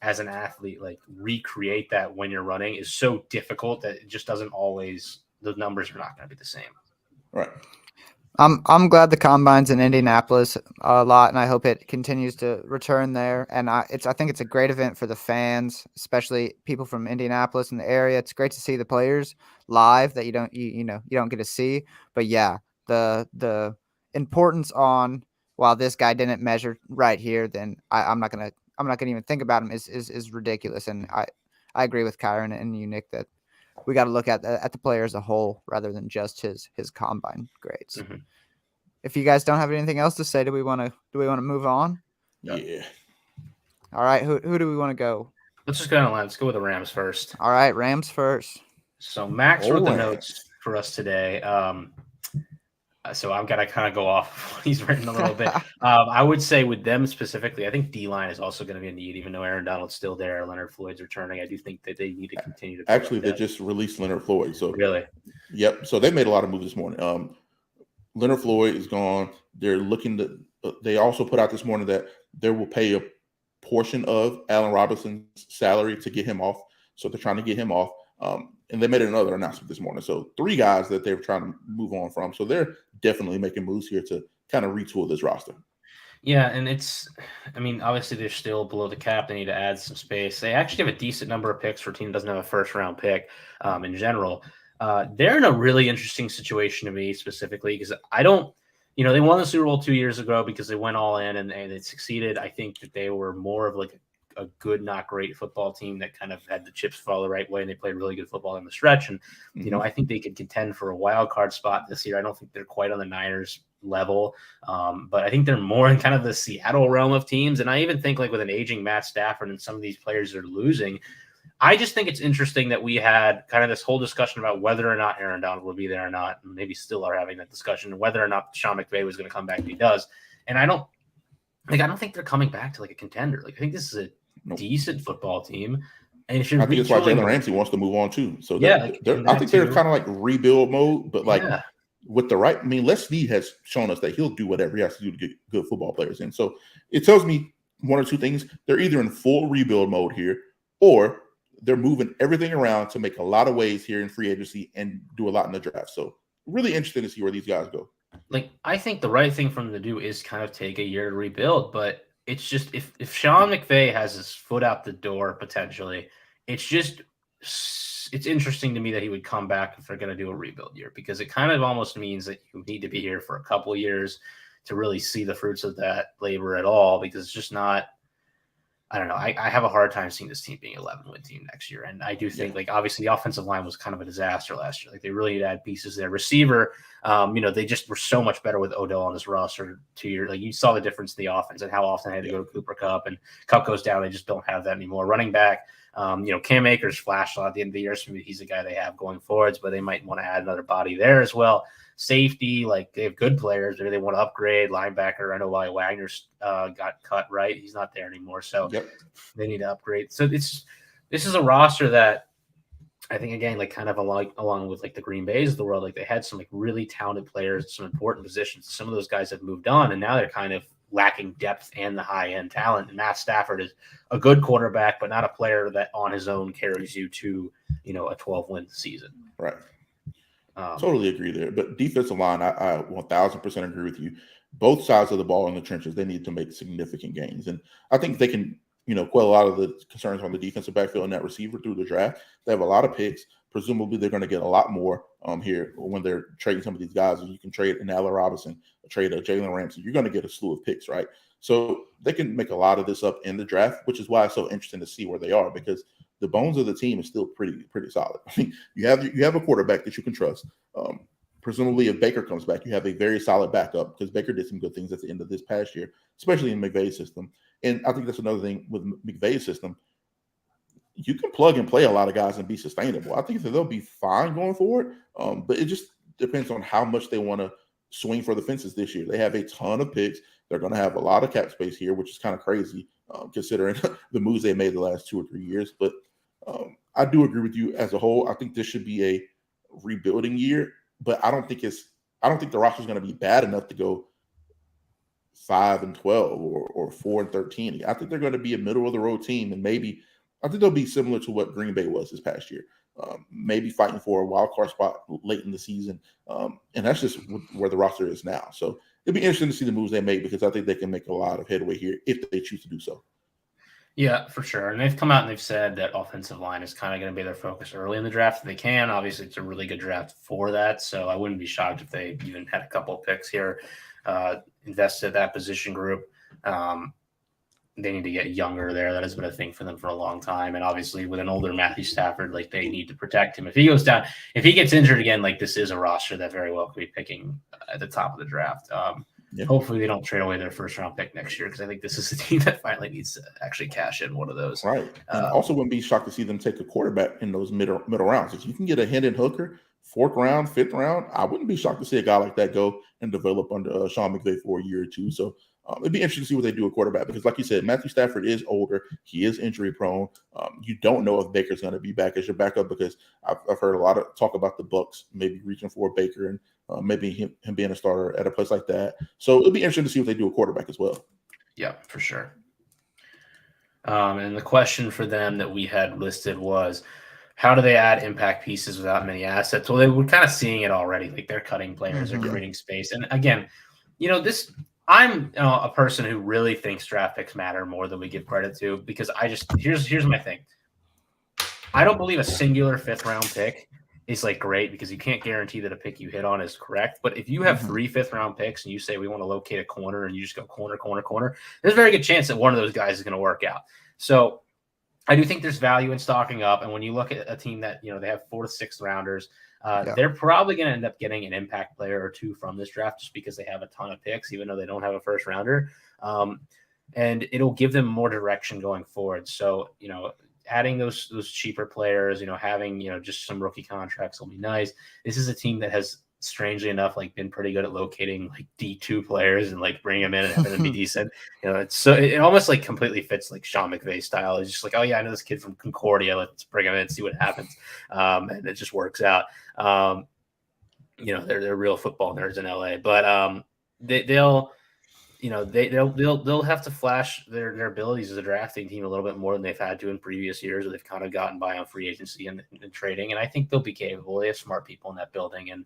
as an athlete, like recreate that when you're running is so difficult that it just doesn't always, the numbers are not going to be the same. Right. I'm glad the combine's in Indianapolis a lot, and I hope it continues to return there. And I think it's a great event for the fans, especially people from Indianapolis and the area. It's great to see the players live that you don't get to see. But yeah, the importance on while this guy didn't measure right here, then I'm not gonna even think about him is ridiculous. And I agree with Kyron and you, Nick, that we got to look at the player as a whole rather than just his combine grades. Mm-hmm. If you guys don't have anything else to say, do we want to move on? Yeah. All right. Who do we want to go? Let's just go down the line. Let's go with the Rams first. All right, Rams first. So Max wrote the notes for us today. So I'm gonna kind of go off what he's written a little bit. I would say with them specifically, I think D-line is also going to be a need, even though Aaron Donald's still there, Leonard Floyd's returning. I do think that they need to continue to. Actually, they just released Leonard Floyd. So really, yep. So they made a lot of moves this morning. Leonard Floyd is gone. They're looking to. They also put out this morning that they will pay a portion of Allen Robinson's salary to get him off. So they're trying to get him off. And they made another announcement this morning. So 3 guys that they're trying to move on from. So they're definitely making moves here to kind of retool this roster. Yeah, and obviously they're still below the cap. They need to add some space. They actually have a decent number of picks for a team that doesn't have a first-round pick in general. They're in a really interesting situation to me specifically because they won the Super Bowl 2 years ago because they went all in and they succeeded. I think that they were more of like a good, not great football team that kind of had the chips fall the right way, and they played really good football in the stretch. And, I think they could contend for a wild card spot this year. I don't think they're quite on the Niners level, but I think they're more in kind of the Seattle realm of teams. And I even think like with an aging Matt Stafford and some of these players are losing, I just think it's interesting that we had kind of this whole discussion about whether or not Aaron Donald will be there or not, and maybe still are having that discussion, whether or not Sean McVay was going to come back if he does. And I don't think they're coming back to like a contender. Like I think this is a decent football team, and if you're I think it's why Jalen Ramsey wants to move on too. So I think they're kind of like rebuild mode, but like with the right. I mean, Les Snead has shown us that he'll do whatever he has to do to get good football players in. So it tells me one or two things: they're either in full rebuild mode here, or they're moving everything around to make a lot of waves here in free agency and do a lot in the draft. So really interesting to see where these guys go. Like I think the right thing for them to do is kind of take a year to rebuild, but it's just if Sean McVay has his foot out the door potentially, it's interesting to me that he would come back if they're going to do a rebuild year, because it kind of almost means that you need to be here for a couple of years to really see the fruits of that labor at all, because it's just not. I don't know. I have a hard time seeing this team being 11-win team next year. And I do think, like, obviously the offensive line was kind of a disaster last year. Like, they really need to add pieces there. Receiver, they just were so much better with Odell on this roster 2 years. Like, you saw the difference in the offense and how often they had to go to Cooper Kupp, and Kupp goes down. They just don't have that anymore. Running back, Cam Akers flashed a lot at the end of the year. So maybe he's a guy they have going forwards, but they might want to add another body there as well. Safety, like, they have good players. Maybe they want to upgrade. Linebacker, I know why Wagner's got cut, right? He's not there anymore, so they need to upgrade. So this is a roster that I think, again, like, kind of along with like the Green Bays of the world, like, they had some like really talented players, some important positions. Some of those guys have moved on, and now they're kind of lacking depth and the high end talent. And Matt Stafford is a good quarterback, but not a player that on his own carries you to a 12-win season. Right. Totally agree there. But defensive line, I 1,000% agree with you. Both sides of the ball in the trenches, they need to make significant gains. And I think they can, quell a lot of the concerns on the defensive backfield and that receiver through the draft. They have a lot of picks. Presumably, they're going to get a lot more here when they're trading some of these guys. You can trade an Allen Robinson, trade a Jalen Ramsey. You're going to get a slew of picks, right? So they can make a lot of this up in the draft, which is why it's so interesting to see where they are, because the bones of the team is still pretty solid. I mean, you have a quarterback that you can trust. Presumably, if Baker comes back, you have a very solid backup, because Baker did some good things at the end of this past year, especially in McVay's system. And I think that's another thing with McVay's system. You can plug and play a lot of guys and be sustainable. I think that they'll be fine going forward, but it just depends on how much they want to swing for the fences this year. They have a ton of picks. They're going to have a lot of cap space here, which is kind of crazy considering the moves they made the last 2 or 3 years. But I do agree with you as a whole. I think this should be a rebuilding year, but I don't think the roster is going to be bad enough to go 5-12 or 4-13. I think they're going to be a middle of the road team, and I think they'll be similar to what Green Bay was this past year. Maybe fighting for a wild card spot late in the season, and that's just where the roster is now. So it'll be interesting to see the moves they make, because I think they can make a lot of headway here if they choose to do so. Yeah, for sure. And they've come out and they've said that offensive line is kind of going to be their focus early in the draft if they can. Obviously, it's a really good draft for that. So I wouldn't be shocked if they even had a couple of picks here invested in that position group. They need to get younger there. That has been a thing for them for a long time. And obviously, with an older Matthew Stafford, like, they need to protect him. If he goes down, if he gets injured again, like, this is a roster that very well could be picking at the top of the draft. Hopefully they don't trade away their first round pick next year, because I think this is a team that finally needs to actually cash in one of those. Right. And also wouldn't be shocked to see them take a quarterback in those middle rounds. If you can get a Hendon Hooker, 4th round, 5th round, I wouldn't be shocked to see a guy like that go and develop under Sean McVay for a year or two. So it'd be interesting to see what they do at quarterback, because like you said, Matthew Stafford is older. He is injury prone. You don't know if Baker's going to be back as your backup, because I've heard a lot of talk about the Bucs maybe reaching for Baker and maybe him being a starter at a place like that. So it'll be interesting to see what they do at quarterback as well. Yeah, for sure. And the question for them that we had listed was, how do they add impact pieces without many assets? Well, they were kind of seeing it already. Like, they're cutting players, they're creating space. And again, I'm a person who really thinks draft picks matter more than we give credit to, because here's my thing. I don't believe a singular 5th round pick is like great, because you can't guarantee that a pick you hit on is correct. But if you have 3 5th round picks and you say we want to locate a corner, and you just go corner, there's a very good chance that one of those guys is going to work out. So I do think there's value in stocking up. And when you look at a team that, they have 4th to 6th rounders, they're probably going to end up getting an impact player or two from this draft, just because they have a ton of picks, even though they don't have a 1st rounder. And it'll give them more direction going forward. So, adding those cheaper players, having, just some rookie contracts will be nice. This is a team that has, strangely enough, like, been pretty good at locating like D2 players and like bringing them in and having them be decent. It almost like completely fits like Sean McVay style. It's just like, oh yeah, I know this kid from Concordia. Let's bring him in and see what happens. And it just works out. They're real football nerds in LA, but they'll have to flash their abilities as a drafting team a little bit more than they've had to in previous years, where they've kind of gotten by on free agency and trading. And I think they'll be capable. They have smart people in that building, and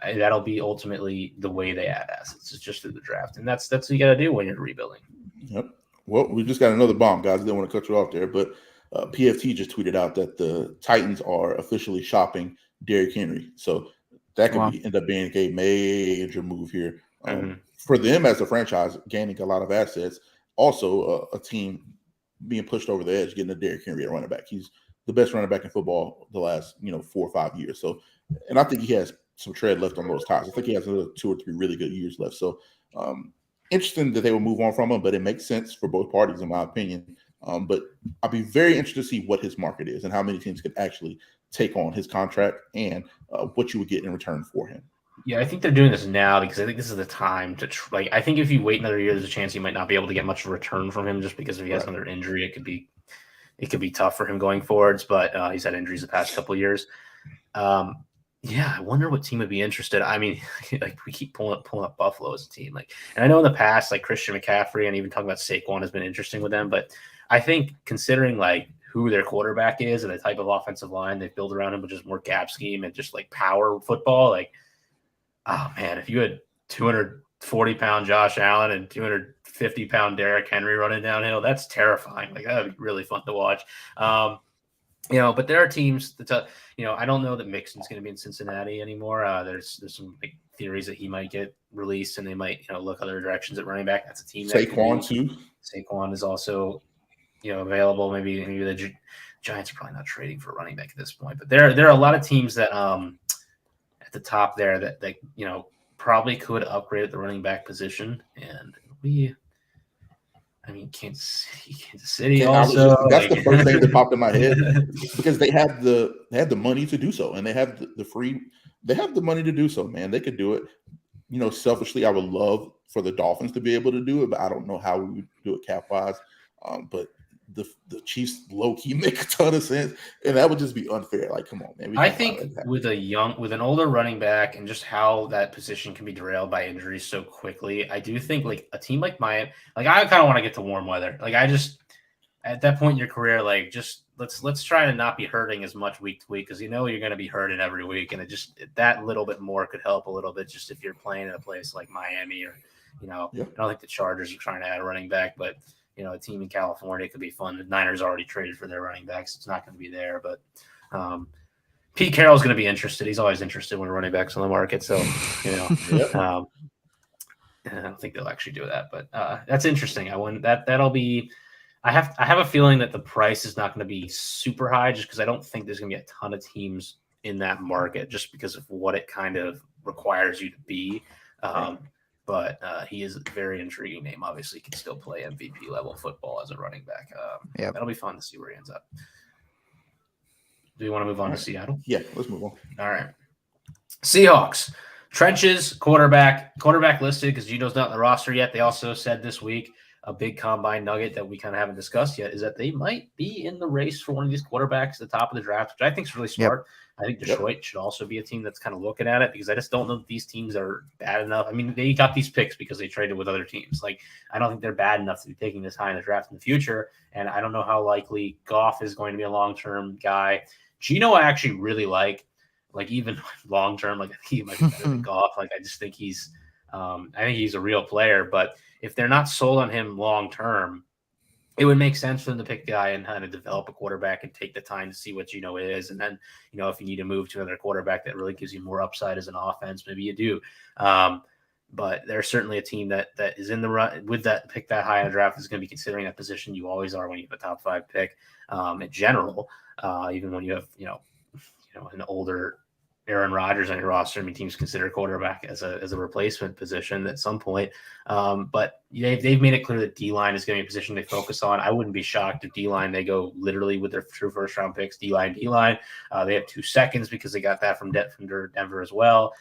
that'll be ultimately the way they add assets. It's just through the draft, and that's what you got to do when you're rebuilding. Yep. Well, we just got another bomb, guys. I didn't want to cut you off there, but PFT just tweeted out that the Titans are officially shopping Derrick Henry. So that could end up being a major move here. For them as a franchise, gaining a lot of assets. also a team being pushed over the edge, getting a Derrick Henry at running back. He's the best running back in football the last 4 or 5 years. So, and I think he has some tread left on those tires. I think he has another 2 or 3 really good years left. So, interesting that they will move on from him, but it makes sense for both parties, in my opinion. But I'll be very interested to see what his market is and how many teams can actually take on his contract and what you would get in return for him. Yeah, I think they're doing this now because I think this is the time to I think if you wait another year, there's a chance you might not be able to get much return from him just because if he has another injury, it could be tough for him going forwards. But he's had injuries the past couple of years. Yeah, I wonder what team would be interested. I mean, like we keep pulling up Buffalo as a team. And I know in the past, like Christian McCaffrey and even talking about Saquon has been interesting with them. But I think considering who their quarterback is and the type of offensive line they've built around him, which is more gap scheme and just power football, oh man, if you had 240-pound Josh Allen and 250-pound Derrick Henry running downhill, that's terrifying. That would be really fun to watch. But there are teams that, I don't know that Mixon's going to be in Cincinnati anymore. There's some theories that he might get released and they might, look other directions at running back. That's a team. Saquon too. Saquon is also, available. Maybe the Giants are probably not trading for a running back at this point, but there are a lot of teams that, at the top there that probably could upgrade at the running back position. And Kansas City also. That's the first thing that popped in my head because they have the money to do so, and they have the money to do so. Man, they could do it. Selfishly, I would love for the Dolphins to be able to do it, but I don't know how we would do it cap wise. But the Chiefs low key make a ton of sense, and that would just be unfair. Come on, man. I think with an older running back and just how that position can be derailed by injuries so quickly, I do think a team like Miami, I kind of want to get to warm weather. I just at that point in your career, just let's try to not be hurting as much week to week because you're going to be hurting every week, and it just that little bit more could help a little bit just if you're playing in a place like Miami or I don't think the Chargers are trying to add a running back, but. A team in California could be fun. The Niners already traded for their running backs. It's not going to be there, but Pete Carroll's going to be interested. He's always interested when running backs on the market. So, I don't think they'll actually do that, but that's interesting. That'll be. I have a feeling that the price is not going to be super high, just because I don't think there's going to be a ton of teams in that market, just because of what it kind of requires you to be. But he is a very intriguing name. Obviously, he can still play MVP level football as a running back. That'll be fun to see where he ends up. Do you want to move on to Seattle? Yeah, let's move on. All right. Seahawks. Trenches, quarterback listed because Gino's not in the roster yet. They also said this week a big combine nugget that we kind of haven't discussed yet is that they might be in the race for one of these quarterbacks at the top of the draft, which I think is really smart. Yep. I think Detroit should also be a team that's kind of looking at it because I just don't know that these teams are bad enough. I mean, they got these picks because they traded with other teams. I don't think they're bad enough to be taking this high in the draft in the future. And I don't know how likely Goff is going to be a long-term guy. Gino, I actually really like even long-term, I think he might be better than Goff. I just think he's a real player, but if they're not sold on him long-term, it would make sense for them to pick a guy and kind of develop a quarterback and take the time to see what Gino is. And then, if you need to move to another quarterback that really gives you more upside as an offense, maybe you do. But there's certainly a team that is in the run with that pick that high in the draft is going to be considering that position. You always are when you have a top 5 pick in general, even when you have, an older Aaron Rodgers on your roster. I mean, teams consider quarterback as a replacement position at some point. But they've made it clear that D-line is going to be a position they focus on. I wouldn't be shocked if D-line, they go literally with their true first-round picks, D-line. They have 2 seconds because they got that from Denver as well.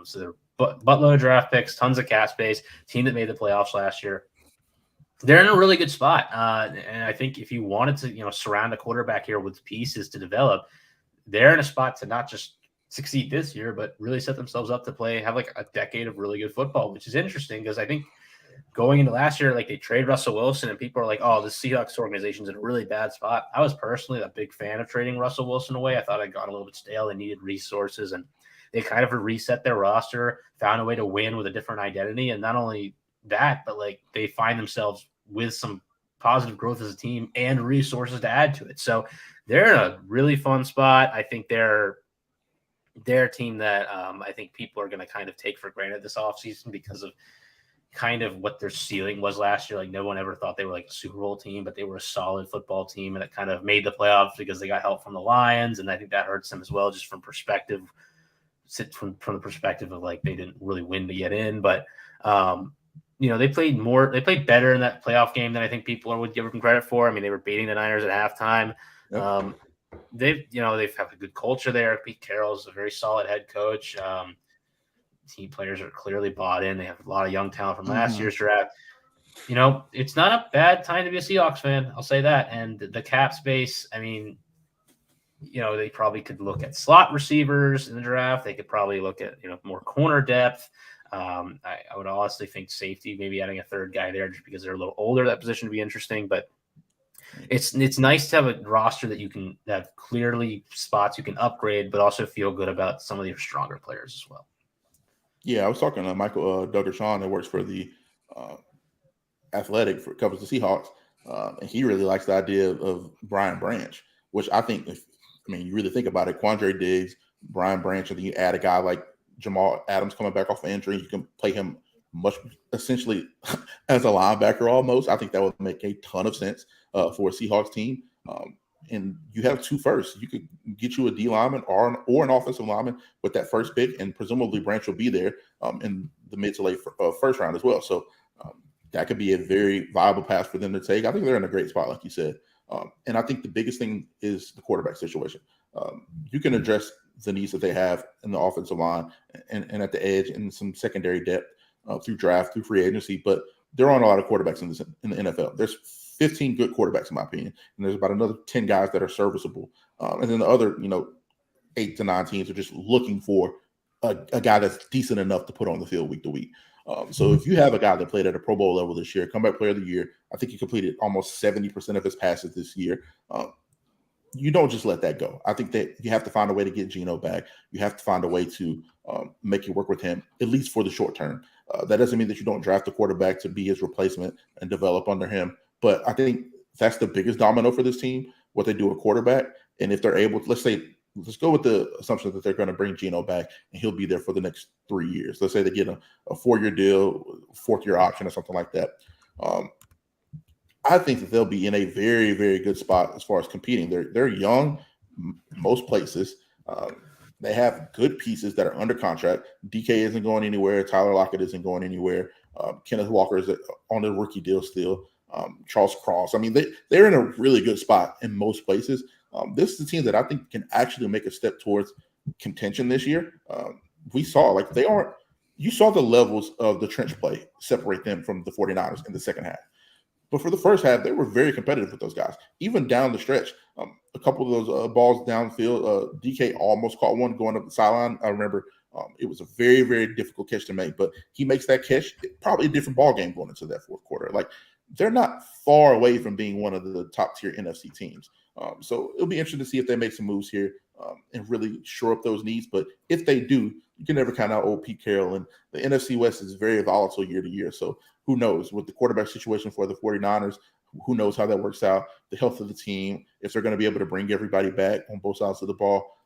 So they're buttload of draft picks, tons of cap space, team that made the playoffs last year. They're in a really good spot. And I think if you wanted to, surround a quarterback here with pieces to develop, they're in a spot to not just succeed this year, but really set themselves up to have a decade of really good football, which is interesting because I think going into last year, they trade Russell Wilson and people are like, oh, the Seahawks organization's in a really bad spot. I was personally a big fan of trading Russell Wilson away. I thought it got a little bit stale. They needed resources and they kind of reset their roster, found a way to win with a different identity. And not only that, but they find themselves with some positive growth as a team and resources to add to it. So they're in a really fun spot. I think they're a team that I think people are going to kind of take for granted this offseason because of kind of what their ceiling was last year. Like no one ever thought they were like a Super Bowl team, but they were a solid football team, and it kind of made the playoffs because they got help from the Lions, and I think that hurts them as well, just from perspective. From the perspective of like they didn't really win to get in, but they played better in that playoff game than I think people would give them credit for. I mean, they were beating the Niners at halftime. Yep. They've had a good culture there. Pete Carroll's a very solid head coach. Team players are clearly bought in. They have a lot of young talent from last year's draft. It's not a bad time to be a Seahawks fan. I'll say that. And the cap space, I mean, they probably could look at slot receivers in the draft. They could probably look at, more corner depth. I would honestly think safety, maybe adding a third guy there just because they're a little older. That position would be interesting, but it's nice to have a roster that you can have clearly spots you can upgrade, but also feel good about some of your stronger players as well. Yeah, I was talking to Michael Duggar-Shawn that works for the Athletic, covers the Seahawks, and he really likes the idea of Brian Branch, which I think, you really think about it, Quandre Diggs, Brian Branch, and then you add a guy like Jamal Adams coming back off of injury, you can play him essentially as a linebacker almost. I think that would make a ton of sense for a Seahawks team. And you have 2 firsts. You could get you a D lineman or an offensive lineman with that first pick, and presumably Branch will be there in the mid to late first round as well. So that could be a very viable pass for them to take. I think they're in a great spot, like you said. And I think the biggest thing is the quarterback situation. You can address the needs that they have in the offensive line and at the edge and some secondary depth through draft, through free agency, but there aren't a lot of quarterbacks in the NFL. There's 15 good quarterbacks, in my opinion, and there's about another 10 guys that are serviceable. And then the other, 8 to 9 teams are just looking for a guy that's decent enough to put on the field week to week. So if you have a guy that played at a Pro Bowl level this year, comeback player of the year, I think he completed almost 70% of his passes this year. You don't just let that go. I think that you have to find a way to get Geno back. You have to find a way to make it work with him, at least for the short term. That doesn't mean that you don't draft a quarterback to be his replacement and develop under him. But I think that's the biggest domino for this team, what they do at quarterback. And if they're able to, let's go with the assumption that they're going to bring Geno back and he'll be there for the next 3 years. Let's say they get a 4-year deal, 4th-year option or something like that. I think that they'll be in a very, very good spot as far as competing. They're young, most places. They have good pieces that are under contract. DK isn't going anywhere. Tyler Lockett isn't going anywhere. Kenneth Walker is on the rookie deal still. Charles Cross. They're in a really good spot in most places. This is a team that I think can actually make a step towards contention this year. We saw you saw the levels of the trench play separate them from the 49ers in the second half. But for the first half, they were very competitive with those guys. Even down the stretch, a couple of those balls downfield, DK almost caught one going up the sideline. I remember it was a very, very difficult catch to make, but he makes that catch. Probably a different ball game going into that fourth quarter. They're not far away from being one of the top tier NFC teams. So it'll be interesting to see if they make some moves here and really shore up those needs. But if they do, you can never count out old Pete Carroll. And the NFC West is very volatile year to year. So who knows with the quarterback situation for the 49ers, who knows how that works out, the health of the team, if they're going to be able to bring everybody back on both sides of the ball.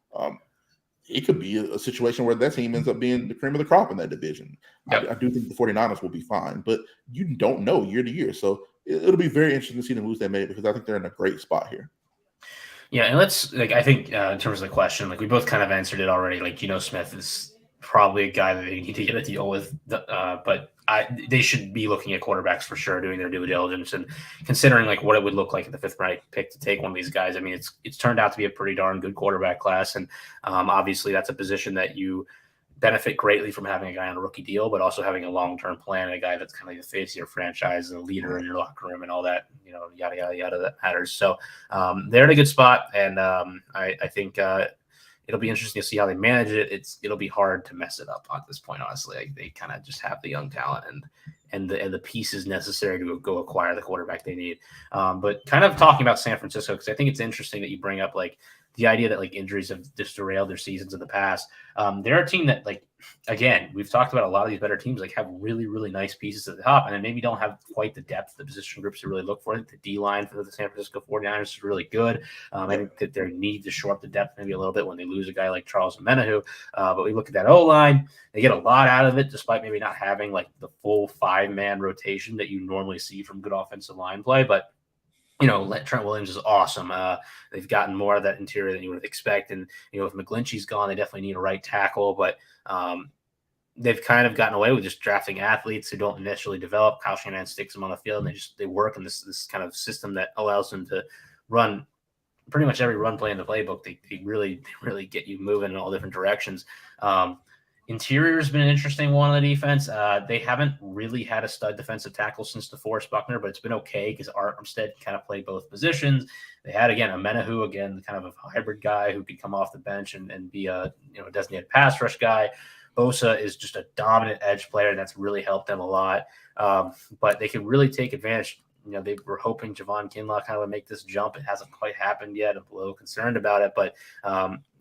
It could be a situation where that team ends up being the cream of the crop in that division. Yep. I do think the 49ers will be fine, but you don't know year to year. So it'll be very interesting to see the moves they made because I think they're in a great spot here. Yeah, and I think in terms of the question, we both kind of answered it already. Geno Smith is probably a guy that they need to get a deal with, but they should be looking at quarterbacks for sure, doing their due diligence and considering what it would look like at the 5th round pick to take one of these guys. It's turned out to be a pretty darn good quarterback class, and obviously that's a position that you benefit greatly from having a guy on a rookie deal, but also having a long-term plan, a guy that's kind of like the face of your franchise and a leader in your locker room and all that, yada, yada, yada, that matters. So they're in a good spot, and I think it'll be interesting to see how they manage it. It'll be hard to mess it up at this point, honestly. They kind of just have the young talent and the pieces necessary to go acquire the quarterback they need. But kind of talking about San Francisco, because I think it's interesting that you bring up the idea that like injuries have just derailed their seasons in the past. They're a team that, like, again, we've talked about a lot of these better teams like have really, really nice pieces at the top, and then maybe don't have quite the depth, the position groups to really look for. I think the D line for the San Francisco 49ers is really good. I think that they need to shore up the depth maybe a little bit when they lose a guy like Charles Omenihu. But we look at that O-line, they get a lot out of it, despite maybe not having like the full 5-man rotation that you normally see from good offensive line play. But Trent Williams is awesome. They've gotten more of that interior than you would expect. And, if McGlinchey's gone, they definitely need a right tackle. But they've kind of gotten away with just drafting athletes who don't initially develop. Kyle Shanahan sticks them on the field, and they work in this kind of system that allows them to run pretty much every run play in the playbook. They really get you moving in all different directions. Interior has been an interesting one on the defense. They haven't really had a stud defensive tackle since DeForest Buckner, but it's been okay because Armstead kind of played both positions. They had, again, Omenihu, again, kind of a hybrid guy who could come off the bench and be a designated pass rush guy. Bosa is just a dominant edge player, and that's really helped them a lot. But they could really take advantage. They were hoping Javon Kinlaw kind of would make this jump. It hasn't quite happened yet. I'm a little concerned about it, but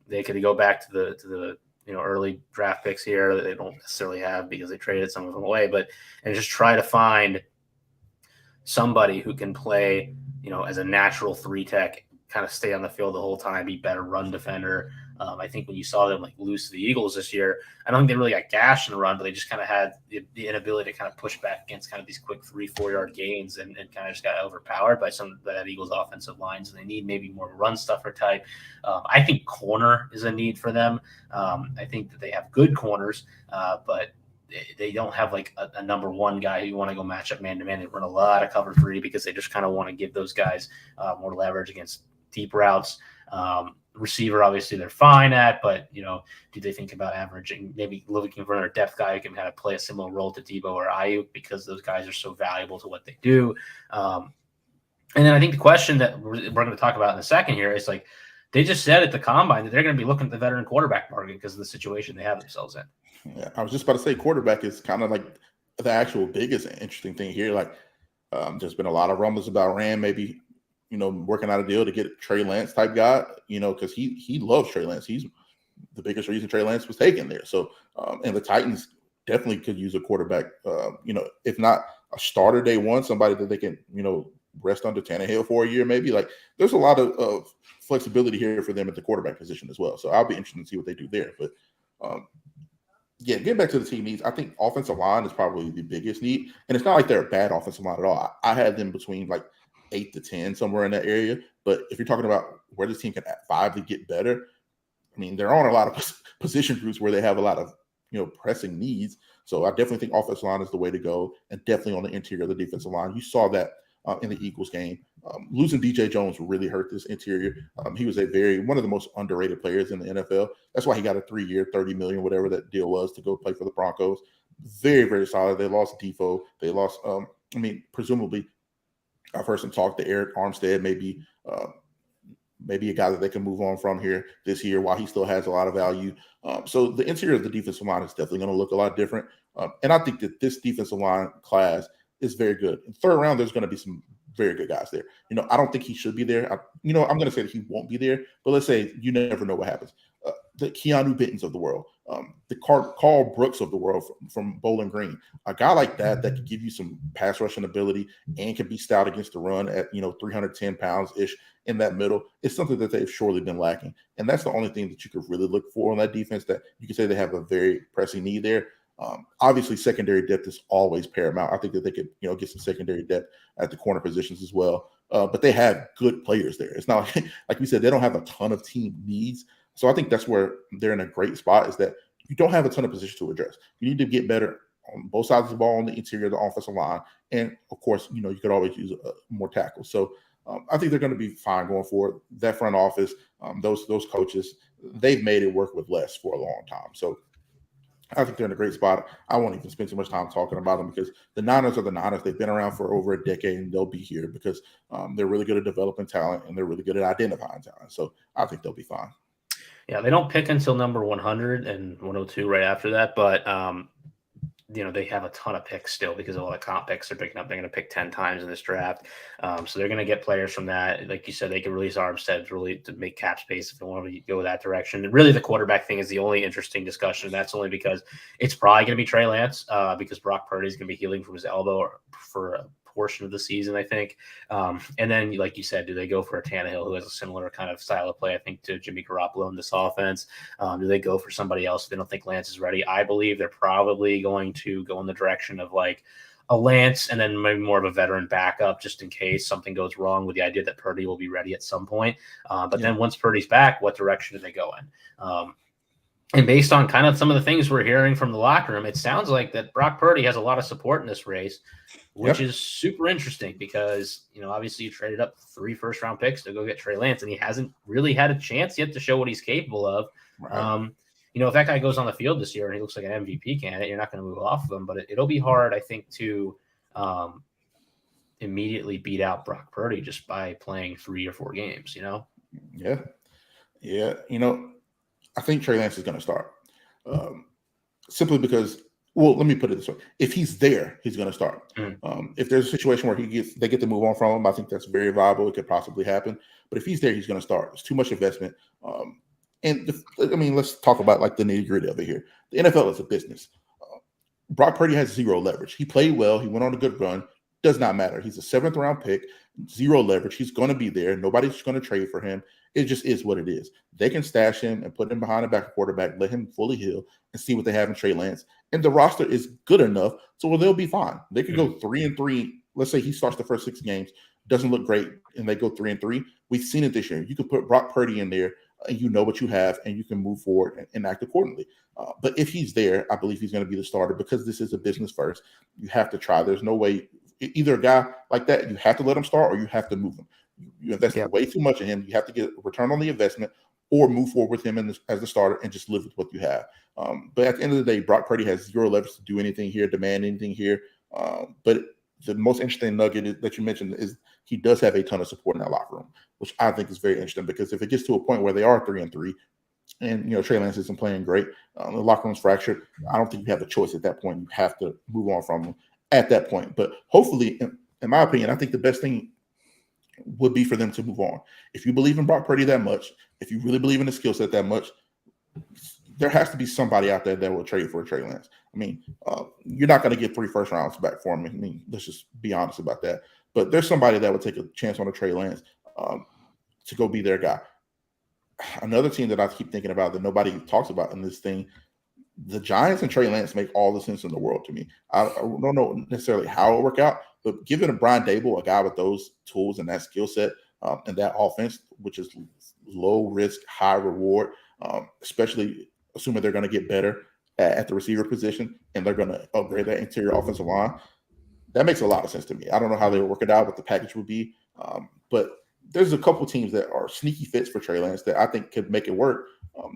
they could go back to the early draft picks here that they don't necessarily have because they traded some of them away, and just try to find somebody who can play, as a natural 3-tech, kind of stay on the field the whole time, be better run defender. I think when you saw them like lose to the Eagles this year, I don't think they really got gashed in the run, but they just kind of had the inability to kind of push back against kind of these quick 3-4 yard gains and kind of just got overpowered by some of that Eagles offensive lines. And they need maybe more run stuffer type. I think corner is a need for them. I think that they have good corners, but they don't have like a number one guy who you want to go match up man to man. They run a lot of cover 3 because they just kind of want to give those guys more leverage against deep routes. Receiver, obviously, they're fine at, but do they think about averaging, maybe looking for another depth guy who can kind of play a similar role to Debo or Ayuk because those guys are so valuable to what they do? And then I think the question that we're going to talk about in a second here is like they just said at the combine that they're going to be looking at the veteran quarterback market because of the situation they have themselves in. Yeah, I was just about to say quarterback is kind of like the actual biggest interesting thing here. Like there's been a lot of rumbles about Rand maybe working out a deal to get Trey Lance type guy, because he loves Trey Lance. He's the biggest reason Trey Lance was taken there. So, and the Titans definitely could use a quarterback, if not a starter day one, somebody that they can, rest under Tannehill for a year, maybe. Like there's a lot of flexibility here for them at the quarterback position as well. So I'll be interested to see what they do there. But getting back to the team needs, I think offensive line is probably the biggest need. And it's not like they're a bad offensive line at all. I had them between like 8 to 10, somewhere in that area. But if you're talking about where this team can at 5 to get better, I mean, they're on a lot of position groups where they have a lot of, pressing needs. So I definitely think offensive line is the way to go, and definitely on the interior of the defensive line. You saw that in the Eagles game. Losing DJ Jones really hurt this interior. He was one of the most underrated players in the NFL. That's why he got a 3-year, $30 million, whatever that deal was, to go play for the Broncos. Very, very solid. They lost Defoe. They lost, presumably, I've heard some talk to Eric Armstead, maybe a guy that they can move on from here this year while he still has a lot of value. So the interior of the defensive line is definitely going to look a lot different. And I think that this defensive line class is very good. In third round, there's going to be some very good guys there. I don't think he should be there. I'm going to say that he won't be there, but let's say you never know what happens. The Keanu Bittons of the world, the Carl Brooks of the world from Bowling Green, a guy like that could give you some pass rushing ability and can be stout against the run at 310 pounds ish in that middle. It's something that they've surely been lacking, and that's the only thing that you could really look for on that defense. That you can say they have a very pressing need there. Obviously, secondary depth is always paramount. I think that they could get some secondary depth at the corner positions as well. But they have good players there. It's not like we said, they don't have a ton of team needs. So I think that's where they're in a great spot, is that you don't have a ton of positions to address. You need to get better on both sides of the ball, on the interior of the offensive line. And, of course, you could always use more tackles. So I think they're going to be fine going forward. That front office, those coaches, they've made it work with less for a long time. So I think they're in a great spot. I won't even spend too much time talking about them because the Niners are the Niners. They've been around for over a decade, and they'll be here because they're really good at developing talent, and they're really good at identifying talent. So I think they'll be fine. Yeah, they don't pick until number 100 and 102 right after that. But they have a ton of picks still because of all the comp picks they're picking up. They're going to pick 10 times in this draft. So they're going to get players from that. Like you said, they can release Armstead really to make cap space if they want to go that direction. And really, the quarterback thing is the only interesting discussion. That's only because it's probably going to be Trey Lance because Brock Purdy is going to be healing from his elbow for a portion of the season, I think. And then, like you said, do they go for a Tannehill who has a similar kind of style of play, I think, to Jimmy Garoppolo in this offense? Do they go for somebody else if they don't think Lance is ready? I believe they're probably going to go in the direction of like a Lance and then maybe more of a veteran backup just in case something goes wrong, with the idea that Purdy will be ready at some point. But then once Purdy's back, what direction do they go in? And based on kind of some of the things we're hearing from the locker room, it sounds like that Brock Purdy has a lot of support in this race, which is super interesting because, obviously you traded up 3 first-round picks to go get Trey Lance, and he hasn't really had a chance yet to show what he's capable of. Right. If that guy goes on the field this year and he looks like an MVP candidate, you're not going to move off of him, but it'll be hard, I think, to immediately beat out Brock Purdy just by playing 3 or 4 games, Yeah. I think Trey Lance is going to start simply because, let me put it this way. If he's there, he's going to start. If there's a situation where they get to move on from him, I think that's very viable. It could possibly happen. But if he's there, he's going to start. It's too much investment. Let's talk about like the nitty gritty of it here. The NFL is a business. Brock Purdy has 0 leverage. He played well. He went on a good run. Does not matter. He's a 7th round pick, 0 leverage. He's going to be there. Nobody's going to trade for him. It just is what it is. They can stash him and put him behind a backup quarterback, let him fully heal, and see what they have in Trey Lance. And the roster is good enough, so they'll be fine. They could go 3-3. Let's say he starts the first 6 games, doesn't look great, and they go 3-3. We've seen it this year. You could put Brock Purdy in there, and you know what you have, and you can move forward and act accordingly. But if he's there, I believe he's going to be the starter because this is a business first. You have to try. There's no way. Either a guy like that, you have to let him start or you have to move him. You invest way too much in him. You have to get a return on the investment or move forward with him as the starter and just live with what you have. But at the end of the day, Brock Purdy has 0 leverage to do anything here, demand anything here. But the most interesting nugget that you mentioned is he does have a ton of support in that locker room, which I think is very interesting because if it gets to a point where they are 3-3 and, Trey Lance isn't playing great, the locker room's fractured, I don't think you have a choice at that point. You have to move on from him at that point. But hopefully, in my opinion, I think the best thing would be for them to move on. If you believe in Brock Purdy that much, if you really believe in the skill set that much, there has to be somebody out there that will trade for Trey Lance. You're not going to get 3 first rounds back for him. Let's just be honest about that. But there's somebody that would take a chance on a Trey Lance to go be their guy. Another team that I keep thinking about that nobody talks about in this thing, the Giants and Trey Lance make all the sense in the world to me. I don't know necessarily how it'll work out, but giving a Brian Dable, a guy with those tools and that skill set and that offense, which is low risk, high reward, especially assuming they're going to get better at the receiver position and they're going to upgrade that interior offensive line, that makes a lot of sense to me. I don't know how they would work it out, what the package would be, but there's a couple teams that are sneaky fits for Trey Lance that I think could make it work,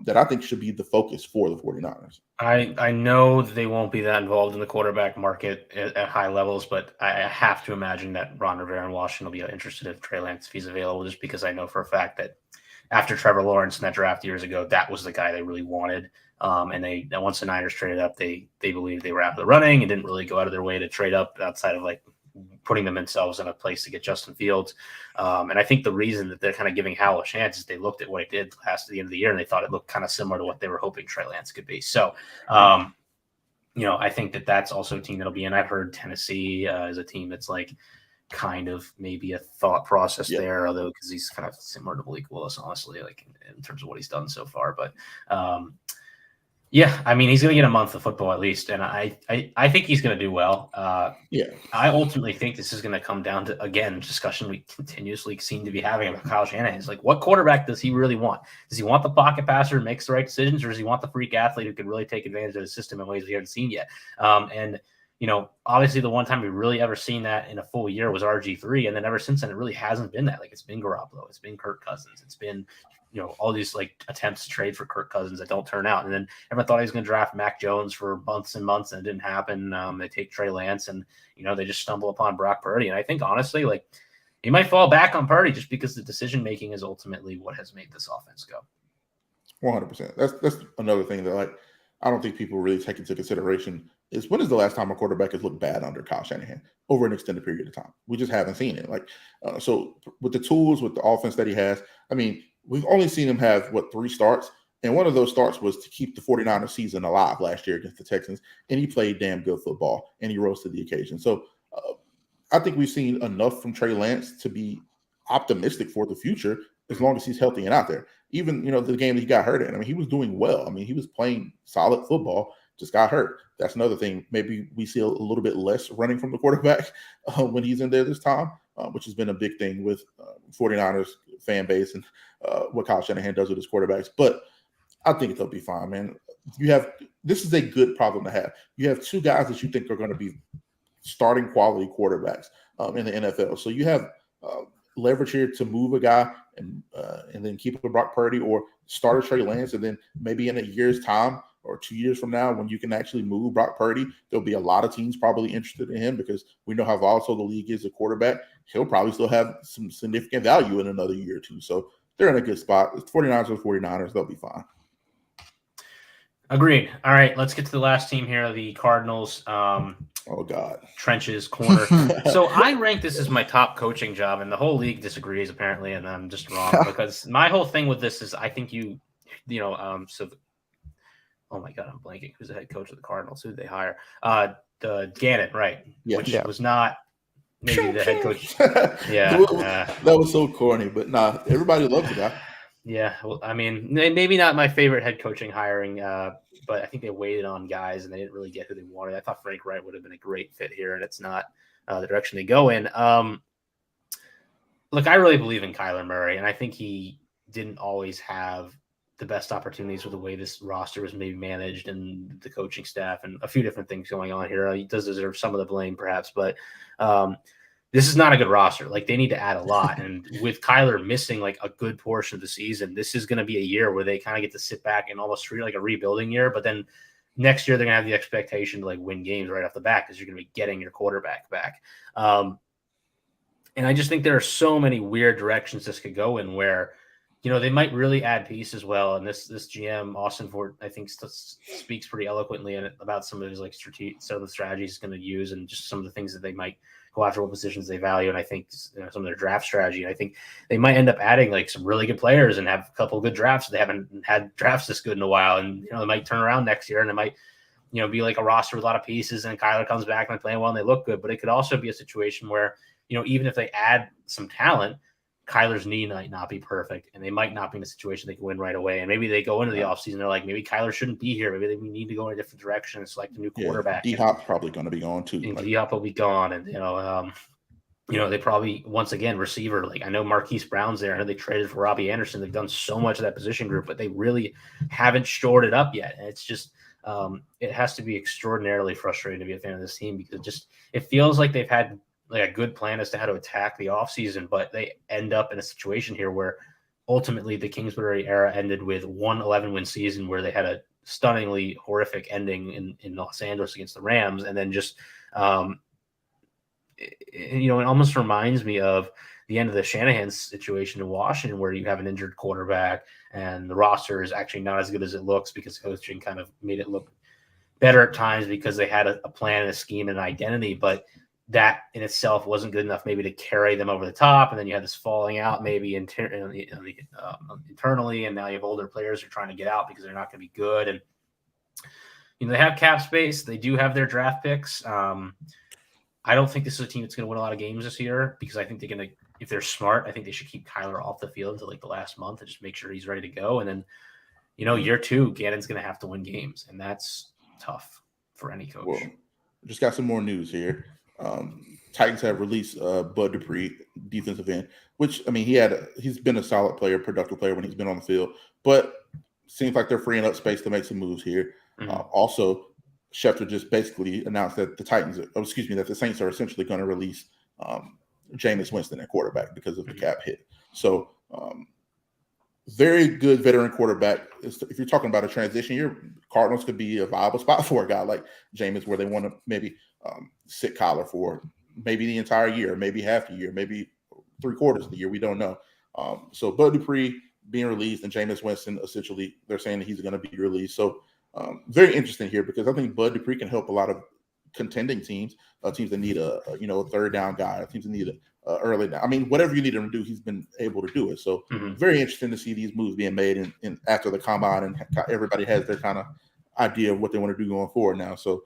that I think should be the focus for the 49ers. I know they won't be that involved in the quarterback market at high levels, but I have to imagine that Ron Rivera and Washington will be interested if Trey Lance, if he's available, just because I know for a fact that after Trevor Lawrence in that draft years ago, that was the guy they really wanted. And once the Niners traded up, they believed they were out of the running and didn't really go out of their way to trade up outside of like putting themselves in a place to get Justin Fields. And I think the reason that they're kind of giving Howell a chance is they looked at what he did last at the end of the year and they thought it looked kind of similar to what they were hoping Trey Lance could be. So, I think that that's also a team that'll be in. I've heard Tennessee is a team that's like kind of maybe a thought process there, although because he's kind of similar to Malik Willis, honestly, like in terms of what he's done so far. But he's going to get a month of football at least, and I think he's going to do well. I ultimately think this is going to come down to, again, discussion we continuously seem to be having about Kyle Shanahan. It's like, what quarterback does he really want? Does he want the pocket passer who makes the right decisions, or does he want the freak athlete who can really take advantage of the system in ways we haven't seen yet? Obviously the one time we really ever seen that in a full year was RG3, and then ever since then it really hasn't been that. Like, it's been Garoppolo, it's been Kirk Cousins, it's been all these like attempts to trade for Kirk Cousins that don't turn out. And then everyone thought he was going to draft Mac Jones for months and months, and it didn't happen. They take Trey Lance, and they just stumble upon Brock Purdy. And I think honestly, like, he might fall back on Purdy just because the decision making is ultimately what has made this offense go. 100%. That's another thing that, like, I don't think people really take into consideration is when is the last time a quarterback has looked bad under Kyle Shanahan over an extended period of time? We just haven't seen it. So with the tools, with the offense that he has, I mean, we've only seen him have, 3 starts? And one of those starts was to keep the 49ers season alive last year against the Texans. And he played damn good football, and he rose to the occasion. So I think we've seen enough from Trey Lance to be optimistic for the future as long as he's healthy and out there. Even, the game that he got hurt in, I mean, he was doing well. I mean, he was playing solid football, just got hurt. That's another thing. Maybe we see a little bit less running from the quarterback when he's in there this time, which has been a big thing with 49ers fan base and what Kyle Shanahan does with his quarterbacks. But I think they'll be fine, man. This is a good problem to have. You have 2 guys that you think are going to be starting quality quarterbacks in the NFL. So you have leverage here to move a guy and then keep a Brock Purdy, or start a Trey Lance, and then maybe in a year's time or 2 years from now, when you can actually move Brock Purdy, there'll be a lot of teams probably interested in him because we know how volatile the league is at quarterback. He'll probably still have some significant value in another year or 2. So they're in a good spot. The 49ers are 49ers. They'll be fine. Agreed. All right, let's get to the last team here, the Cardinals. Oh, God. Trenches corner. So I rank this as my top coaching job, and the whole league disagrees apparently, and I'm just wrong because my whole thing with this is I think oh my God, I'm blanking. Who's the head coach of the Cardinals? Who did they hire? The Gannon, right? Yeah. Which was not maybe the head coach. Yeah. That was so corny, but nah, everybody loves the guy. Yeah, well, I mean, maybe not my favorite head coaching hiring, but I think they waited on guys and they didn't really get who they wanted. I thought Frank Wright would have been a great fit here, and it's not the direction they go in. Look, I really believe in Kyler Murray, and I think he didn't always have the best opportunities with the way this roster was maybe managed and the coaching staff and a few different things going on here. He does deserve some of the blame, perhaps, but this is not a good roster. Like, they need to add a lot. And with Kyler missing like a good portion of the season, this is going to be a year where they kind of get to sit back and almost treat it like a rebuilding year. But then next year, they're going to have the expectation to like win games right off the bat because you're going to be getting your quarterback back. And I just think there are so many weird directions this could go in where, they might really add pieces well. And this GM, Austin Ford, I think speaks pretty eloquently about some of his like some of the strategies he's going to use and just some of the things that they might go after, what positions they value. And I think some of their draft strategy, and I think they might end up adding like some really good players and have a couple of good drafts. They haven't had drafts this good in a while. And, they might turn around next year and it might, be like a roster with a lot of pieces and Kyler comes back and they're playing well and they look good. But it could also be a situation where, even if they add some talent, Kyler's knee might not be perfect and they might not be in a situation they can win right away. And maybe they go into the offseason, they're like, maybe Kyler shouldn't be here. Maybe we need to go in a different direction and select a new quarterback. D-Hop's probably going to be gone too. And D-Hop will be gone. And, they probably, once again, receiver, like I know Marquise Brown's there. I know they traded for Robbie Anderson. They've done so much of that position group, but they really haven't shored it up yet. And it's just, it has to be extraordinarily frustrating to be a fan of this team because it feels like they've had like a good plan as to how to attack the offseason, but they end up in a situation here where ultimately the Kingsbury era ended with 11-win season where they had a stunningly horrific ending in Los Angeles against the Rams. And then just, it almost reminds me of the end of the Shanahan situation in Washington where you have an injured quarterback and the roster is actually not as good as it looks because coaching kind of made it look better at times because they had a plan and a scheme and an identity, but that in itself wasn't good enough maybe to carry them over the top. And then you had this falling out maybe internally, and now you have older players who are trying to get out because they're not going to be good. And, they have cap space. They do have their draft picks. I don't think this is a team that's going to win a lot of games this year because I think they're going to, if they're smart, I think they should keep Kyler off the field until like the last month and just make sure he's ready to go. And then, year 2, Gannon's going to have to win games, and that's tough for any coach. Well, just got some more news here. Titans have released Bud Dupree, defensive end, which, I mean, he's been a solid player, productive player when he's been on the field, but seems like they're freeing up space to make some moves here. Mm-hmm. Also, Schefter just basically announced that that the Saints are essentially going to release Jameis Winston at quarterback because of the cap hit. So, very good veteran quarterback. If you're talking about a transition year, Cardinals could be a viable spot for a guy like Jameis where they want to maybe sit Kyler for maybe the entire year, maybe half a year, maybe 3/4 of the year. We don't know. So Bud Dupree being released and Jameis Winston, essentially, they're saying that he's going to be released. So Very interesting here because I think Bud Dupree can help a lot of contending teams, teams that need a third down guy, teams that need a early down. I mean, whatever you need him to do, he's been able to do it. So very interesting to see these moves being made in after the combine, and everybody has their kind of idea of what they want to do going forward now. So,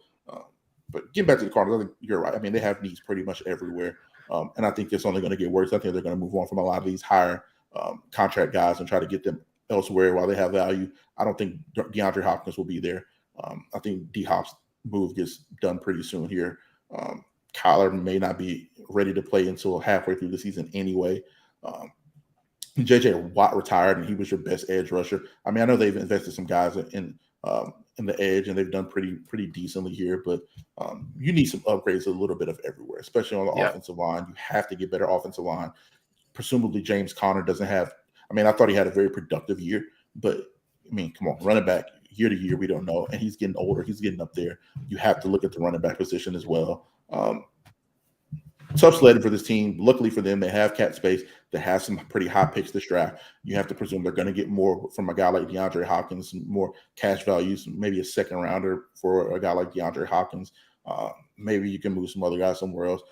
but getting back to the Cardinals, I think you're right. I mean, they have needs pretty much everywhere, and I think it's only going to get worse. I think they're going to move on from a lot of these higher contract guys and try to get them elsewhere while they have value. I don't think DeAndre Hopkins will be there. I think D-Hop's move gets done pretty soon here. Kyler may not be ready to play until halfway through the season anyway. J.J. Watt retired, and he was your best edge rusher. I mean, I know they've invested some guys in the edge, and they've done pretty decently here, but you need some upgrades a little bit of everywhere, especially on the offensive line. You have to get better offensive line. Presumably, James Conner doesn't have – I mean, I thought he had a very productive year, but, I mean, come on, running back year to year, we don't know, and he's getting older. He's getting up there. You have to look at the running back position as well. Tough sledding for this team. Luckily for them, they have cap space. They have some pretty high picks this draft. You have to presume they're going to get more from a guy like DeAndre Hopkins, more cash values, maybe a second rounder for a guy like DeAndre Hopkins. Maybe you can move some other guys somewhere else.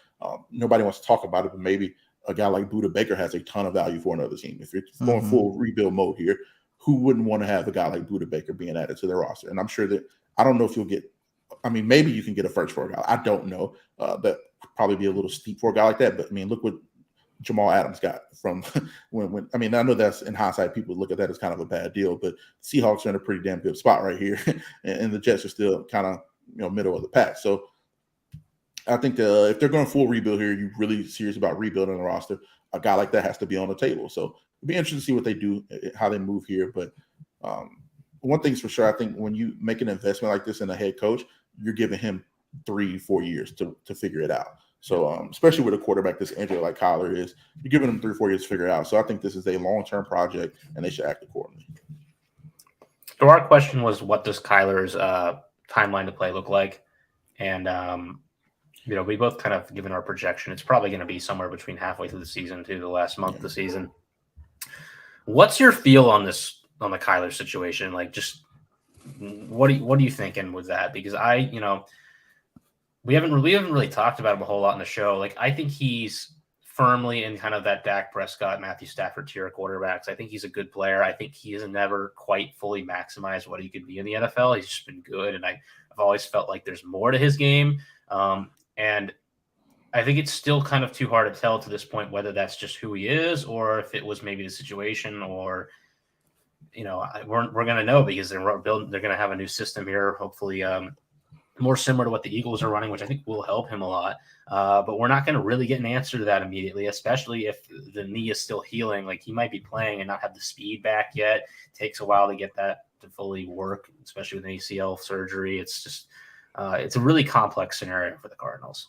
Nobody wants to talk about it, but maybe a guy like Budda Baker has a ton of value for another team. If you're going full rebuild mode here, who wouldn't want to have a guy like Budda Baker being added to their roster? And I'm sure that I don't know if you'll get – I mean, maybe you can get a first for a guy. I don't know. That probably be a little steep for a guy like that. But, I mean, look what Jamal Adams got from when I mean, I know that's in hindsight, people look at that as kind of a bad deal, but Seahawks are in a pretty damn good spot right here. and the Jets are still kind of, middle of the pack. So I think if they're going full rebuild here, you're really serious about rebuilding the roster, a guy like that has to be on the table. So it'll be interesting to see what they do, how they move here. But one thing's for sure, I think when you make an investment like this in a head coach, you're giving him 3-4 years to figure it out. So especially with a quarterback this injured like Kyler is, you're giving them 3-4 years to figure it out. So I think this is a long-term project, and they should act accordingly. So our question was, what does Kyler's timeline to play look like? And we both kind of given our projection. It's probably going to be somewhere between halfway through the season to the last month of the season. What's your feel on this, on the Kyler situation? Like, just what are you thinking with that? Because we haven't really talked about him a whole lot in the show. Like, I think he's firmly in kind of that Dak Prescott, Matthew Stafford tier of quarterbacks. I think he's a good player. I think he has never quite fully maximized what he could be in the NFL. He's just been good, and I've always felt like there's more to his game. And I think it's still kind of too hard to tell to this point whether that's just who he is or if it was maybe the situation, or we're going to know because they're going to have a new system here, hopefully more similar to what the Eagles are running, which I think will help him a lot. But we're not going to really get an answer to that immediately, especially if the knee is still healing. Like, he might be playing and not have the speed back yet. It takes a while to get that to fully work, especially with an ACL surgery. It's just it's a really complex scenario for the Cardinals.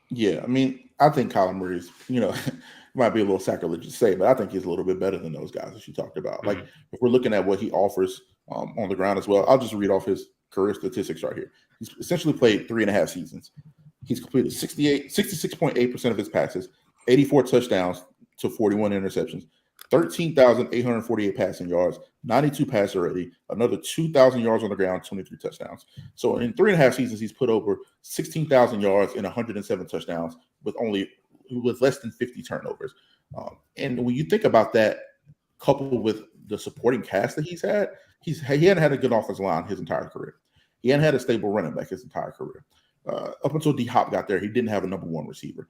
Yeah, I mean, I think Kyler Murray's, it might be a little sacrilegious to say, but I think he's a little bit better than those guys that you talked about. Like, if we're looking at what he offers on the ground as well, I'll just read off his career statistics right here. He's essentially played 3.5 seasons. He's completed 66.8% of his passes, 84 touchdowns to 41 interceptions, 13,848 passing yards, 92 passer rating, another 2,000 yards on the ground, 23 touchdowns. So in 3.5 seasons, he's put over 16,000 yards and 107 touchdowns with less than 50 turnovers. And when you think about that, coupled with the supporting cast that he's had, he hadn't had a good offensive line his entire career. He hadn't had a stable running back his entire career. Up until D-Hop got there, he didn't have a number one receiver.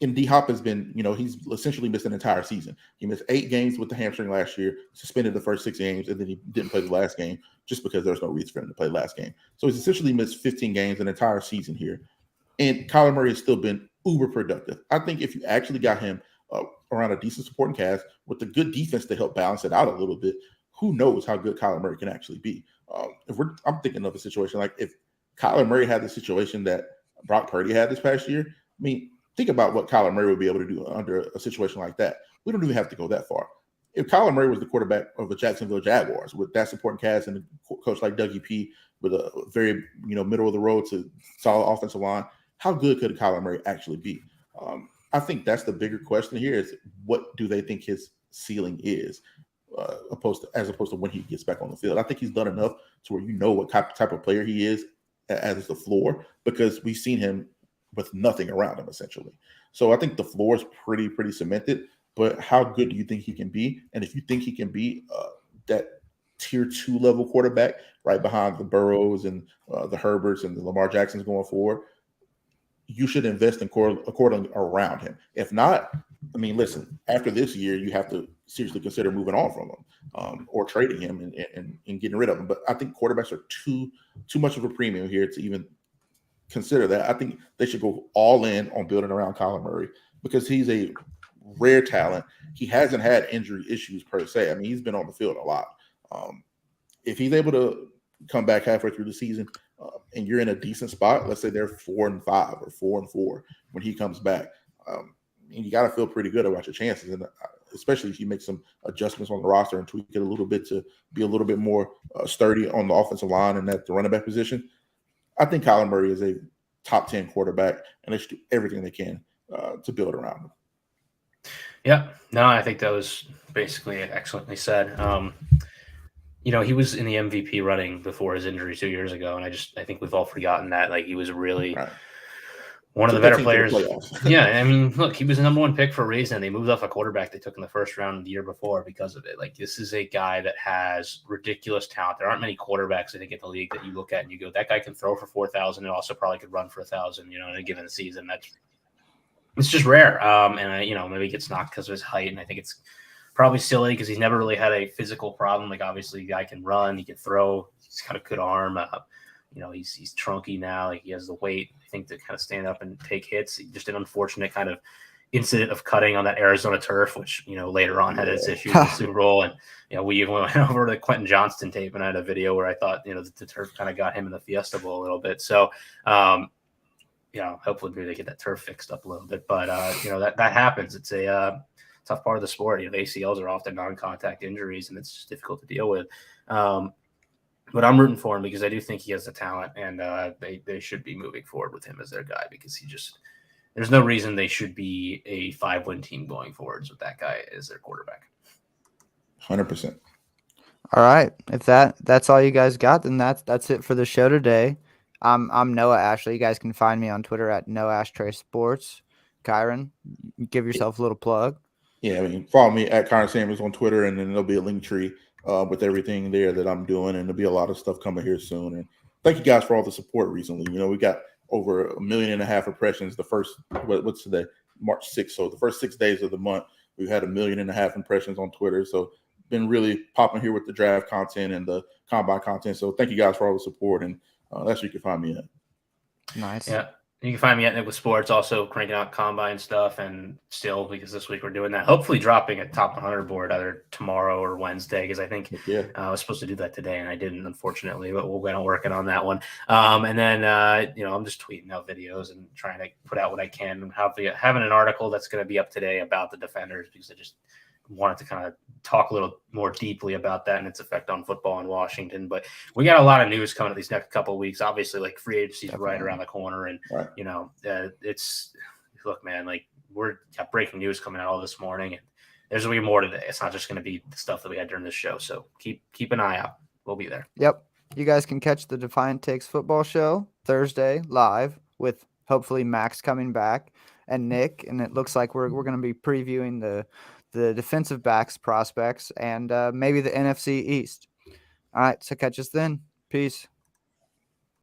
And D-Hop has been, he's essentially missed an entire season. He missed 8 games with the hamstring last year, suspended the first 6 games, and then he didn't play the last game just because there was no reason for him to play the last game. So he's essentially missed 15 games, an entire season here. And Kyler Murray has still been uber productive. I think if you actually got him around a decent supporting cast with a good defense to help balance it out a little bit, who knows how good Kyler Murray can actually be. I'm thinking of a situation like if Kyler Murray had the situation that Brock Purdy had this past year, I mean, think about what Kyler Murray would be able to do under a situation like that. We don't even have to go that far. If Kyler Murray was the quarterback of the Jacksonville Jaguars with that supporting cast and a coach like Dougie P with a very, middle of the road to solid offensive line, how good could Kyler Murray actually be? I think that's the bigger question here is what do they think his ceiling is? as opposed to when he gets back on the field. I think he's done enough to where you know what type of player he is as the floor, because we've seen him with nothing around him essentially. So I think the floor is pretty cemented. But how good do you think he can be? And if you think he can be that tier 2 level quarterback right behind the Burrows and the Herberts and the Lamar Jacksons going forward, you should invest in accordingly around him. If not, I mean, listen, after this year, you have to seriously consider moving on from him or trading him and getting rid of him. But I think quarterbacks are too much of a premium here to even consider that. I think they should go all in on building around Kyler Murray, because he's a rare talent. He hasn't had injury issues per se. I mean, he's been on the field a lot. If he's able to come back halfway through the season and you're in a decent spot, let's say they're 4-5 or 4-4 when he comes back, and you got to feel pretty good about your chances. And especially if you make some adjustments on the roster and tweak it a little bit to be a little bit more sturdy on the offensive line and at the running back position, I think Kyler Murray is a top 10 quarterback, and they should do everything they can to build around him. Yeah, no, I think that was basically excellently said. He was in the MVP running before his injury 2 years ago, and I think we've all forgotten that. Like, he was really one of the better players. Yeah, I mean, look, he was the number 1 pick for a reason. They moved off a quarterback they took in the first round the year before because of it. Like, this is a guy that has ridiculous talent. There aren't many quarterbacks, I think, in the league that you look at and you go, that guy can throw for 4,000 and also probably could run for 1,000, in a given season. It's just rare. And maybe he gets knocked because of his height, and I think it's probably silly because he's never really had a physical problem. Like, obviously, the guy can run, he can throw, he's got a good arm. He's trunky now. Like, he has the weight, I think, to kind of stand up and take hits. Just an unfortunate kind of incident of cutting on that Arizona turf, which, later on had its issues in the Super Bowl. And, we went over to the Quentin Johnston tape, and I had a video where I thought, the turf kind of got him in the Fiesta Bowl a little bit. So, hopefully maybe they get that turf fixed up a little bit. But, that happens. It's a tough part of the sport. The ACLs are often non-contact injuries, and it's just difficult to deal with. But I'm rooting for him because I do think he has the talent, and they should be moving forward with him as their guy, because there's no reason they should be a 5-win team going forwards with that guy as their quarterback. 100%. All right. If that's all you guys got, then that's it for the show today. I'm Noah Ashley. You guys can find me on Twitter at NoAshTreySports. Kyron, give yourself a little plug. Yeah, I mean, follow me at Kyron Samuels on Twitter, and then there'll be a link tree with everything there that I'm doing, and there'll be a lot of stuff coming here soon. And thank you guys for all the support recently. We got over 1.5 million impressions. The first, what's today? March 6th. So the first 6 days of the month, we've had 1.5 million impressions on Twitter. So been really popping here with the draft content and the combine content. So thank you guys for all the support, and that's where you can find me at. Nice. Yeah. You can find me at Nick with Sports, also cranking out combine stuff, and still, because this week we're doing that, hopefully dropping a top 100 board either tomorrow or Wednesday, because I think I was supposed to do that today and I didn't, unfortunately, but we'll get on working on that one. And then, I'm just tweeting out videos and trying to put out what I can, and having an article that's going to be up today about the Defenders, because I just wanted to kind of talk a little more deeply about that and its effect on football in Washington. But we got a lot of news coming these next couple of weeks. Obviously, like, free agency is right around the corner, and it's look, man, like, we're got breaking news coming out all this morning, and there's gonna be more today. It's not just going to be the stuff that we had during this show. So keep an eye out. We'll be there. Yep. You guys can catch the Defiant Takes Football Show Thursday live with hopefully Max coming back and Nick, and it looks like we're going to be previewing the defensive backs prospects and maybe the NFC East. All right, so catch us then. Peace.